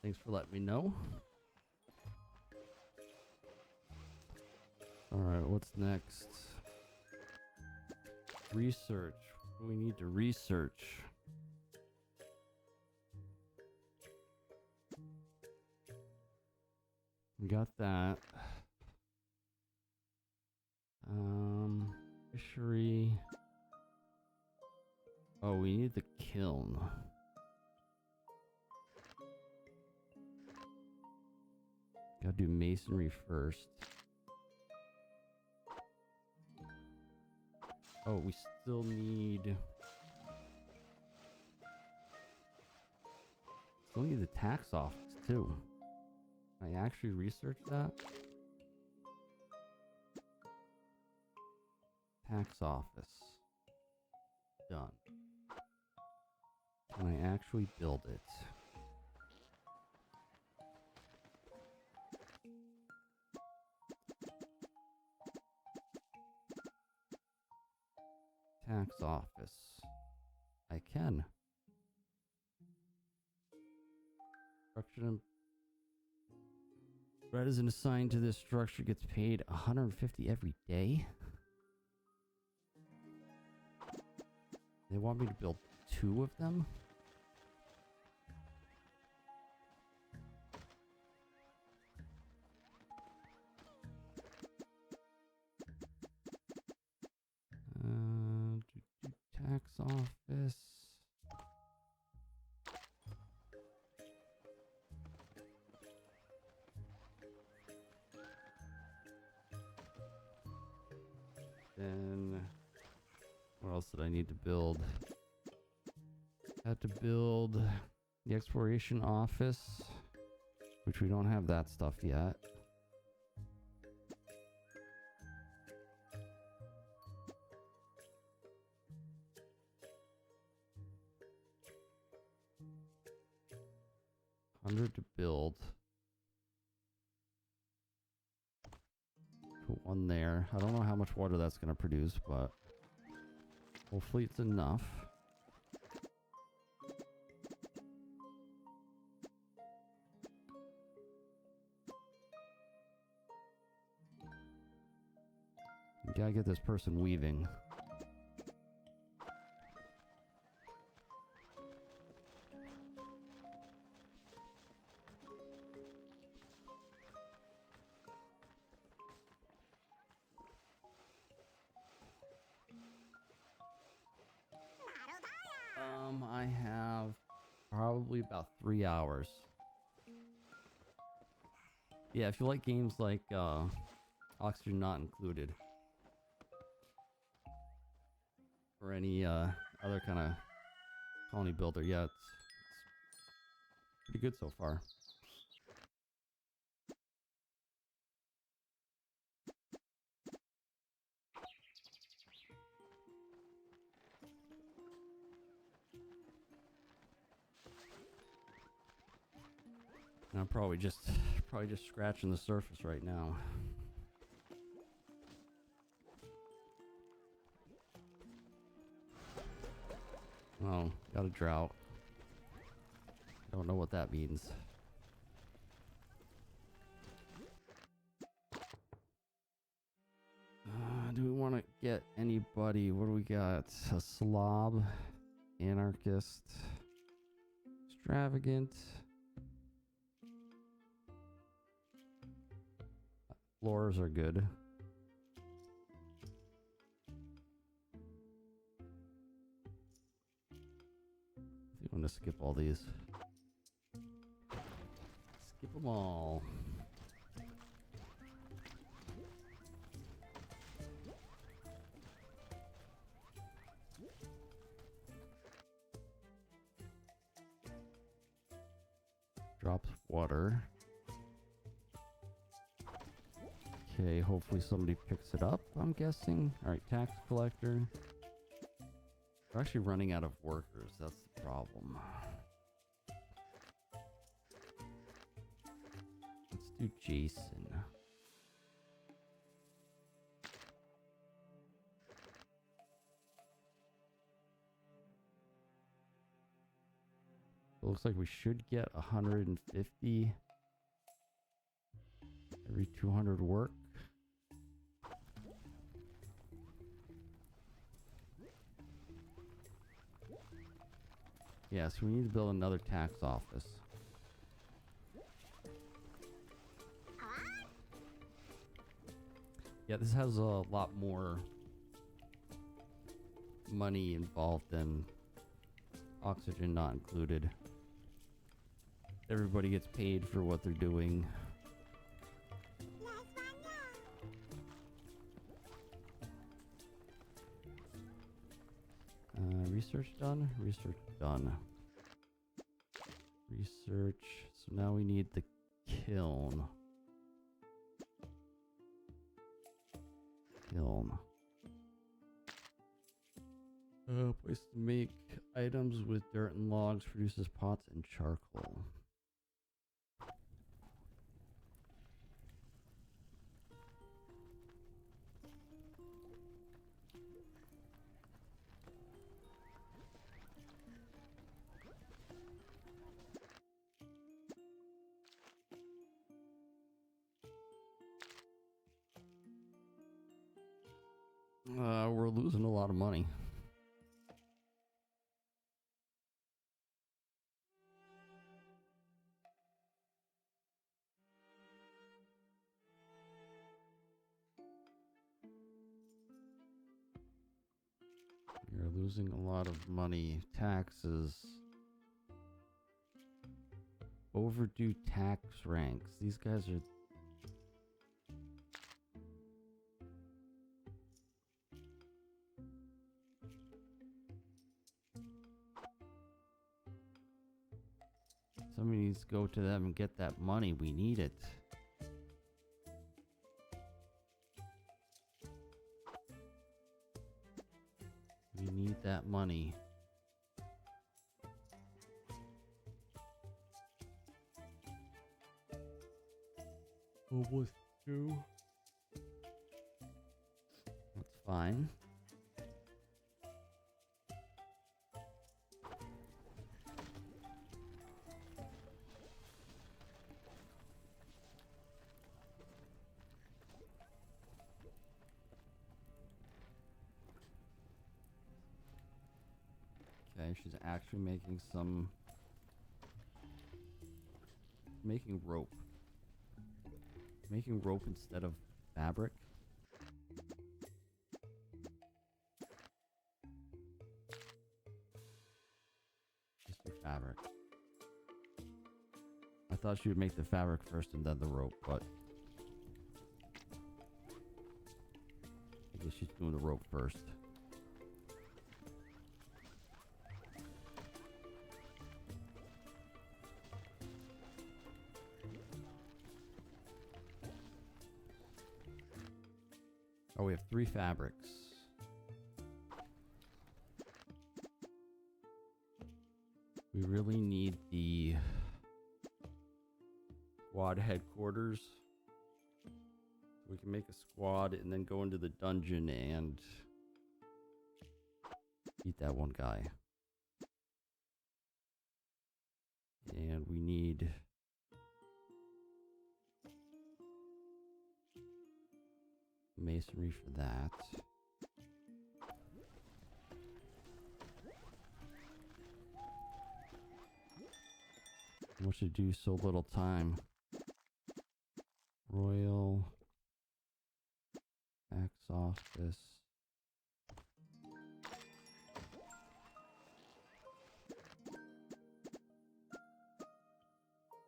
Thanks for letting me know. Alright, what's next? Research. What do we need to research? We got that. Fishery. Oh, we need the kiln. Gotta do masonry first. Oh, we still need... Still need the tax office, too. I actually researched that. Tax office. Done. Can I actually build it? Tax office. I can. Construction. Resident assigned to this structure gets paid 150 every day. They want me to build 2 of them? Tax office. Then what else did I need to build? Had to build the exploration office, which we don't have that stuff yet. $100 to build. Put 1 there. I don't know how much water that's going to produce, but hopefully it's enough. You gotta get this person weaving. I have probably about 3 hours. Yeah, if you like games like Oxygen Not Included, or any other kind of colony builder, yeah, it's pretty good so far. And I'm probably just scratching the surface right now. Oh, got a drought. Don't know what that means. Do we want to get anybody? What do we got? A slob, anarchist, extravagant. Floors are good. I think I'm gonna skip all these. Skip them all. Drops water. Okay, hopefully somebody picks it up, I'm guessing. Alright, tax collector. We're actually running out of workers, that's the problem. do Jason. It looks like we should get 150 every 200 work. Yeah, so we need to build another tax office. Yeah, this has a lot more money involved than oxygen not included. Everybody gets paid for what they're doing. Research done? Research done. Research. So now we need the kiln. Kiln. Place to make items with dirt and logs, produces pots and charcoal. We're losing a lot of money. You're losing a lot of money. Taxes. Overdue tax ranks. These guys are... Somebody needs to go to them and get that money. We need it. We need that money. Almost two. That's fine. Okay, she's actually making some... making rope. Making rope instead of fabric. Just do fabric. I thought she would make the fabric first and then the rope, but... I guess she's doing the rope first. Oh, we have 3 fabrics. We really need the squad headquarters. We can make a squad and then go into the dungeon and beat that one guy. And we need... masonry for that. What should do so little time? Royal tax office.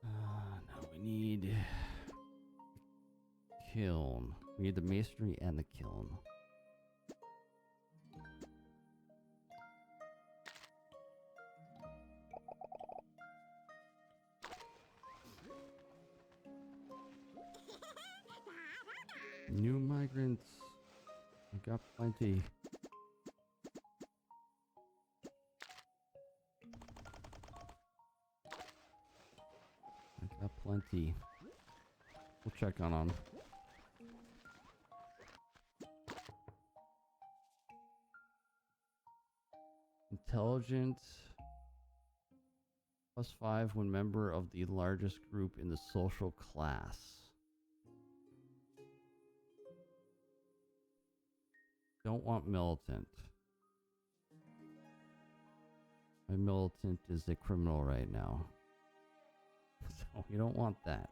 Now we need kiln. We need the masonry and the kiln. New migrants. I got plenty. I got plenty. We'll check on them. Intelligence +5 when member of the largest group in the social class. Don't want militant. My militant is a criminal right now. So you don't want that.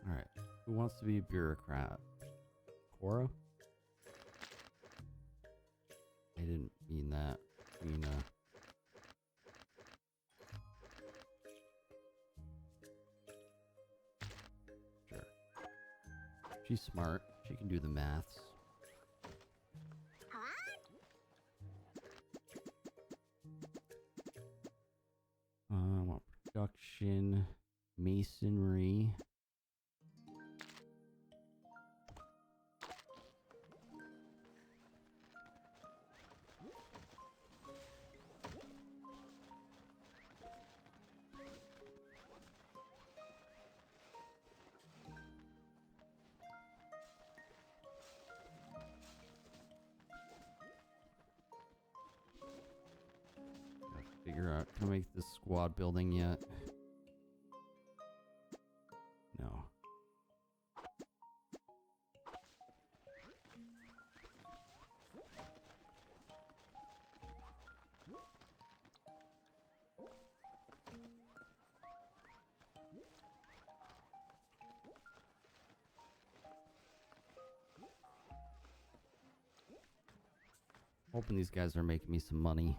Alright. Who wants to be a bureaucrat? Cora? I didn't mean that. I mean, sure. She's smart. She can do the maths. What production? Masonry. Figure out, can I make this squad building yet? No. Hoping these guys are making me some money.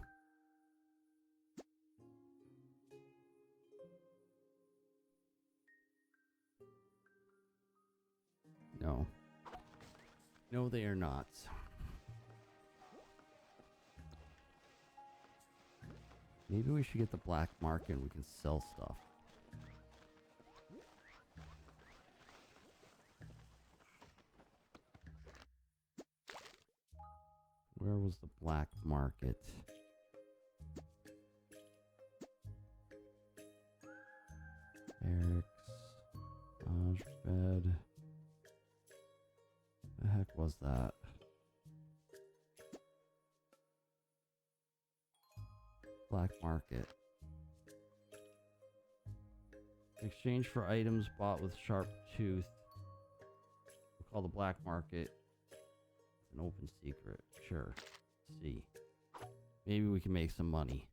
No. No, they are not. Maybe we should get the black market and we can sell stuff. Where was the black market? Eric's. Bed. The heck was that? Black market. Exchange for items bought with sharp tooth. We'll call the black market an open secret. Sure. Let's see. Maybe we can make some money.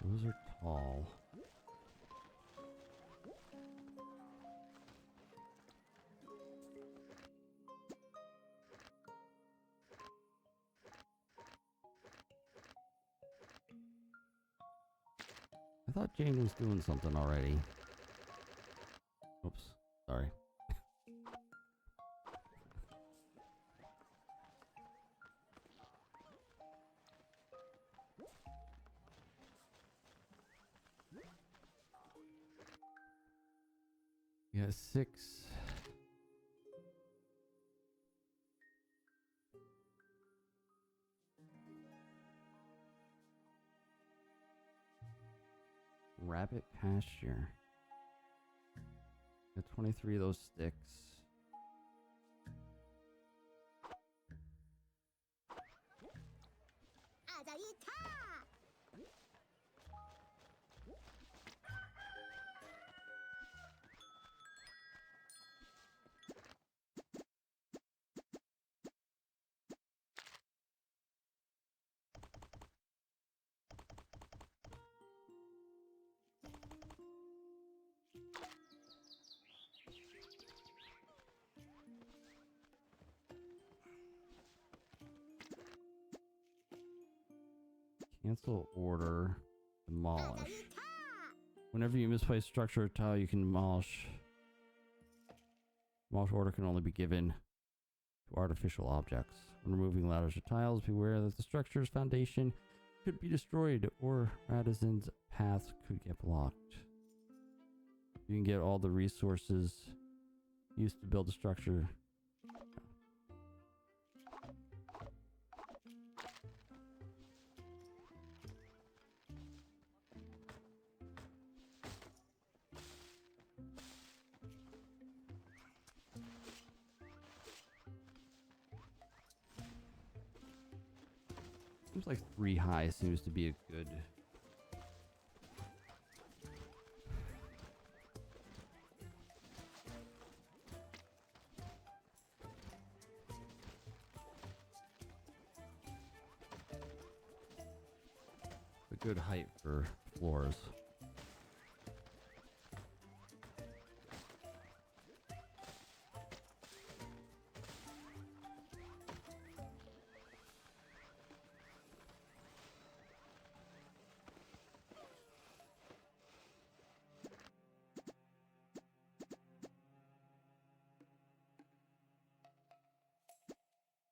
Those are tall. I thought Jane was doing something already. Oops, sorry. Yeah, 6. Rabbit pasture. Got 23 of those sticks. Cancel order. Demolish. Whenever you misplace structure or tile, you can demolish. Demolish order can only be given to artificial objects. When removing ladders or tiles, beware that the structure's foundation could be destroyed or Radison's paths could get blocked. You can get all the resources used to build a structure. Seems like 3 high seems to be a good height for floors.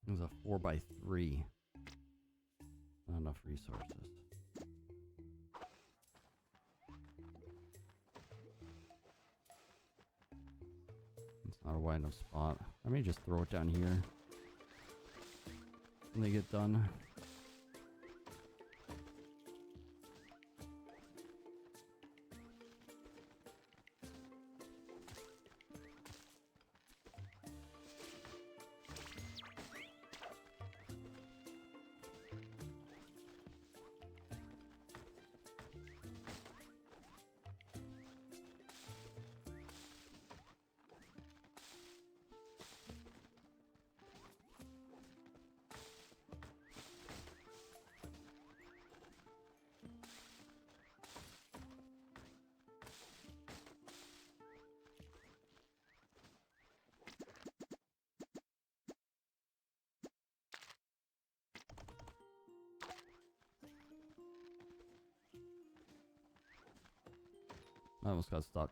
It was a 4x3. Not enough resources. It's not a wide enough spot. I may just throw it down here when they get done. I almost got stuck.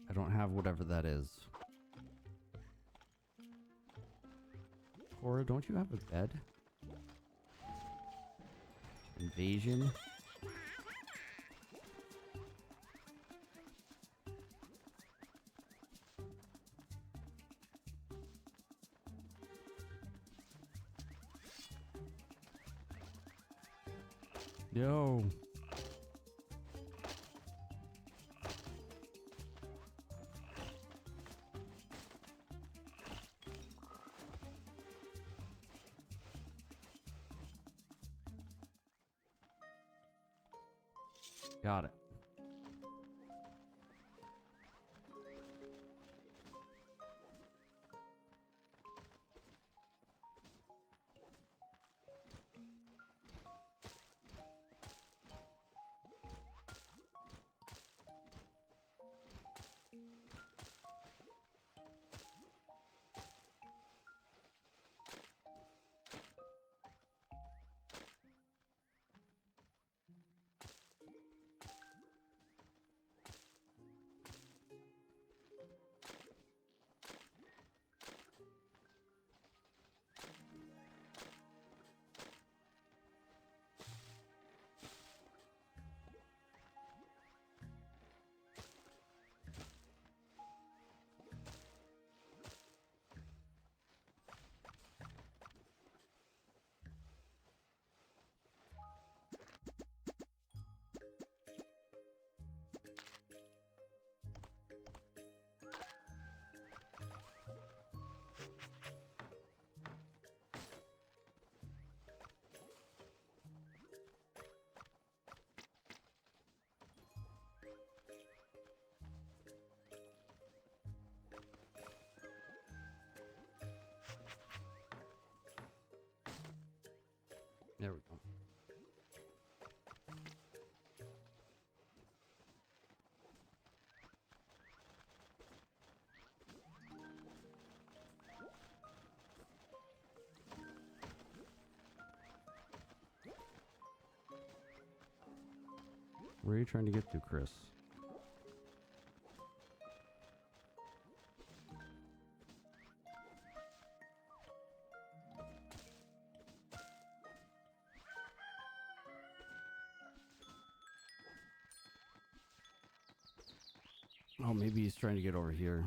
I don't have whatever that is. Cora, don't you have a bed? Invasion? Yo. Got it. Where are you trying to get to, Chris? Oh, maybe he's trying to get over here.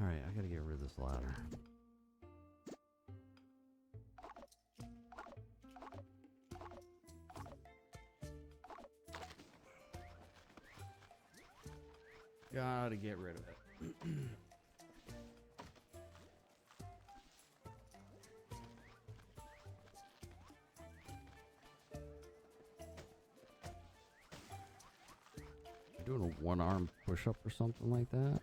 Alright, I gotta get rid of this ladder. Gotta get rid of it. Doing a one-arm push-up or something like that.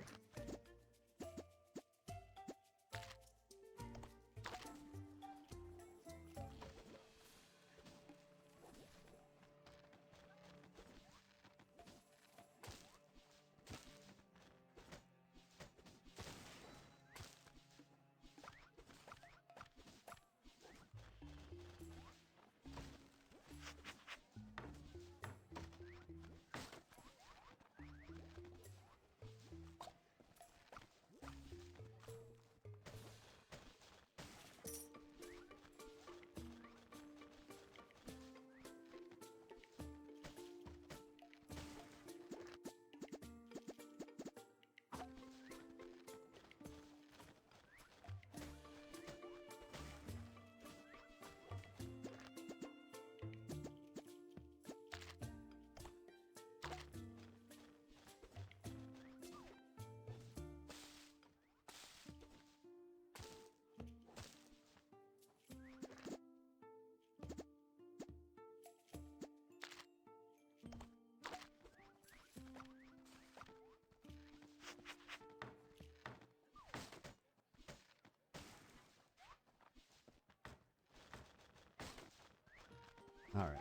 Alright.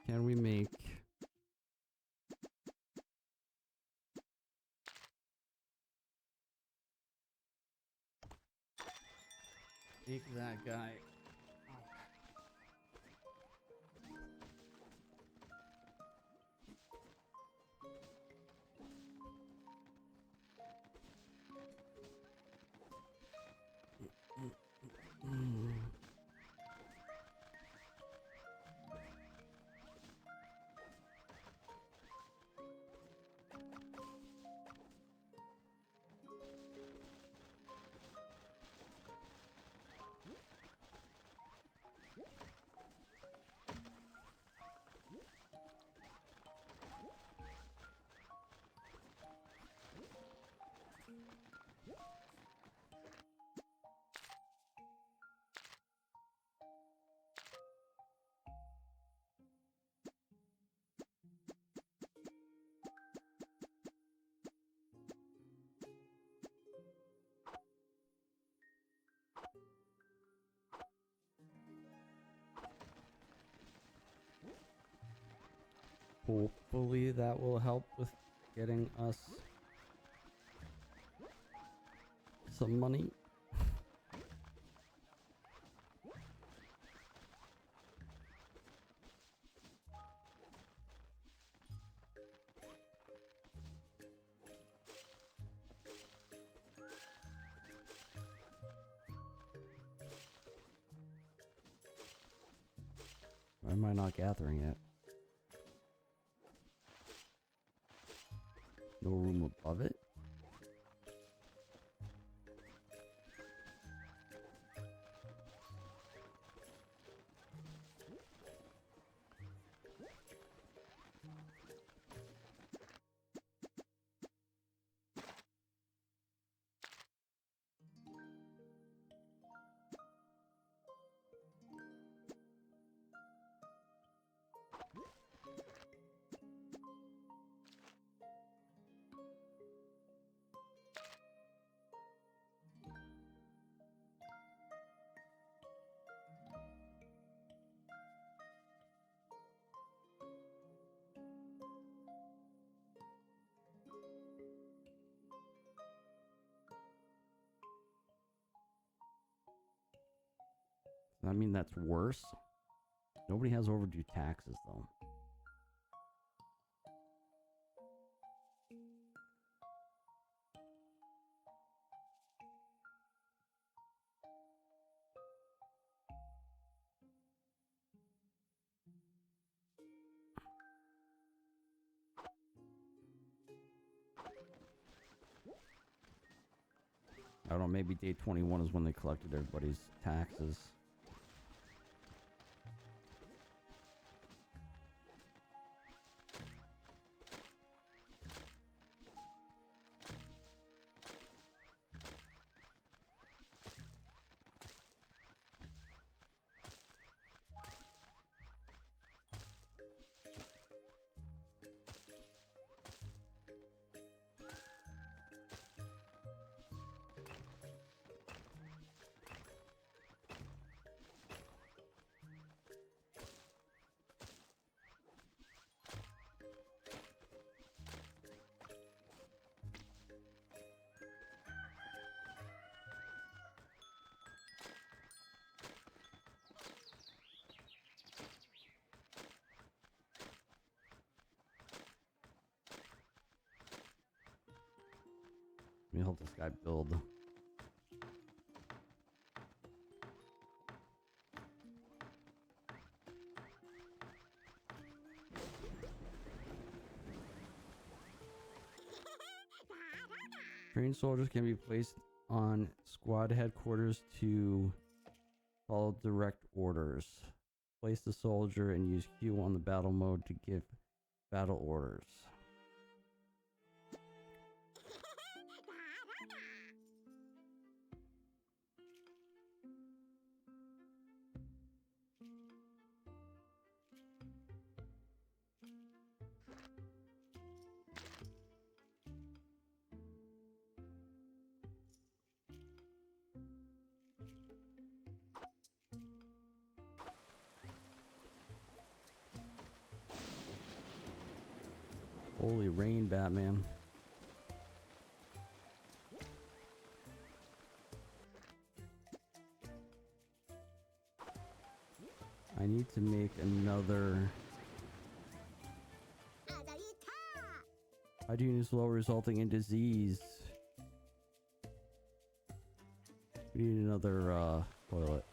Can we make that guy? Hopefully that will help with getting us some money. Why am I not gathering it? No room above it? I mean, that's worse. Nobody has overdue taxes, though. I don't know, maybe day 21 is when they collected everybody's taxes. Let me help this guy build. Trained soldiers can be placed on squad headquarters to follow direct orders. Place the soldier and use Q on the battle mode to give battle orders. Holy rain, Batman. I need to make another. Hygiene is low, resulting in disease. We need another toilet.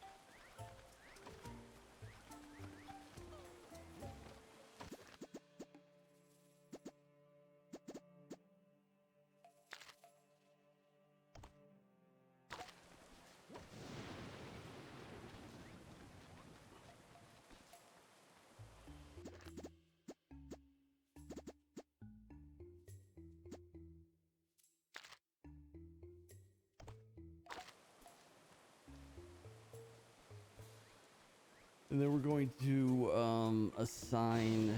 And then we're going to assign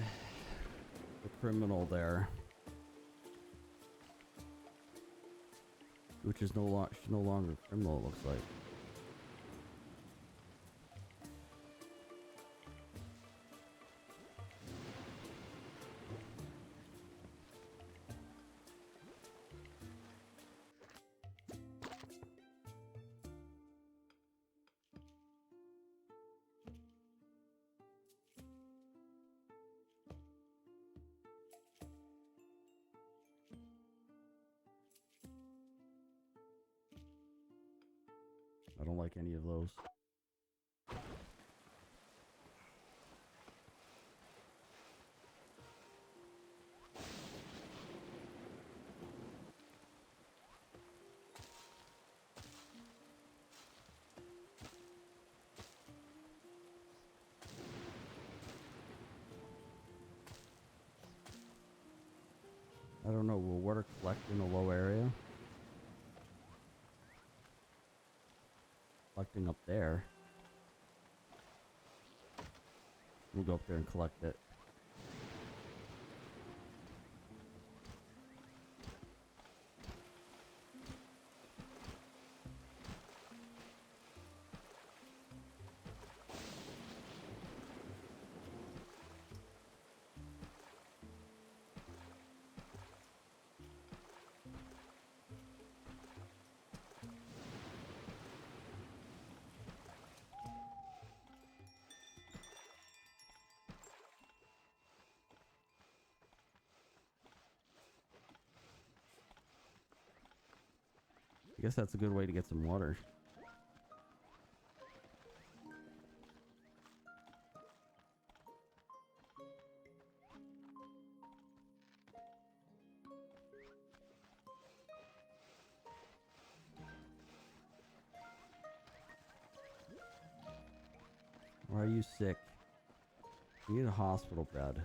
the criminal there, which is no longer a criminal. It looks like. I don't like any of those. I don't know, will water collect in a low area? Collecting up there. We'll go up there and collect it. I guess that's a good way to get some water. Why are you sick? You need a hospital bed.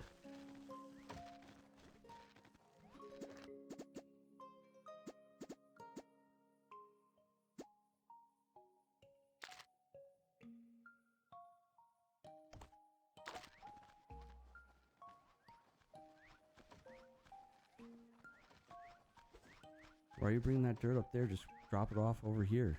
Why are you bringing that dirt up there? Just drop it off over here.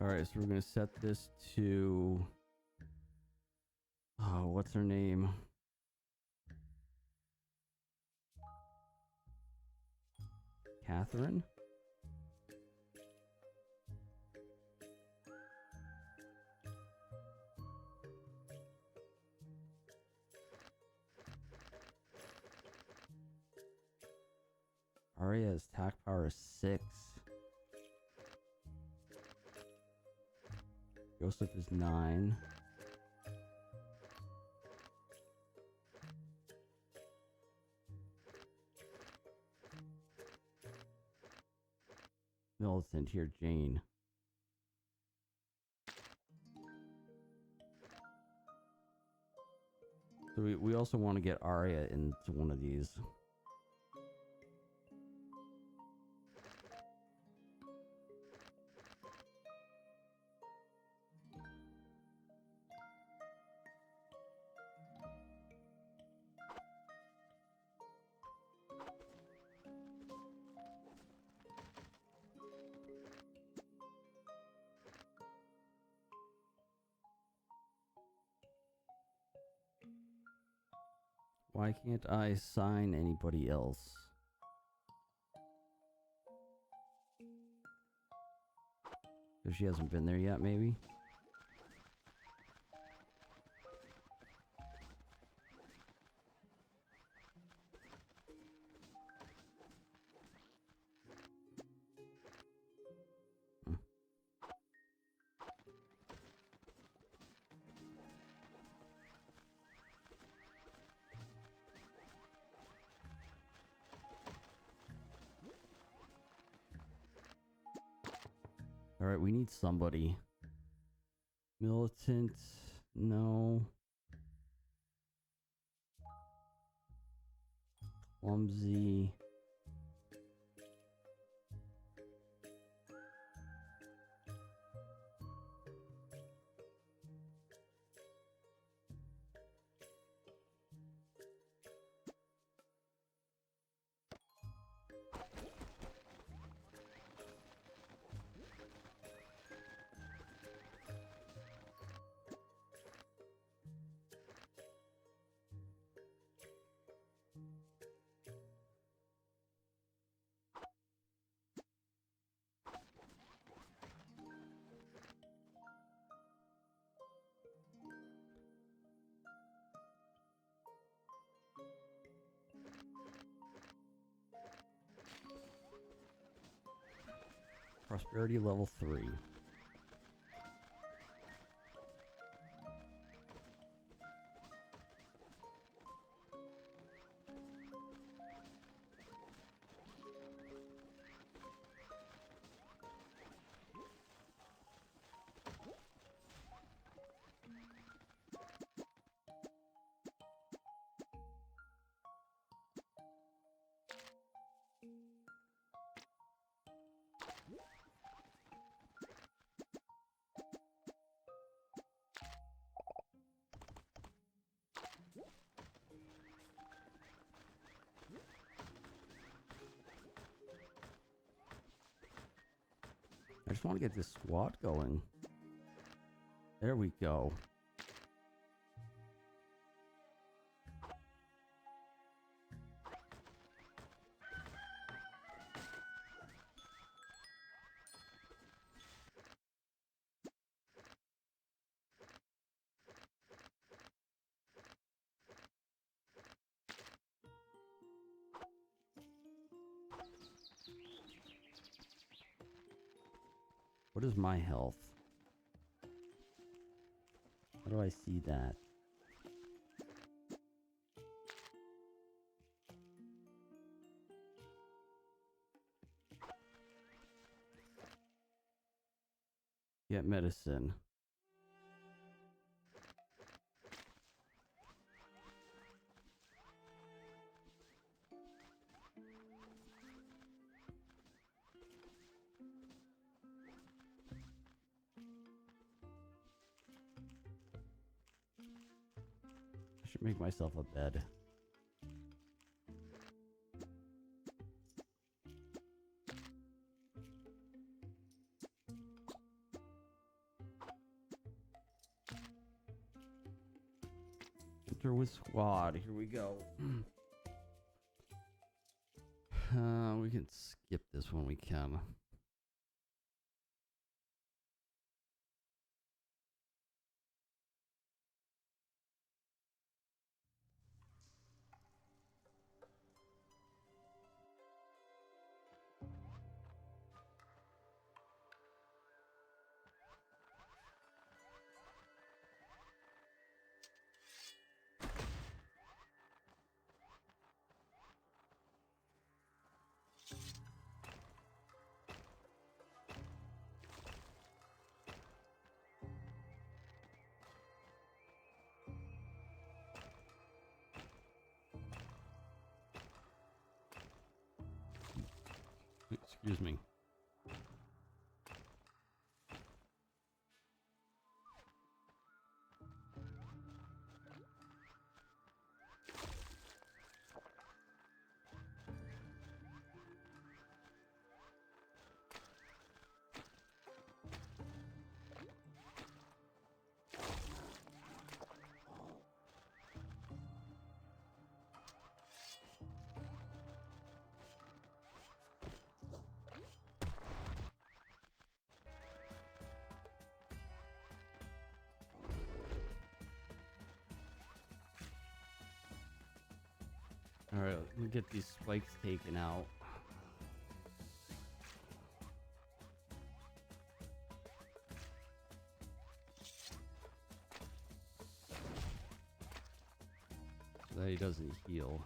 Alright, so we're going to set this to... Oh, what's her name? Catherine? Arya's attack power is 6. Joseph is 9. Millicent here, Jane. So we also want to get Arya into one of these. Why can't I assign anybody else? Because she hasn't been there yet, maybe? Alright, we need somebody. Militant, no. Clumsy. Prosperity level 3. I just want to get this squad going. There we go. What is my health? How do I see that? Get medicine. I should make myself a bed. Enter with squad. Here we go. We can skip this when we can. Excuse me. Alright, let me get these spikes taken out. So that he doesn't heal.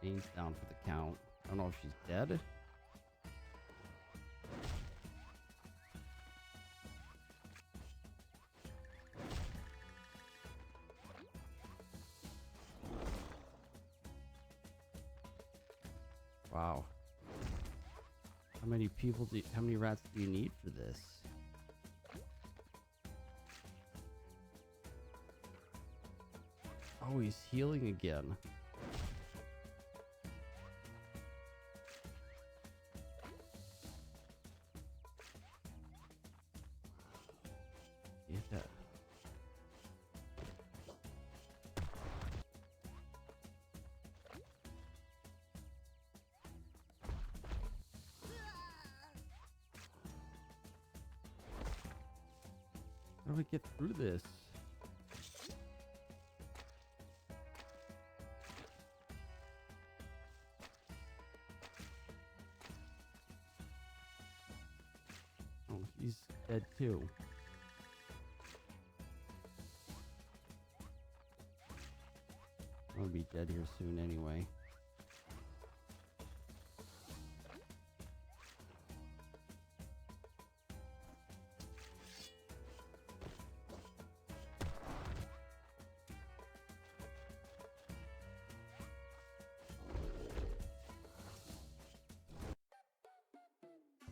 Jane's down for the count. I don't know if she's dead. Wow. How many rats do you need for this? Oh, he's healing again. Get that. How do I get through this? Oh, he's dead too. I'm gonna be dead here soon anyway.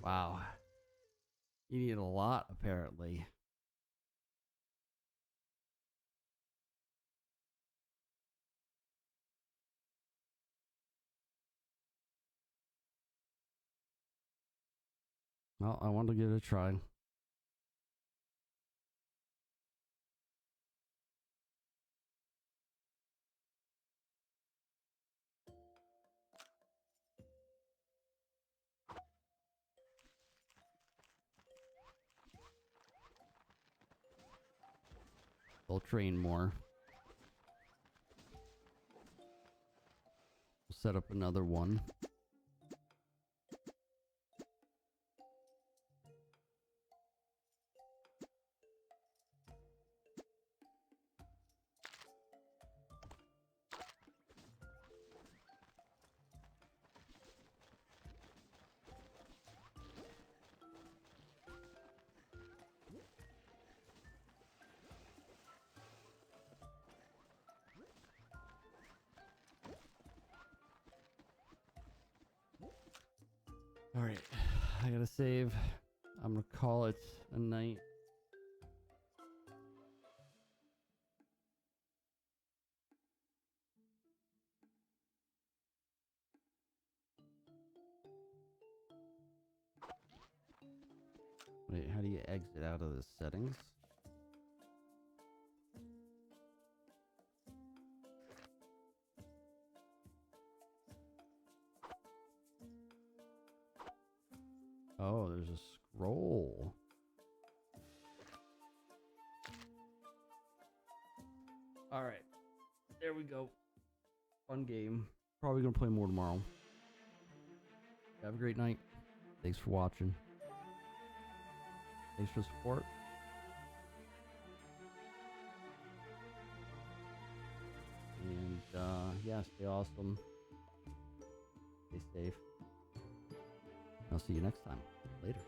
Wow. You need a lot, apparently. Well, I want to give it a try. They'll train more. We'll set up another one. Alright, I gotta save. I'm gonna call it a night. Wait, how do you exit out of the settings? Oh, there's a scroll. Alright, there we go. Fun game. Probably gonna play more tomorrow. Have a great night. Thanks for watching. Thanks for the support. And yeah, stay awesome. Stay safe. I'll see you next time. Later.